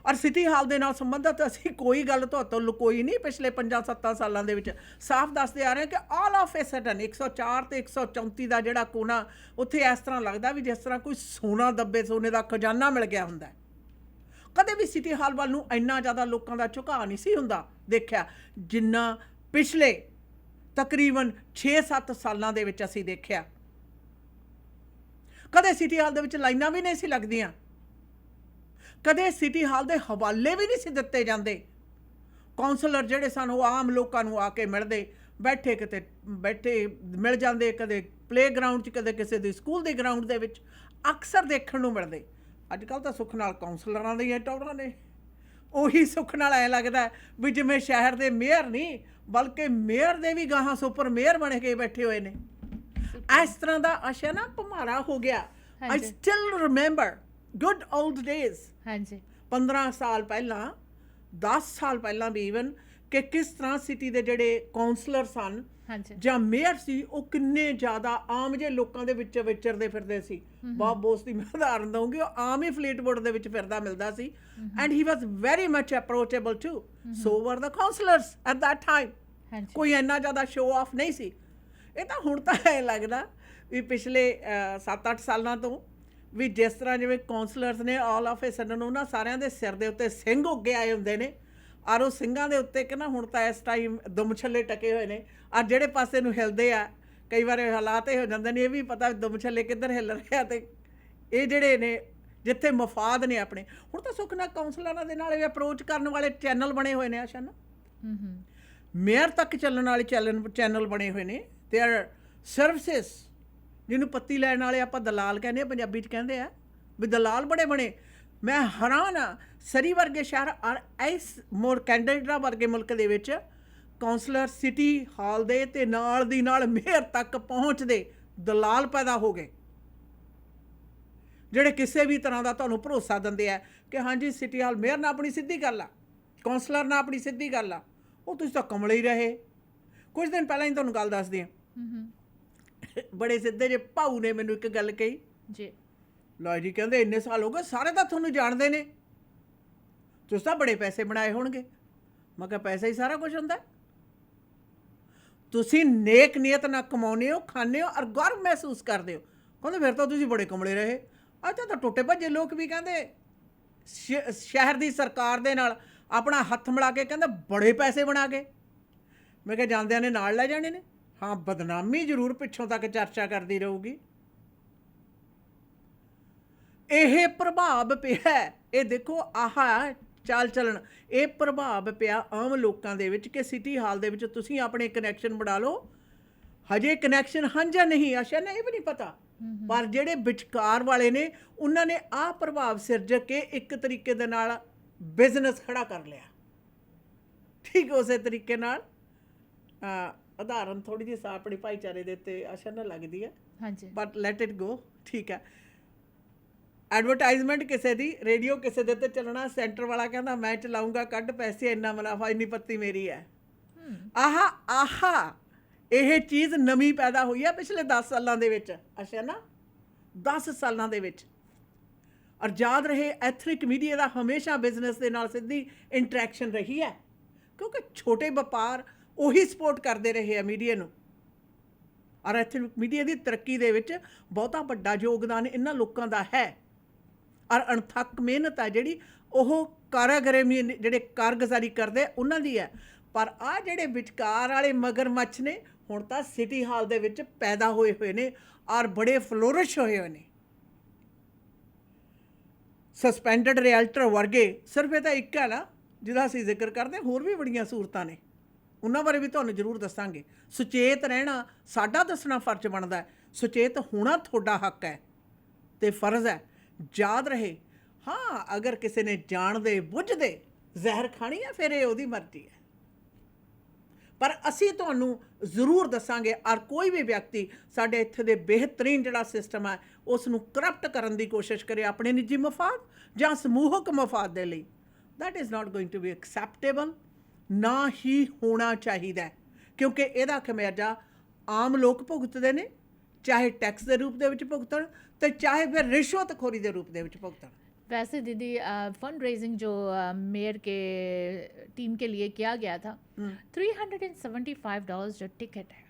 ਔਰ ਸਿਟੀ ਹਾਲ ਦੇ ਨਾਲ ਸੰਬੰਧਿਤ ਅਸੀਂ ਕੋਈ ਗੱਲ ਤੁਹਾਤੋਂ ਲੁਕੋਈ ਨਹੀਂ। ਪਿਛਲੇ 5-7 ਸਾਲਾਂ ਦੇ ਵਿੱਚ ਸਾਫ਼ ਦੱਸਦੇ ਆ ਰਹੇ ਕਿ ਆਲ ਆਫ ਏ ਸਡਨ 104 ਤੇ 134 ਦਾ ਜਿਹੜਾ ਕੋਨਾ, ਉੱਥੇ ਇਸ ਤਰ੍ਹਾਂ ਲੱਗਦਾ ਵੀ ਜਿਸ ਤਰ੍ਹਾਂ ਕੋਈ ਸੋਨਾ ਦੱਬੇ, ਸੋਨੇ ਦਾ ਖਜ਼ਾਨਾ ਮਿਲ ਗਿਆ ਹੁੰਦਾ। ਕਦੇ ਵੀ ਸਿਟੀ ਹਾਲ ਵੱਲ ਨੂੰ ਇੰਨਾ ਜ਼ਿਆਦਾ ਲੋਕਾਂ ਦਾ ਝੁਕਾਅ ਨਹੀਂ ਸੀ ਹੁੰਦਾ ਦੇਖਿਆ ਜਿੰਨਾ ਪਿਛਲੇ ਤਕਰੀਬਨ 6-7 ਸਾਲਾਂ ਦੇ ਵਿੱਚ ਅਸੀਂ ਦੇਖਿਆ। ਕਦੇ ਸਿਟੀ ਹਾਲ ਦੇ ਵਿੱਚ ਲਾਈਨਾਂ ਵੀ ਨਹੀਂ ਸੀ ਲੱਗਦੀਆਂ, ਕਦੇ ਸਿਟੀ ਹਾਲ ਦੇ ਹਵਾਲੇ ਵੀ ਨਹੀਂ ਸੀ ਦਿੱਤੇ ਜਾਂਦੇ। ਕਾਉਂਸਲਰ ਜਿਹੜੇ ਸਨ ਉਹ ਆਮ ਲੋਕਾਂ ਨੂੰ ਆ ਕੇ ਮਿਲਦੇ, ਕਿਤੇ ਬੈਠੇ ਮਿਲ ਜਾਂਦੇ, ਕਦੇ ਪਲੇਗਰਾਊਂਡ 'ਚ, ਕਦੇ ਕਿਸੇ ਦੇ ਸਕੂਲ ਦੇ ਗਰਾਊਂਡ ਦੇ ਵਿੱਚ ਅਕਸਰ ਦੇਖਣ ਨੂੰ ਮਿਲਦੇ। ਅੱਜ ਕੱਲ੍ਹ ਤਾਂ ਸੁੱਖ ਨਾਲ ਕਾਉਂਸਲਰਾਂ ਦੀਆਂ ਟੌਰਾਂ ਨੇ। ਉਹੀ ਸੁੱਖ ਨਾਲ ਐਂ ਲੱਗਦਾ ਹੈ ਵੀ ਜਿਵੇਂ ਸ਼ਹਿਰ ਦੇ ਮੇਅਰ ਨਹੀਂ ਬਲਕਿ ਮੇਅਰ ਦੇ ਵੀ ਗਾਹਾਂ ਸੁਪਰ ਮੇਅਰ ਬਣ ਕੇ ਬੈਠੇ ਹੋਏ ਨੇ। ਇਸ ਤਰ੍ਹਾਂ ਦਾ ਆਸ਼ਾ ਨਾ ਭਮਾਰਾ ਹੋ ਗਿਆ। ਆਈ still remember good old days. ਹਾਂਜੀ 15 ਸਾਲ ਪਹਿਲਾਂ 10 ਸਾਲ ਪਹਿਲਾਂ ਵੀ ਈਵਨ ਕਿ ਕਿਸ ਤਰ੍ਹਾਂ ਸਿਟੀ ਦੇ ਜਿਹੜੇ ਕਾਉਂਸਲਰ ਸਨ ਹਾਂਜੀ ਜਾਂ ਮੇਅਰ ਸੀ ਉਹ ਕਿੰਨੇ ਜ਼ਿਆਦਾ ਆਮ ਜਿਹੇ ਲੋਕਾਂ ਦੇ ਵਿੱਚ ਵਿਚਰਦੇ ਫਿਰਦੇ ਸੀ। ਬਾਬ ਬੋਸ ਦੀ ਮੈਂ ਉਦਾਹਰਨ ਦਊਂਗੀ, ਉਹ ਆਮ ਹੀ ਫਲੀਟਵੁੱਡ ਦੇ ਵਿੱਚ ਫਿਰਦਾ ਮਿਲਦਾ ਸੀ and he was very much approachable too. So were the counsellors at that time. ਹਾਂਜੀ ਕੋਈ ਇੰਨਾ ਜ਼ਿਆਦਾ ਸ਼ੋਅ ਆਫ ਨਹੀਂ ਸੀ। ਇਹ ਤਾਂ ਹੁਣ ਤਾਂ ਐਂ ਲੱਗਦਾ ਵੀ ਪਿਛਲੇ 7-8 ਸਾਲਾਂ ਤੋਂ ਵੀ ਜਿਸ ਤਰ੍ਹਾਂ ਜਿਵੇਂ ਕਾਉਂਸਲਰਸ ਨੇ ਆਲ ਆਫ ਏ ਸਡਨ ਉਹਨਾਂ ਸਾਰਿਆਂ ਦੇ ਸਿਰ ਦੇ ਉੱਤੇ ਸਿੰਘ ਉੱਗੇ ਆਏ ਹੁੰਦੇ ਨੇ ਔਰ ਉਹ ਸਿੰਘਾਂ ਦੇ ਉੱਤੇ ਕਿ ਨਾ ਹੁਣ ਤਾਂ ਇਸ ਟਾਈਮ ਦੁਮ ਛੱਲੇ ਟਕੇ ਹੋਏ ਨੇ ਔਰ ਜਿਹੜੇ ਪਾਸੇ ਨੂੰ ਹਿਲਦੇ ਆ ਕਈ ਵਾਰ ਹਾਲਾਤ ਇਹ ਹੋ ਜਾਂਦੇ ਨੇ ਇਹ ਵੀ ਪਤਾ ਦੁਮ ਛੱਲੇ ਕਿੱਧਰ ਹਿੱਲ ਰਿਹਾ ਤੇ ਇਹ ਜਿਹੜੇ ਨੇ ਜਿੱਥੇ ਮਫਾਦ ਨੇ ਆਪਣੇ। ਹੁਣ ਤਾਂ ਸੁੱਖ ਨਾਲ ਕਾਉਂਸਲਰਾਂ ਦੇ ਨਾਲ ਇਹ ਅਪਰੋਚ ਕਰਨ ਵਾਲੇ ਚੈਨਲ ਬਣੇ ਹੋਏ ਨੇ ਆਸ਼ਾ ਨਾ। ਮੇਅਰ ਤੱਕ ਚੱਲਣ ਵਾਲੇ ਚੈਨਲ ਬਣੇ ਹੋਏ ਨੇ। ਤੇ ਆਰ ਸਰਵਿਸਿਸ ਜਿਹਨੂੰ ਪੱਤੀ ਲੈਣ ਵਾਲੇ ਆਪਾਂ ਦਲਾਲ ਕਹਿੰਦੇ ਆ, ਪੰਜਾਬੀ 'ਚ ਕਹਿੰਦੇ ਆ ਵੀ ਦਲਾਲ ਬੜੇ ਬਣੇ। ਮੈਂ ਹੈਰਾਨ ਆ ਸਰੀ ਵਰਗੇ ਸ਼ਹਿਰ ਔਰ ਇਸ ਮੋਰ ਕੈਨੇਡਾ ਵਰਗੇ ਮੁਲਕ ਦੇ ਵਿੱਚ ਕਾਉਂਸਲਰ ਸਿਟੀ ਹਾਲ ਦੇ ਤੇ ਨਾਲ ਦੀ ਨਾਲ ਮੇਅਰ ਤੱਕ ਪਹੁੰਚਦੇ ਦਲਾਲ ਪੈਦਾ ਹੋ ਗਏ ਜਿਹੜੇ ਕਿਸੇ ਵੀ ਤਰ੍ਹਾਂ ਦਾ ਤੁਹਾਨੂੰ ਭਰੋਸਾ ਦਿੰਦੇ ਆ ਕਿ ਹਾਂਜੀ ਸਿਟੀ ਹਾਲ ਮੇਅਰ ਨਾਲ ਆਪਣੀ ਸਿੱਧੀ ਗੱਲ ਆ, ਕਾਉਂਸਲਰ ਨਾਲ ਆਪਣੀ ਸਿੱਧੀ ਗੱਲ ਆ। ਉਹ ਤੁਸੀਂ ਤਾਂ ਕਮਲੇ ਹੀ ਰਹੇ। ਕੁਝ ਦਿਨ ਪਹਿਲਾਂ ਹੀ ਤੁਹਾਨੂੰ ਗੱਲ ਦੱਸਦੀ ਹਾਂ। ਬੜੇ ਸਿੱਧੇ ਜਿਹੇ ਭਾਊ ਨੇ ਮੈਨੂੰ ਇੱਕ ਗੱਲ ਕਹੀ ਜੀ। ਲਓ ਜੀ ਕਹਿੰਦੇ ਇੰਨੇ ਸਾਲ ਹੋ ਗਏ ਸਾਰੇ ਤਾਂ ਤੁਹਾਨੂੰ ਜਾਣਦੇ ਨੇ, ਤੁਸੀਂ ਤਾਂ ਬੜੇ ਪੈਸੇ ਬਣਾਏ ਹੋਣਗੇ। ਮੈਂ ਕਿਹਾ ਪੈਸਾ ਹੀ ਸਾਰਾ ਕੁਝ ਹੁੰਦਾ। ਤੁਸੀਂ ਨੇਕ ਨੀਅਤ ਨਾਲ ਕਮਾਉਂਦੇ ਹੋ, ਖਾਂਦੇ ਹੋ ਔਰ ਗੌਰਵ ਮਹਿਸੂਸ ਕਰਦੇ ਹੋ। ਕਹਿੰਦੇ ਫਿਰ ਤਾਂ ਤੁਸੀਂ ਬੜੇ ਕਮਲੇ ਰਹੇ। ਅੱਜ ਤਾਂ ਟੁੱਟੇ ਭੱਜੇ ਲੋਕ ਵੀ ਕਹਿੰਦੇ ਸ਼ਹਿਰ ਦੀ ਸਰਕਾਰ ਦੇ ਨਾਲ ਆਪਣਾ ਹੱਥ ਮਿਲਾ ਕੇ ਕਹਿੰਦੇ ਬੜੇ ਪੈਸੇ ਬਣਾ ਕੇ। ਮੈਂ ਕਿਹਾ ਜਾਂਦਿਆਂ ਨੇ ਨਾਲ ਲੈ ਜਾਣੇ ਨੇ। ਹਾਂ ਬਦਨਾਮੀ ਜ਼ਰੂਰ ਪਿੱਛੋਂ ਤੱਕ ਚਰਚਾ ਕਰਦੀ ਰਹੂਗੀ। ਇਹ ਪ੍ਰਭਾਵ ਪਿਆ। ਇਹ ਦੇਖੋ ਆਹ ਚਾਲ ਚੱਲਣ ਇਹ ਪ੍ਰਭਾਵ ਪਿਆ ਆਮ ਲੋਕਾਂ ਦੇ ਵਿੱਚ ਕਿ ਸਿਟੀ ਹਾਲ ਦੇ ਵਿੱਚ ਤੁਸੀਂ ਆਪਣੇ ਕਨੈਕਸ਼ਨ ਬਣਾ ਲਓ। ਹਜੇ ਕਨੈਕਸ਼ਨ ਹਨ ਜਾਂ ਨਹੀਂ ਆਸ਼ਾ ਨੇ ਇਹ ਵੀ ਨਹੀਂ ਪਤਾ, ਪਰ ਜਿਹੜੇ ਵਿਚਕਾਰ ਵਾਲੇ ਨੇ ਉਹਨਾਂ ਨੇ ਆਹ ਪ੍ਰਭਾਵ ਸਿਰਜ ਕੇ ਇੱਕ ਤਰੀਕੇ ਦੇ ਨਾਲ ਬਿਜ਼ਨਸ ਖੜਾ ਕਰ ਲਿਆ। ਠੀਕ ਉਸੇ ਤਰੀਕੇ ਨਾਲ ਉਦਾਹਰਨ ਥੋੜੀ ਜਿਹੀ ਆਪਣੇ ਭਾਈਚਾਰੇ ਦੇ ਉੱਤੇ ਆਸ਼ਾ ਨਾ ਲੱਗਦੀ ਹੈ ਹਾਂਜੀ ਬਟ ਲੈਟ ਇਟ ਗੋ। ਠੀਕ ਹੈ, ਐਡਵਰਟਾਈਜ਼ਮੈਂਟ ਕਿਸੇ ਦੀ ਰੇਡੀਓ ਕਿਸੇ ਦੇ ਉੱਤੇ ਚੱਲਣਾ, ਸੈਂਟਰ ਵਾਲਾ ਕਹਿੰਦਾ ਮੈਂ ਚਲਾਊਂਗਾ ਕੱਢ ਪੈਸੇ ਇੰਨਾ ਮੁਨਾਫਾ ਇੰਨੀ ਪੱਤੀ ਮੇਰੀ ਹੈ। ਆਹਾ ਇਹ ਚੀਜ਼ ਨਵੀਂ ਪੈਦਾ ਹੋਈ ਹੈ ਪਿਛਲੇ 10 ਸਾਲਾਂ ਦੇ ਵਿੱਚ ਅੱਛਾ ਨਾ 10 ਸਾਲਾਂ ਦੇ ਵਿੱਚ। ਔਰ ਯਾਦ ਰਹੇ ਐਥਨਿਕ ਮੀਡੀਆ ਦਾ ਹਮੇਸ਼ਾ ਬਿਜ਼ਨਸ ਦੇ ਨਾਲ ਸਿੱਧੀ ਇੰਟਰੈਕਸ਼ਨ ਰਹੀ ਹੈ ਕਿਉਂਕਿ ਛੋਟੇ ਵਪਾਰ ਉਹੀ ਸਪੋਰਟ ਕਰਦੇ ਰਹੇ ਆ ਮੀਡੀਆ ਨੂੰ। ਔਰ ਐਥਨਿਕ ਮੀਡੀਆ ਦੀ ਤਰੱਕੀ ਦੇ ਵਿੱਚ ਬਹੁਤਾ ਵੱਡਾ ਯੋਗਦਾਨ ਇਹਨਾਂ ਲੋਕਾਂ ਦਾ ਹੈ। ਔਰ ਅਣਥੱਕ ਮਿਹਨਤ ਹੈ ਜਿਹੜੀ ਉਹ ਕਾਰਾਗਰੀ ਜਿਹੜੇ ਕਾਰਗੁਜ਼ਾਰੀ ਕਰਦੇ ਉਹਨਾਂ ਦੀ ਹੈ। ਪਰ ਆਹ ਜਿਹੜੇ ਵਿਚਕਾਰ ਵਾਲੇ ਮਗਰਮੱਛ ਨੇ ਹੁਣ ਤਾਂ ਸਿਟੀ ਹਾਲ ਦੇ ਵਿੱਚ ਪੈਦਾ ਹੋਏ ਨੇ ਔਰ ਬੜੇ ਫਲੋਰਿਸ਼ ਹੋਏ ਨੇ। ਸਸਪੈਂਡਡ ਰਿਐਲਟਰ ਵਰਗੇ ਸਿਰਫ ਇਹ ਤਾਂ ਇੱਕ ਹੈ ਨਾ ਜਿਹਦਾ ਅਸੀਂ ਜ਼ਿਕਰ ਕਰਦੇ, ਹੋਰ ਵੀ ਬੜੀਆਂ ਸਹੂਲਤਾਂ ਨੇ, ਉਹਨਾਂ ਬਾਰੇ ਵੀ ਤੁਹਾਨੂੰ ਜ਼ਰੂਰ ਦੱਸਾਂਗੇ। ਸੁਚੇਤ ਰਹਿਣਾ ਸਾਡਾ ਦੱਸਣਾ ਫਰਜ਼ ਬਣਦਾ, ਸੁਚੇਤ ਹੋਣਾ ਤੁਹਾਡਾ ਹੱਕ ਹੈ ਤੇ ਫਰਜ਼ ਹੈ। ਯਾਦ ਰਹੇ ਹਾਂ ਅਗਰ ਕਿਸੇ ਨੇ ਜਾਣਦੇ ਬੁੱਝਦੇ ਜ਼ਹਿਰ ਖਾਣੀ ਹੈ ਫਿਰ ਇਹ ਉਹਦੀ ਮਰਜ਼ੀ ਹੈ, ਪਰ ਅਸੀਂ ਤੁਹਾਨੂੰ ਜ਼ਰੂਰ ਦੱਸਾਂਗੇ। ਔਰ ਕੋਈ ਵੀ ਵਿਅਕਤੀ ਸਾਡੇ ਇੱਥੇ ਦੇ ਬਿਹਤਰੀਨ ਜਿਹੜਾ ਸਿਸਟਮ ਹੈ ਉਸ ਨੂੰ ਕਰਪਟ ਕਰਨ ਦੀ ਕੋਸ਼ਿਸ਼ ਕਰੇ ਆਪਣੇ ਨਿੱਜੀ ਮਫਾਦ ਜਾਂ ਸਮੂਹਕ ਮਫਾਦ ਦੇ ਲਈ, that is not going to be acceptable. ਨਾ ਹੀ ਹੋਣਾ ਚਾਹੀਦਾ ਕਿਉਂਕਿ ਇਹਦਾ ਖਮਿਆਜਾ ਆਮ ਲੋਕ ਭੁਗਤਦੇ ਨੇ, ਚਾਹੇ ਟੈਕਸ ਦੇ ਰੂਪ ਦੇ ਵਿੱਚ ਭੁਗਤਣ ਤੇ ਚਾਹੇ ਫਿਰ ਰਿਸ਼ਵਤਖੋਰੀ ਦੇ रूप ਦੇ ਵਿੱਚ ਭੁगतन। वैसे दीदी फंड रेजिंग जो मेयर के टीम के लिए किया गया था $375 जो टिकट है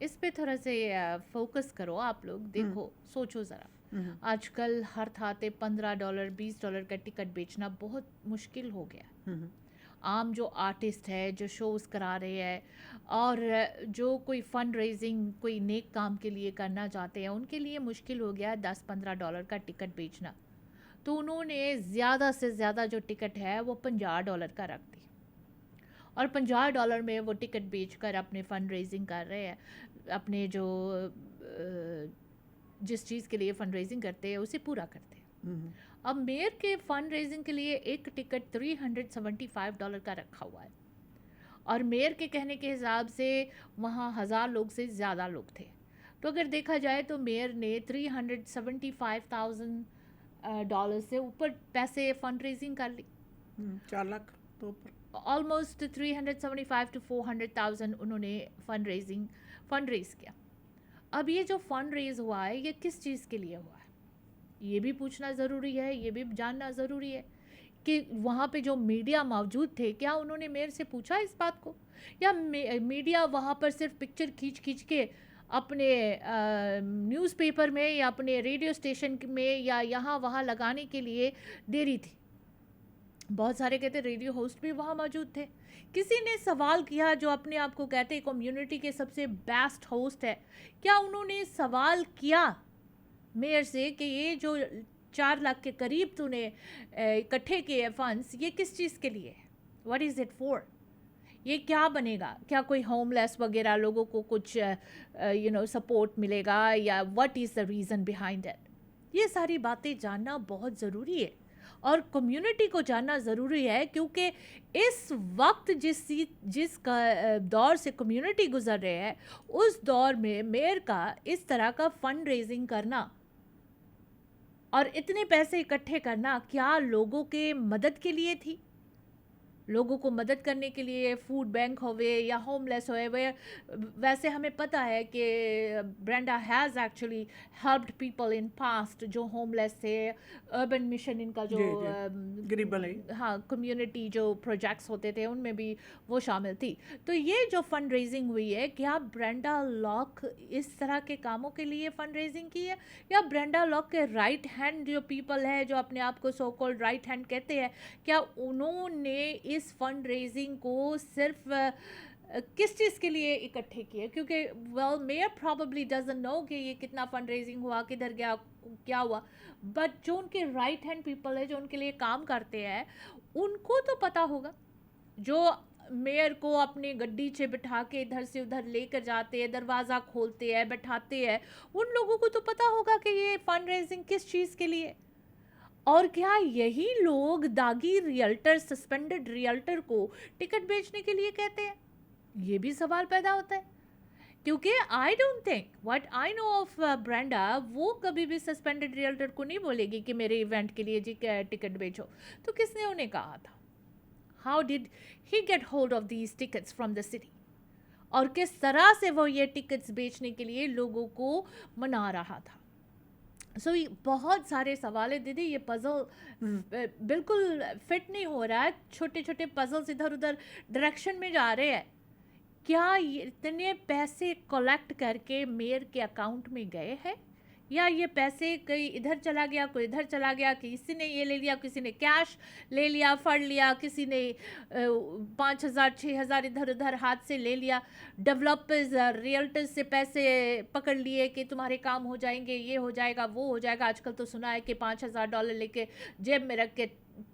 इस पे थोड़ा से फोकस करो आप लोग। देखो सोचो ज़रा आजकल हर थाते $15 $20 का टिकट बेचना बहुत मुश्किल हो गया। आम जो आर्टिस्ट है जो शोज़ करा रहे हैं और जो कोई फंड रेजिंग कोई नेक काम के लिए करना चाहते हैं उनके लिए मुश्किल हो गया $10-15 का टिकट बेचना। तो उन्होंने ज़्यादा से ज़्यादा जो टिकट है वो $50 का रख दी और $50 में वो टिकट बेचकर अपने फंड रेजिंग कर रहे हैं, अपने जो जिस चीज़ के लिए फंड रेजिंग करते हैं उसे पूरा करते हैं। अब मेयर के फंड रेजिंग के लिए एक टिकट $375 का रखा हुआ है और मेयर के कहने के हिसाब से वहाँ 1000 लोग से ज़्यादा लोग थे। तो अगर देखा जाए तो मेयर ने $375,000 से ऊपर पैसे फंड रेजिंग कर ली। 4 लाख तो ऊपर। ऑलमोस्ट 375 to 400,000 उन्होंने फंड रेज किया। अब ये जो फंड रेज हुआ है ये किस चीज़ के लिए हुआ है ये भी पूछना ज़रूरी है, ये भी जानना ज़रूरी है कि वहाँ पे जो मीडिया मौजूद थे क्या उन्होंने मेयर से पूछा इस बात को, या मीडिया वहाँ पर सिर्फ पिक्चर खींच के अपने न्यूज़पेपर में या अपने रेडियो स्टेशन में या यहाँ वहाँ लगाने के लिए दे रही थी। बहुत सारे कहते रेडियो होस्ट भी वहाँ मौजूद थे। किसी ने सवाल किया जो अपने आप को कहते कम्युनिटी के सबसे बेस्ट होस्ट है, क्या उन्होंने सवाल किया मेयर से कि ये जो 4 लाख के करीब तूने इकट्ठे किए फंड्स ये किस चीज़ के लिए है, व्हाट इज़ इट फॉर, ये क्या बनेगा, क्या कोई होमलेस वगैरह लोगों को कुछ सपोर्ट मिलेगा या what is the reason behind it. ये सारी बातें जानना बहुत ज़रूरी है और कम्युनिटी को जानना ज़रूरी है क्योंकि इस वक्त जिस दौर से कम्युनिटी गुजर रहे हैं उस दौर में मेयर का इस तरह का फंड रेजिंग करना और इतने पैसे इकट्ठे करना क्या लोगों के मदद के लिए थी, लोगों को मदद करने के लिए, फूड बैंक होवे या होमलेस होए वैसे हमें पता है कि Brenda has actually helped people in past जो होमलेस थे। अर्बन मिशन इनका जो गरीबन है, हाँ कम्युनिटी जो प्रोजेक्ट्स होते थे उनमें भी वो शामिल थी। तो ये जो फंड रेजिंग हुई है क्या ब्रेंडा लॉक इस तरह के कामों के लिए फंड रेजिंग की है या ब्रेंडा लॉक के राइट हैंड जो पीपल है जो अपने आप को सो कॉल्ड राइट हैंड कहते हैं क्या उन्होंने इस फंड रेजिंग को सिर्फ किस चीज़ के लिए इकट्ठे किए, क्योंकि well mayor probably doesn't know कि ये कितना फंड रेजिंग हुआ, किधर गया, क्या हुआ, बट जो उनके राइट हैंड पीपल है जो उनके लिए काम करते हैं उनको तो पता होगा, जो मेयर को अपनी गड्डी से बिठा के इधर से उधर लेकर जाते हैं, दरवाज़ा खोलते हैं, बैठाते हैं, उन लोगों को तो पता होगा कि ये फंड रेजिंग किस चीज़ के लिए। और क्या यही लोग दागी रियल्टर, सस्पेंडेड रियल्टर को टिकट बेचने के लिए कहते हैं, ये भी सवाल पैदा होता है क्योंकि I don't think what I know of Brenda वो कभी भी सस्पेंडेड रियल्टर को नहीं बोलेगी कि मेरे इवेंट के लिए जी टिकट बेचो। तो किसने उन्हें कहा था, how did he get hold of these tickets from the city, और किस तरह से वो ये टिकट्स बेचने के लिए लोगों को मना रहा था। सो बहुत सारे सवाल है दीदी, ये पज़ल बिल्कुल फिट नहीं हो रहा है, छोटे छोटे पज़ल्स इधर उधर डायरेक्शन में जा रहे हैं। क्या ये इतने पैसे कलेक्ट करके मेयर के अकाउंट में गए हैं या ये पैसे कहीं इधर चला गया, कोई इधर चला गया, किसी ने ये ले लिया, किसी ने कैश ले लिया, फड़ लिया, किसी ने 5,000 6,000 इधर उधर हाथ से ले लिया, डेवलपर्स रियल्टर्स से पैसे पकड़ लिए कि तुम्हारे काम हो जाएंगे, ये हो जाएगा, वो हो जाएगा। आजकल तो सुना है कि $5,000 लेके जेब में रख के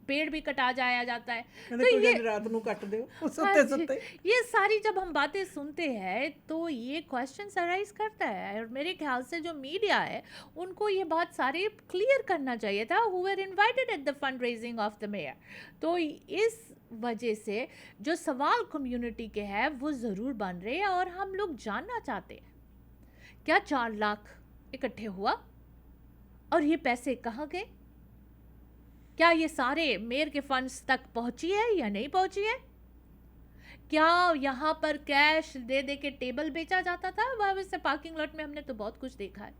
पेड़ भी कटा जाया जाता है। तो ये रात को कट दो सुते सुते। ये सारी जब हम बातें सुनते हैं तो ये क्वेश्चन अराइज करता है और मेरे ख्याल से जो मीडिया है उनको ये बात सारी क्लियर करना चाहिए था, who were invited at the fund raising of the mayor. तो इस वजह से जो सवाल कम्युनिटी के हैं वो ज़रूर बन रहे हैं और हम लोग जानना चाहते हैं क्या 4 लाख इकट्ठे हुआ और ये पैसे कहाँ गए, क्या ये सारे मेयर के फंड्स तक पहुंची है या नहीं पहुंची है, क्या यहाँ पर कैश दे दे के टेबल बेचा जाता था। वैसे पार्किंग लॉट में हमने तो बहुत कुछ देखा है,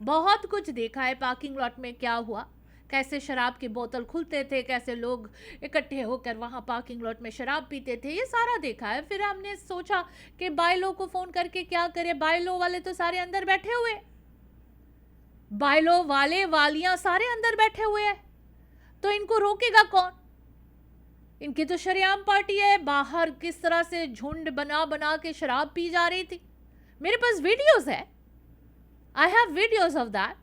बहुत कुछ देखा है पार्किंग लॉट में क्या हुआ, कैसे शराब की बोतल खुलते थे, कैसे लोग इकट्ठे होकर वहाँ पार्किंग लॉट में शराब पीते थे, ये सारा देखा है। फिर हमने सोचा कि बायलो को फ़ोन करके क्या करें, बायलो वाले तो सारे अंदर बैठे हुए, बायलो वाले वालियाँ सारे अंदर बैठे हुए हैं, तो इनको रोकेगा कौन, इनकी तो शरेआम पार्टी है। बाहर किस तरह से झुंड बना बना के शराब पी जा रही थी, मेरे पास वीडियोस है, I have videos of that.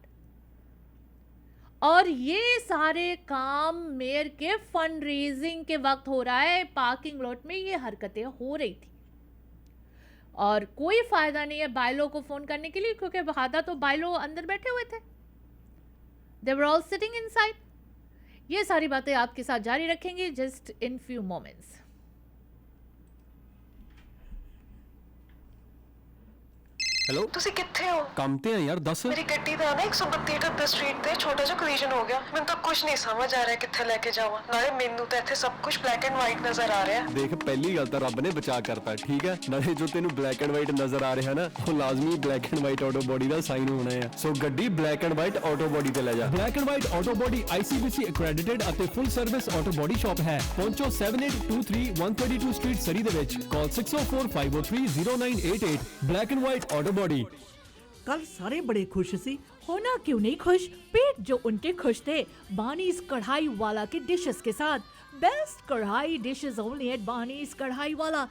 और ये सारे काम मेयर के फंड रेजिंग के वक्त हो रहा है, पार्किंग लॉट में ये हरकतें हो रही थी और कोई फायदा नहीं है बायलो को फोन करने के लिए क्योंकि बहादा तो बायलो अंदर बैठे हुए थे, They were all sitting inside. ये सारी बातें आपके साथ जारी रखेंगे just in few moments. Hello ਤੁਸੀਂ ਕਿੱਥੇ ਹੋ? ਕੰਮ ਤੇ ਆ ਯਾਰ, ਦੱਸ। ਮੇਰੀ ਗੱਡੀ ਦਾ ਨਾ 132 ਸਟਰੀਟ ਤੇ ਛੋਟਾ ਜਿਹਾ ਕੋਲੀਜਨ ਹੋ ਗਿਆ। ਮੈਨੂੰ ਤਾਂ ਕੁਝ ਨਹੀਂ ਸਮਝ ਆ ਰਿਹਾ ਕਿੱਥੇ ਲੈ ਕੇ ਜਾਵਾਂ। ਨਾਲੇ ਮੈਨੂੰ ਤਾਂ ਇੱਥੇ ਸਭ ਕੁਝ ਬਲੈਕ ਐਂਡ ਵਾਈਟ ਨਜ਼ਰ ਆ ਰਿਹਾ। ਦੇਖ, ਪਹਿਲੀ ਗੱਲ ਤਾਂ ਰੱਬ ਨੇ ਬਚਾ ਕਰਤਾ, ਠੀਕ ਹੈ। ਨਾਲੇ ਜੋ ਤੈਨੂੰ ਬਲੈਕ ਐਂਡ ਵਾਈਟ ਨਜ਼ਰ ਆ ਰਿਹਾ ਨਾ, ਉਹ ਲਾਜ਼ਮੀ black and white auto body the sign ਹੋਣਾ ਆ। ਸੋ ਗੱਡੀ black and white auto body ਤੇ ਲੈ ਜਾ। Black and white auto body ICBC accredited ਅਤੇ ਫੁੱਲ ਸਰਵਿਸ ਆਟੋ ਬੋਡੀ ਸ਼ਾਪ ਹੈ। ਪਹੁੰਚੋ 7823 132 ਸਟਰੀਟ ਸਰੀ ਦੇ ਵਿੱਚ। ਕਾਲ 6045030988। Black and white auto body. कल सारे बड़े खुश सी। होना क्यों नहीं खुश, पेट जो उनके खुश थे बानीज कढ़ाई वाला के डिशेस के साथ। बेस्ट कढ़ाई डिशेस ओनली एट बानीज कढ़ाई वाला।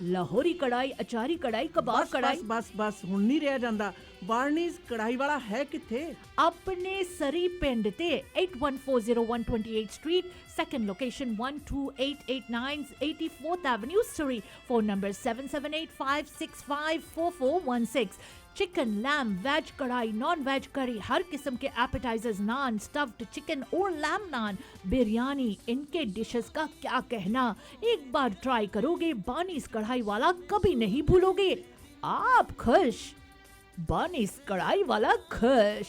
लाहौरी कढ़ाई, अचारी कढ़ाई, कबाब बस कढ़ाई। बस बस बस हुण नहीं रहा जांदा। बार्नीज कढ़ाई वाला है किथे? अपने सरी पिंड ते 8140 street, second location 12889 84th Avenue, Surrey. Phone number 7785654416। Chicken, lamb, veg kadhai, non veg curry, हर किस्म के एपेटाइजर्स, नान, स्टफ्ड चिकन और लैम नान, बिरयानी, इनके डिशेस का क्या कहना। एक बार ट्राई करोगे बानीज कढ़ाई वाला कभी नहीं भूलोगे। आप खुश, बानीज कढ़ाई वाला खुश।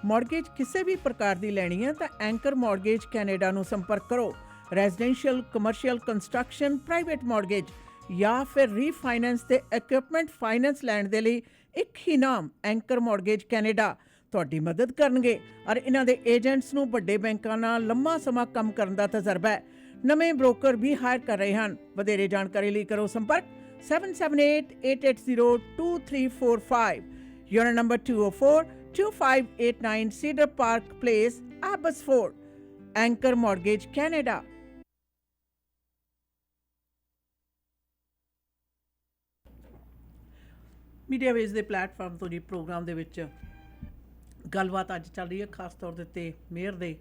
ਮੌਰਗੇਜ ਕਿਸੇ ਵੀ ਪ੍ਰਕਾਰ ਦੀ ਲੈਣੀ ਹੈ ਤਾਂ ਐਂਕਰ ਮੌਰਗੇਜ ਕੈਨੇਡਾ ਨੂੰ ਸੰਪਰਕ ਕਰੋ। Residential, commercial, construction, private mortgage ਜਾਂ ਫਿਰ ਰੀਫਾਈਨੈਂਸ ਤੇ ਇਕਵਿਪਮੈਂਟ ਫਾਈਨੈਂਸ ਲੈਣ ਦੇ ਲਈ ਇੱਕ ਹੀ ਨਾਮ ਐਂਕਰ ਮੌਰਗੇਜ ਕੈਨੇਡਾ ਤੁਹਾਡੀ ਮਦਦ ਕਰਨਗੇ। ਔਰ ਇਹਨਾਂ ਦੇ ਏਜੰਟਸ ਨੂੰ ਵੱਡੇ ਬੈਂਕਾਂ ਨਾਲ ਲੰਮਾ ਸਮਾਂ ਕੰਮ ਕਰਨ ਦਾ ਤਜਰਬਾ ਹੈ। ਨਵੇਂ ਬ੍ਰੋਕਰ ਵੀ ਹਾਇਰ ਕਰ ਰਹੇ ਹਨ। ਵਧੇਰੇ ਜਾਣਕਾਰੀ ਲਈ ਕਰੋ ਸੰਪਰਕ 7788822345। Unit number 204-2589 Cedar Park Place, Abbotsford. Anchor Mortgage Canada. Media ਵੇਜ ਦੇ ਪਲੇਟਫਾਰਮ ਤੋਂ ਜੀ ਪ੍ਰੋਗਰਾਮ ਦੇ ਵਿੱਚ ਗੱਲਬਾਤ ਅੱਜ ਚੱਲ ਰਹੀ ਹੈ, ਖਾਸ ਤੌਰ ਦੇ ਉੱਤੇ ਮੇਅਰ ਦੇ,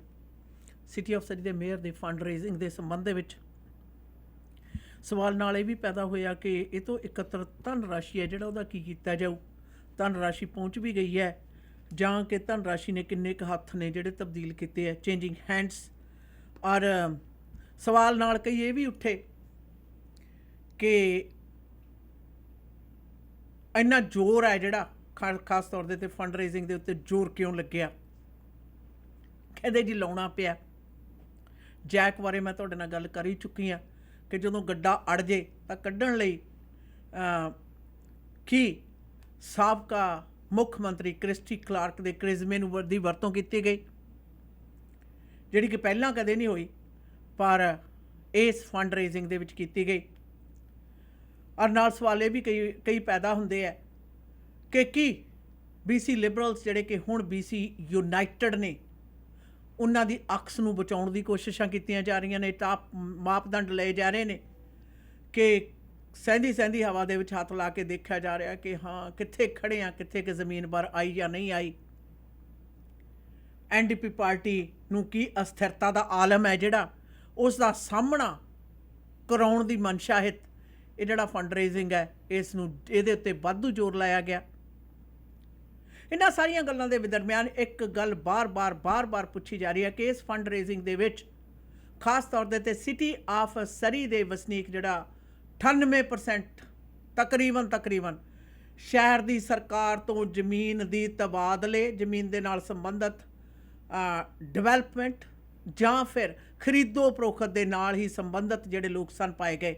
ਸਿਟੀ ਆਫ ਸਰੀ ਦੇ ਮੇਅਰ ਦੇ ਫੰਡ ਰੇਜ਼ਿੰਗ ਦੇ ਸੰਬੰਧ ਦੇ ਵਿੱਚ ਸਵਾਲ ਨਾਲ ਇਹ ਵੀ ਪੈਦਾ ਹੋਇਆ ਕਿ ਇਹ ਤੋਂ ਇਕੱਤਰ ਧਨ ਰਾਸ਼ੀ ਹੈ ਜਿਹੜਾ ਉਹਦਾ ਕੀ ਕੀਤਾ ਜਾਊ। ਧਨ ਰਾਸ਼ੀ ਪਹੁੰਚ ਵੀ ਗਈ ਹੈ ਜਾਂ ਕਿ ਧਨ ਰਾਸ਼ੀ ਨੇ ਕਿੰਨੇ ਕੁ ਹੱਥ ਨੇ ਜਿਹੜੇ ਤਬਦੀਲ ਕੀਤੇ ਹੈ, ਚੇਂਜਿੰਗ ਹੈਂਡਸ। ਔਰ ਸਵਾਲ ਨਾਲ ਕਈ ਇਹ ਵੀ ਉੱਠੇ ਕਿ ਇੰਨਾ ਜ਼ੋਰ ਹੈ ਜਿਹੜਾ ਖਾਸ ਤੌਰ ਦੇ 'ਤੇ ਫੰਡ ਰੇਜ਼ਿੰਗ ਦੇ ਉੱਤੇ ਜ਼ੋਰ ਕਿਉਂ ਲੱਗਿਆ। ਕਹਿੰਦੇ ਜੀ ਲਾਉਣਾ ਪਿਆ। ਜੈਕ ਬਾਰੇ ਮੈਂ ਤੁਹਾਡੇ ਨਾਲ ਗੱਲ ਕਰ ਹੀ ਚੁੱਕੀ ਹਾਂ ਕਿ ਜਦੋਂ ਗੱਡਾ ਅੜ ਜੇ ਤਾਂ ਕੱਢਣ ਲਈ ਕੀ ਸਾਬਕਾ ਮੁੱਖ ਮੰਤਰੀ ਕ੍ਰਿਸਟੀ ਕਲਾਰਕ ਦੇ ਕ੍ਰਿਜ਼ਮੇ ਨੂੰ ਦੀ ਵਰਤੋਂ ਕੀਤੀ ਗਈ, ਜਿਹੜੀ ਕਿ ਪਹਿਲਾਂ ਕਦੇ ਨਹੀਂ ਹੋਈ ਪਰ ਇਸ ਫੰਡ ਰੇਜ਼ਿੰਗ ਦੇ ਵਿੱਚ ਕੀਤੀ ਗਈ। ਔਰ ਨਾਲ ਸਵਾਲ ਇਹ ਵੀ ਕਈ ਪੈਦਾ ਹੁੰਦੇ ਆ ਕਿ ਕੀ BC ਲਿਬਰਲਸ ਜਿਹੜੇ ਕਿ ਹੁਣ BC ਯੂਨਾਈਟਡ ਨੇ, ਉਹਨਾਂ ਦੀ ਅਕਸ ਨੂੰ ਬਚਾਉਣ ਦੀ ਕੋਸ਼ਿਸ਼ਾਂ ਕੀਤੀਆਂ ਜਾ ਰਹੀਆਂ ਨੇ, ਮਾਪਦੰਡ ਲਏ ਜਾ ਰਹੇ ਨੇ ਕਿ ਸਹਿੰਦੀ ਹਵਾ ਦੇ ਵਿੱਚ ਹੱਥ ਲਾ ਕੇ ਦੇਖਿਆ ਜਾ ਰਿਹਾ ਕਿ ਹਾਂ ਕਿੱਥੇ ਖੜੇ ਆ, ਕਿੱਥੇ ਕਿ ਜ਼ਮੀਨ ਪਰ ਆਈ ਜਾਂ ਨਹੀਂ ਆਈ। NDP ਪਾਰਟੀ ਨੂੰ ਕੀ ਅਸਥਿਰਤਾ ਦਾ ਆਲਮ ਹੈ ਜਿਹੜਾ ਉਸ ਦਾ ਸਾਹਮਣਾ ਕਰਾਉਣ ਦੀ ਮਨਸ਼ਾ ਹਿੱਤ ਇਹ ਜਿਹੜਾ ਫੰਡ ਰੇਜ਼ਿੰਗ ਹੈ ਇਸ ਨੂੰ ਇਹਦੇ ਉੱਤੇ ਵਾਧੂ ਜ਼ੋਰ ਲਾਇਆ ਗਿਆ। ਇਹਨਾਂ ਸਾਰੀਆਂ ਗੱਲਾਂ ਦੇ ਦਰਮਿਆਨ ਇੱਕ ਗੱਲ ਬਾਰ-ਬਾਰ ਪੁੱਛੀ ਜਾ ਰਹੀ ਹੈ ਕਿ ਇਸ ਫੰਡ ਰੇਜ਼ਿੰਗ ਦੇ ਵਿੱਚ ਖਾਸ ਤੌਰ ਦੇ 'ਤੇ ਸਿਟੀ ਆਫ ਸਰੀ ਦੇ ਵਸਨੀਕ ਜਿਹੜਾ 98% ਤਕਰੀਬਨ ਸ਼ਹਿਰ ਦੀ ਸਰਕਾਰ ਤੋਂ ਜ਼ਮੀਨ ਦੀ ਤਬਾਦਲੇ, ਜ਼ਮੀਨ ਦੇ ਨਾਲ ਸੰਬੰਧਿਤ ਡਿਵੈਲਪਮੈਂਟ ਜਾਂ ਫਿਰ ਖਰੀਦੋ ਫਰੋਖਤ ਦੇ ਨਾਲ ਹੀ ਸੰਬੰਧਿਤ ਜਿਹੜੇ ਲੋਕ ਸਨ ਪਾਏ ਗਏ।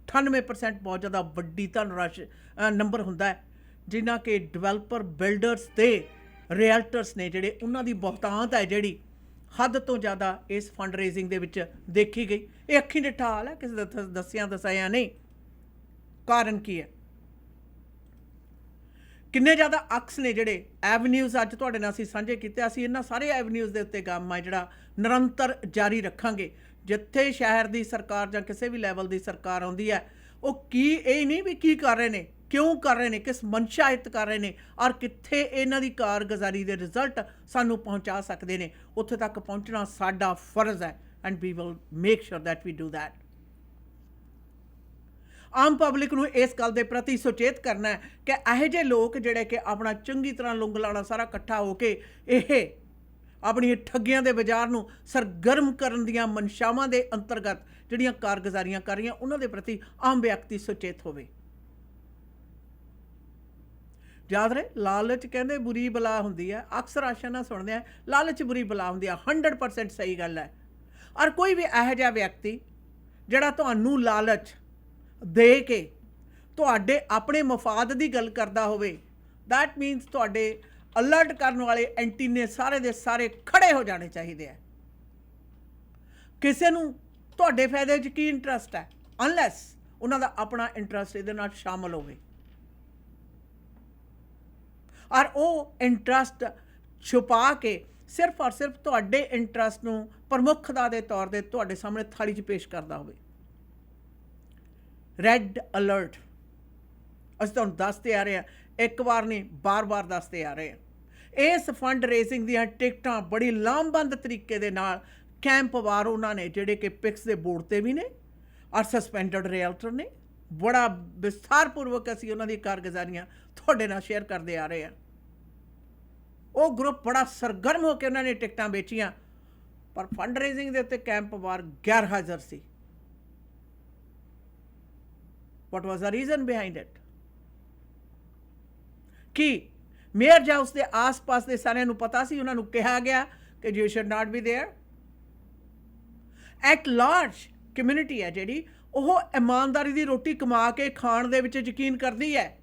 98% ਬਹੁਤ ਜ਼ਿਆਦਾ ਵੱਡੀ ਧਨ ਰਾਸ਼ੀ ਨੰਬਰ ਹੁੰਦਾ ਹੈ, ਜਿਨ੍ਹਾਂ ਕਿ ਡਿਵੈਲਪਰ, ਬਿਲਡਰਸ ਤੇ ਰੀਅਲਟਰਸ ਨੇ ਜਿਹੜੇ ਉਹਨਾਂ ਦੀ ਬਹੁਤਾਤ ਹੈ ਜਿਹੜੀ ਹੱਦ ਤੋਂ ਜ਼ਿਆਦਾ ਇਸ ਫੰਡ ਰੇਜ਼ਿੰਗ ਦੇ ਵਿੱਚ ਦੇਖੀ ਗਈ। ਇਹ ਅੱਖੀਂ ਡਿੱਠਾ ਹਾਲ ਹੈ, ਕਿਸੇ ਦਾ ਦੱਸਿਆ ਨਹੀਂ। ਕਾਰਨ ਕੀ ਹੈ? ਕਿੰਨੇ ਜ਼ਿਆਦਾ ਅਕਸ ਨੇ ਜਿਹੜੇ ਐਵਨਿਊਜ਼ ਅੱਜ ਤੁਹਾਡੇ ਨਾਲ ਅਸੀਂ ਸਾਂਝੇ ਕੀਤੇ। ਅਸੀਂ ਇਹਨਾਂ ਸਾਰੇ ਐਵਨਿਊਜ਼ ਦੇ ਉੱਤੇ ਕੰਮ ਆ ਜਿਹੜਾ ਨਿਰੰਤਰ ਜਾਰੀ ਰੱਖਾਂਗੇ। ਜਿੱਥੇ ਸ਼ਹਿਰ ਦੀ ਸਰਕਾਰ ਜਾਂ ਕਿਸੇ ਵੀ ਲੈਵਲ ਦੀ ਸਰਕਾਰ ਆਉਂਦੀ ਹੈ, ਉਹ ਕੀ ਇਹ ਨਹੀਂ ਵੀ ਕੀ ਕਰ ਰਹੇ ਨੇ, ਕਿਉਂ ਕਰ ਰਹੇ ਨੇ, ਕਿਸ ਮਨਸ਼ਾ ਹਿੱਤ ਕਰ ਰਹੇ ਨੇ ਔਰ ਕਿੱਥੇ ਇਹਨਾਂ ਦੀ ਕਾਰਗੁਜ਼ਾਰੀ ਦੇ ਰਿਜ਼ਲਟ ਸਾਨੂੰ ਪਹੁੰਚਾ ਸਕਦੇ ਨੇ, ਉੱਥੇ ਤੱਕ ਪਹੁੰਚਣਾ ਸਾਡਾ ਫਰਜ਼ ਹੈ। And we will make sure that we do that. ਆਮ ਪਬਲਿਕ ਨੂੰ ਇਸ ਗੱਲ ਦੇ ਪ੍ਰਤੀ ਸੁਚੇਤ ਕਰਨਾ ਹੈ ਕਿ ਇਹੋ ਜਿਹੇ ਲੋਕ ਜਿਹੜੇ ਕਿ ਆਪਣਾ ਚੰਗੀ ਤਰ੍ਹਾਂ ਲੁੰਗ ਲਾਣਾ ਸਾਰਾ ਇਕੱਠਾ ਹੋ ਕੇ ਇਹ ਆਪਣੀ ਠੱਗੀਆਂ ਦੇ ਬਾਜ਼ਾਰ ਨੂੰ ਸਰਗਰਮ ਕਰਨ ਦੀਆਂ ਮਨਸ਼ਾਵਾਂ ਦੇ ਅੰਤਰਗਤ ਜਿਹੜੀਆਂ ਕਾਰਗੁਜ਼ਾਰੀਆਂ ਕਰ ਰਹੀਆਂ ਉਹਨਾਂ ਦੇ ਪ੍ਰਤੀ ਆਮ ਵਿਅਕਤੀ ਸੁਚੇਤ ਹੋਵੇ। ਯਾਦ ਰਹੇ, ਲਾਲਚ ਕਹਿੰਦੇ ਬੁਰੀ ਬਲਾ ਹੁੰਦੀ ਹੈ। ਅਕਸਰ ਆਸ਼ਾ ਨਾਲ ਸੁਣਦੇ ਆ ਲਾਲਚ ਬੁਰੀ ਬਲਾ ਹੁੰਦੀ ਆ। 100% ਸਹੀ ਗੱਲ ਹੈ। ਔਰ ਕੋਈ ਵੀ ਇਹੋ ਜਿਹਾ ਵਿਅਕਤੀ ਜਿਹੜਾ ਤੁਹਾਨੂੰ ਲਾਲਚ ਦੇ ਕੇ ਤੁਹਾਡੇ ਆਪਣੇ ਮਫਾਦ ਦੀ ਗੱਲ ਕਰਦਾ ਹੋਵੇ, ਦੈਟ ਮੀਨਸ ਤੁਹਾਡੇ ਅਲਰਟ ਕਰਨ ਵਾਲੇ ਐਂਟੀਨੇ ਸਾਰੇ ਦੇ ਸਾਰੇ ਖੜੇ ਹੋ ਜਾਣੇ ਚਾਹੀਦੇ ਆ। ਕਿਸੇ ਨੂੰ ਤੁਹਾਡੇ ਫਾਇਦੇ 'ਚ ਕੀ ਇੰਟਰਸਟ ਹੈ, ਅਨਲੈਸ ਉਹਨਾਂ ਦਾ ਆਪਣਾ ਇੰਟਰਸਟ ਇਹਦੇ ਨਾਲ ਸ਼ਾਮਲ ਹੋਵੇ ਔਰ ਉਹ ਇੰਟਰਸਟ ਛੁਪਾ ਕੇ ਸਿਰਫ ਔਰ ਸਿਰਫ ਤੁਹਾਡੇ ਇੰਟਰਸਟ ਨੂੰ ਪ੍ਰਮੁੱਖਤਾ ਦੇ ਤੌਰ 'ਤੇ ਤੁਹਾਡੇ ਸਾਹਮਣੇ ਥਾਲੀ 'ਚ ਪੇਸ਼ ਕਰਦਾ ਹੋਵੇ। ਰੈੱਡ ਅਲਰਟ ਅਸੀਂ ਤੁਹਾਨੂੰ ਦੱਸਦੇ ਆ ਰਹੇ ਹਾਂ, ਇੱਕ ਵਾਰ ਨਹੀਂ ਬਾਰ-ਬਾਰ ਦੱਸਦੇ ਆ ਰਹੇ ਹਾਂ। ਇਸ ਫੰਡ ਰੇਜ਼ਿੰਗ ਦੀਆਂ ਟਿਕਟਾਂ ਬੜੀ ਲਾਮਬੰਦ ਤਰੀਕੇ ਦੇ ਨਾਲ ਕੈਂਪ ਵਾਰ ਉਹਨਾਂ ਨੇ ਜਿਹੜੇ ਕਿ ਪਿਕਸ ਦੇ ਬੋਰਡ 'ਤੇ ਵੀ ਨੇ ਔਰ ਸਸਪੈਂਡਡ ਰੀਅਲਟਰ ਨੇ, ਬੜਾ ਵਿਸਥਾਰਪੂਰਵਕ ਅਸੀਂ ਉਹਨਾਂ ਦੀ ਕਾਰਗੁਜ਼ਾਰੀਆਂ ਤੁਹਾਡੇ ਨਾਲ ਸ਼ੇਅਰ ਕਰਦੇ ਆ ਰਹੇ ਹਾਂ। ਉਹ ਗਰੁੱਪ ਬੜਾ ਸਰਗਰਮ ਹੋ ਕੇ ਉਹਨਾਂ ਨੇ ਟਿਕਟਾਂ ਵੇਚੀਆਂ, ਪਰ ਫੰਡ ਰੇਜ਼ਿੰਗ ਦੇ ਉੱਤੇ ਕੈਂਪ ਵਾਰ ਗੈਰ ਹਾਜ਼ਰ ਸੀ। ਵਾਟ ਵਾਜ਼ ਦ ਰੀਜ਼ਨ ਬਿਹਾਈਂਡ ਇਟ? ਕਿ ਮੇਅਰ ਹਾਊਸ ਦੇ ਆਸ-ਪਾਸ ਦੇ ਸਾਰਿਆਂ ਨੂੰ ਪਤਾ ਸੀ, ਉਹਨਾਂ ਨੂੰ ਕਿਹਾ ਗਿਆ ਕਿ you should not be there. At large community ਹੈ ਜਿਹੜੀ, ਉਹ ਇਮਾਨਦਾਰੀ ਦੀ ਰੋਟੀ ਕਮਾ ਕੇ ਖਾਣ ਦੇ ਵਿੱਚ ਯਕੀਨ ਕਰਦੀ ਹੈ,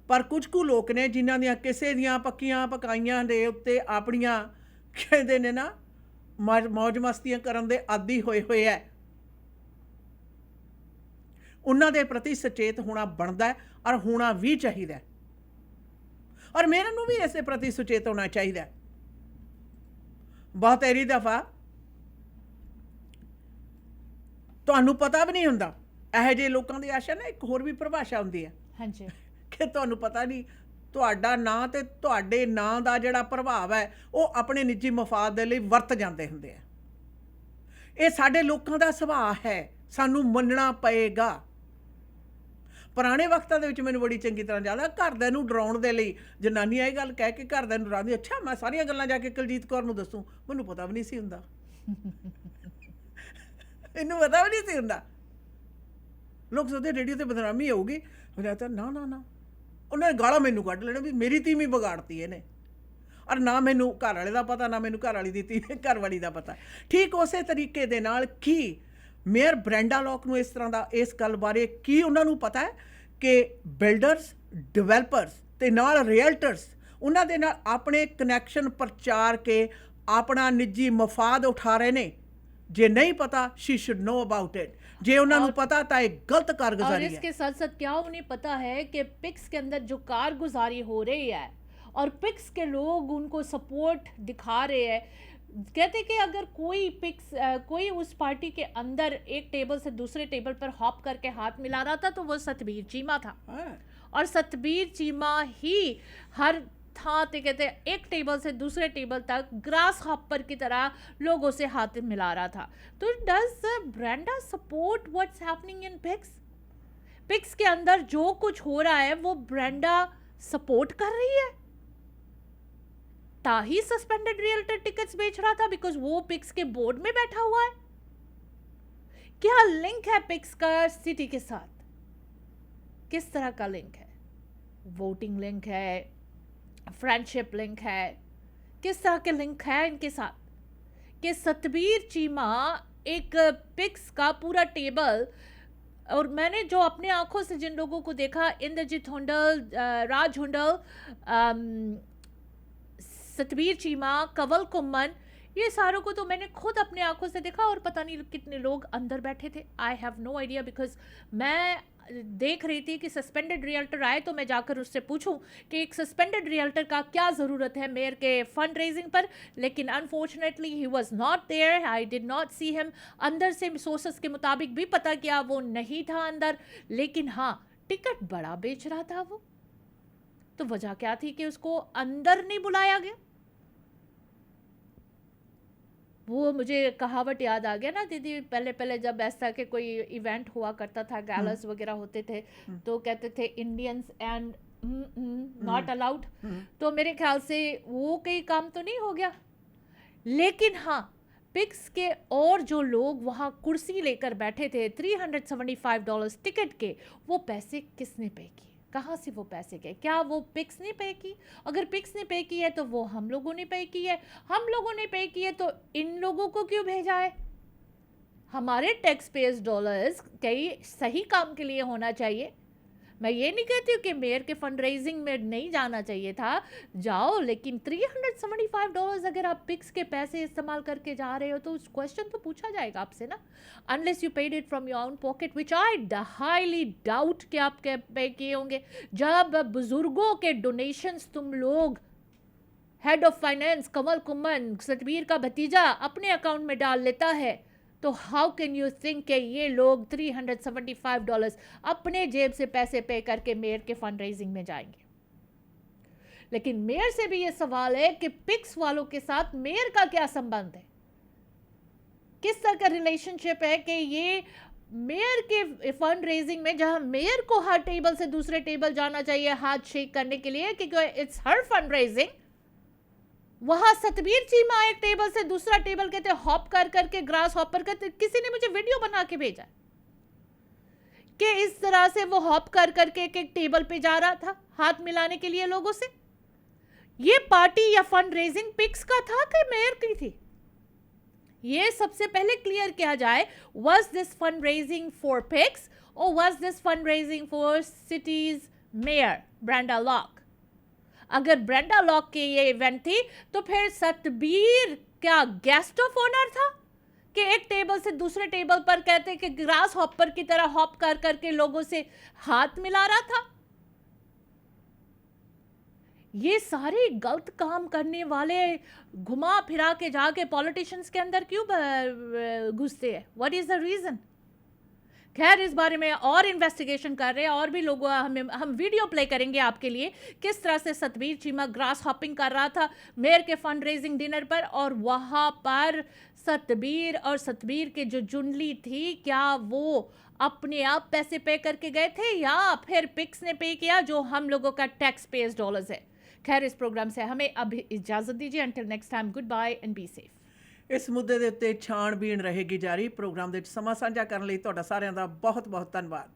ਪਰ ਕੁਝ ਕੁ ਲੋਕ ਨੇ ਜਿਨ੍ਹਾਂ ਦੀਆਂ ਕਿਸੇ ਦੀਆਂ ਪੱਕੀਆਂ ਪਕਾਈਆਂ ਦੇ ਉੱਤੇ ਆਪਣੀਆਂ ਕਹਿੰਦੇ ਨੇ ਨਾ ਮੌਜ ਮਸਤੀਆਂ ਕਰਨ ਦੇ ਆਦੀ ਹੋਏ ਹੋਏ ਹੈ। ਉਹਨਾਂ ਦੇ ਪ੍ਰਤੀ ਸੁਚੇਤ ਹੋਣਾ ਬਣਦਾ ਹੈ ਔਰ ਹੋਣਾ ਵੀ ਚਾਹੀਦਾ, ਔਰ ਮੇਰਾ ਨੂੰ ਵੀ ਇਸੇ ਪ੍ਰਤੀ ਸੁਚੇਤ ਹੋਣਾ ਚਾਹੀਦਾ। ਬਹੁਤੇਰੀ ਦਫਾ ਤੁਹਾਨੂੰ ਪਤਾ ਵੀ ਨਹੀਂ ਹੁੰਦਾ, ਇਹੋ ਜਿਹੇ ਲੋਕਾਂ ਦੀ ਆਸ਼ਾ ਨਾ ਇੱਕ ਹੋਰ ਵੀ ਪਰਿਭਾਸ਼ਾ ਹੁੰਦੀ ਹੈ, ਹਾਂਜੀ, ਕਿ ਤੁਹਾਨੂੰ ਪਤਾ ਨਹੀਂ ਤੁਹਾਡਾ ਨਾਂ ਤੇ ਤੁਹਾਡੇ ਨਾਂ ਦਾ ਜਿਹੜਾ ਪ੍ਰਭਾਵ ਹੈ ਉਹ ਆਪਣੇ ਨਿੱਜੀ ਮਫਾਦ ਦੇ ਲਈ ਵਰਤ ਜਾਂਦੇ ਹੁੰਦੇ ਆ। ਇਹ ਸਾਡੇ ਲੋਕਾਂ ਦਾ ਸੁਭਾਅ ਹੈ, ਸਾਨੂੰ ਮੰਨਣਾ ਪਏਗਾ। ਪੁਰਾਣੇ ਵਕਤਾਂ ਦੇ ਵਿੱਚ ਮੈਨੂੰ ਬੜੀ ਚੰਗੀ ਤਰ੍ਹਾਂ ਯਾਦ ਆ, ਘਰਦਿਆਂ ਨੂੰ ਡਰਾਉਣ ਦੇ ਲਈ ਜਨਾਨੀਆਂ ਇਹ ਗੱਲ ਕਹਿ ਕੇ ਘਰਦਿਆਂ ਨੂੰ ਡਰਾਉਂਦੀ, ਅੱਛਾ ਮੈਂ ਸਾਰੀਆਂ ਗੱਲਾਂ ਜਾ ਕੇ ਕੁਲਜੀਤ ਕੌਰ ਨੂੰ ਦੱਸੂੰ, ਮੈਨੂੰ ਪਤਾ ਵੀ ਨਹੀਂ ਸੀ ਹੁੰਦਾ ਇਹਨੂੰ ਪਤਾ ਵੀ ਨਹੀਂ ਸੀ ਹੁੰਦਾ। ਲੋਕ ਸੋਚਦੇ ਰੇਡੀਓ ਤੇ ਬਦਨਾਮੀ ਹੋਊਗੀ, ਮੈਂ ਤਾਂ ਨਾ ਨਾ ਨਾ, ਉਹਨਾਂ ਨੇ ਗਾਲਾਂ ਮੈਨੂੰ ਕੱਢ ਲੈਣਾ ਵੀ ਮੇਰੀ ਤੀਵੀਂ ਵਿਗਾੜਤੀ ਇਹਨੇ, ਔਰ ਨਾ ਮੈਨੂੰ ਘਰ ਵਾਲੇ ਦਾ ਪਤਾ, ਨਾ ਮੈਨੂੰ ਘਰ ਵਾਲੀ ਦੀ ਤੀਵੀਂ ਘਰ ਵਾਲੀ ਦਾ ਪਤਾ। ਠੀਕ ਉਸੇ ਤਰੀਕੇ ਦੇ ਨਾਲ ਕੀ ਮੇਅਰ ਬ੍ਰੈਂਡਾ ਲੌਕ ਨੂੰ ਇਸ ਤਰ੍ਹਾਂ ਦਾ ਇਸ ਗੱਲ ਬਾਰੇ ਕੀ ਉਹਨਾਂ ਨੂੰ ਪਤਾ ਹੈ ਕਿ ਬਿਲਡਰਸ, ਡਿਵੈਲਪਰਸ ਤੇ ਨਾਲ ਰੀਅਲਟਰਸ ਉਹਨਾਂ ਦੇ ਨਾਲ ਆਪਣੇ ਕਨੈਕਸ਼ਨ ਪ੍ਰਚਾਰ ਕੇ ਆਪਣਾ ਨਿੱਜੀ ਮਫਾਦ ਉਠਾ ਰਹੇ ਨੇ। ਜੇ नहीं पता she should know about it, जे उन्होंने पता था एक गलत कारगुजारी है। और इसके साथ साथ क्या उन्हें पता है कि पिक्स के अंदर जो कारगुजारी हो रही है और पिक्स के लोग उनको सपोर्ट दिखा रहे हैं, कहते कि अगर कोई उस पार्टी के अंदर एक टेबल से दूसरे टेबल पर हॉप करके हाथ मिला रहा था तो वो सतबीर चीमा था। और सतबीर चीमा ही हर था तो कहते एक टेबल से दूसरे टेबल तक ग्रास हॉपर की तरह लोगों से हाथ मिला रहा था। तो does Brenda support what's happening in PICS के अंदर जो कुछ हो रहा है वो ब्रेंडा सपोर्ट कर रही है? ताही सस्पेंडेड रियल्टर टिकट्स बेच रहा था बिकॉज वो पिक्स के बोर्ड में बैठा हुआ है। क्या लिंक है पिक्स का सिटी के साथ? किस तरह का लिंक है? वोटिंग लिंक है, फ्रेंडशिप लिंक है, किस तरह के लिंक है इनके साथ कि सतबीर चीमा एक पिक्स का पूरा टेबल, और मैंने जो अपने आंखों से जिन लोगों को देखा, इंद्रजीत हुंडल, राज हुंडल, सतबीर चीमा, कंवल कुम्मन, ये सारों को तो मैंने खुद अपने आंखों से देखा और पता नहीं कितने लोग अंदर बैठे थे। I have no idea because मैं देख रही थी कि सस्पेंडेड रियल्टर आए तो मैं जाकर उससे पूछूं कि एक सस्पेंडेड रियल्टर का क्या ज़रूरत है मेयर के फंड रेजिंग पर, लेकिन unfortunately he was not there, I did not see him. अंदर से सोर्सेस के मुताबिक भी पता किया वो नहीं था अंदर, लेकिन हाँ टिकट बड़ा बेच रहा था वो। तो वजह क्या थी कि उसको अंदर नहीं बुलाया गया? वो मुझे कहावत याद आ गया ना दीदी, पहले पहले जब ऐसा कि कोई इवेंट हुआ करता था, गैलर्स वगैरह होते थे तो कहते थे इंडियंस एंड नॉट अलाउड। तो मेरे ख्याल से वो कहीं काम तो नहीं हो गया लेकिन हाँ, पिक्स के और जो लोग वहाँ कुर्सी लेकर बैठे थे $375 टिकट के, वो पैसे किसने पे किए? कहाँ से वो पैसे गए? क्या वो पिक्स ने पे की? अगर पिक्स ने पे की है तो वो हम लोगों ने पे की है, हम लोगों ने पे की है तो इन लोगों को क्यों भेजा है? हमारे टैक्स पेयर्स डॉलर्स कई सही काम के लिए होना चाहिए। मैं ये नहीं कहती हूँ कि मेयर के फंड रेजिंग में नहीं जाना चाहिए था, जाओ, लेकिन $375 अगर आप पिक्स के पैसे इस्तेमाल करके जा रहे हो तो उस क्वेश्चन तो पूछा जाएगा आपसे ना, unless you paid it from your own pocket, which I highly doubt कि आप पे किए होंगे। जब बुजुर्गों के डोनेशंस तुम लोग हेड ऑफ फाइनेंस कमल कुम्मन, सतबीर का भतीजा, अपने अकाउंट में डाल लेता है, तो हाउ कैन यू थिंक कि ये लोग $375 अपने जेब से पैसे पे करके मेयर के फंड रेजिंग में जाएंगे? लेकिन मेयर से भी ये सवाल है कि पिक्स वालों के साथ मेयर का क्या संबंध है? किस तरह का रिलेशनशिप है कि ये मेयर के फंड रेजिंग में, जहां मेयर को हर टेबल से दूसरे टेबल जाना चाहिए हाथ शेक करने के लिए क्योंकि इट्स हर फंड रेजिंग, वहां सतबीर चीमा एक टेबल से दूसरा टेबल कहते हॉप कर करके, ग्रास हॉपर करते, किसी ने मुझे वीडियो बना के भेजा कि इस तरह से वो हॉप कर करके एक एक टेबल पे जा रहा था हाथ मिलाने के लिए लोगों से। ये पार्टी या फंड रेजिंग पिक्स का था कि मेयर की थी? ये सबसे पहले क्लियर किया जाए, was this fundraising for pics or was this fundraising for city's mayor Brenda lock? अगर ब्रेंडा लॉक के ये इवेंट थी तो फिर सतबीर क्या गेस्ट ऑफ ऑनर था कि एक टेबल से दूसरे टेबल पर कहते कि ग्रास हॉपर की तरह हॉप कर करके लोगों से हाथ मिला रहा था? ये सारे गलत काम करने वाले घुमा फिरा के जाके पॉलिटिशियंस के अंदर क्यों घुसते हैं? What is the reason? खैर, इस बारे में और इन्वेस्टिगेशन कर रहे हैं और भी लोगों हम वीडियो प्ले करेंगे आपके लिए किस तरह से सतबीर चीमा ग्रास हॉपिंग कर रहा था मेयर के फंड रेजिंग डिनर पर, और वहां पर सतबीर और सतबीर के जो जुंडली थी, क्या वो अपने आप पैसे पे करके गए थे या फिर पिक्स ने पे किया जो हम लोगों का टैक्स पेयर्स डॉलर्स है? खैर, इस प्रोग्राम से हमें अब इजाजत दीजिए। Until next time, goodbye and be safe. ਇਸ ਮੁੱਦੇ ਦੇ ਉੱਤੇ ਛਾਣਬੀਣ ਰਹੇਗੀ ਜਾਰੀ। ਪ੍ਰੋਗਰਾਮ ਦੇ ਵਿੱਚ ਸਮਾਂ ਸਾਂਝਾ ਕਰਨ ਲਈ ਤੁਹਾਡਾ ਸਾਰਿਆਂ ਦਾ ਬਹੁਤ ਬਹੁਤ ਧੰਨਵਾਦ।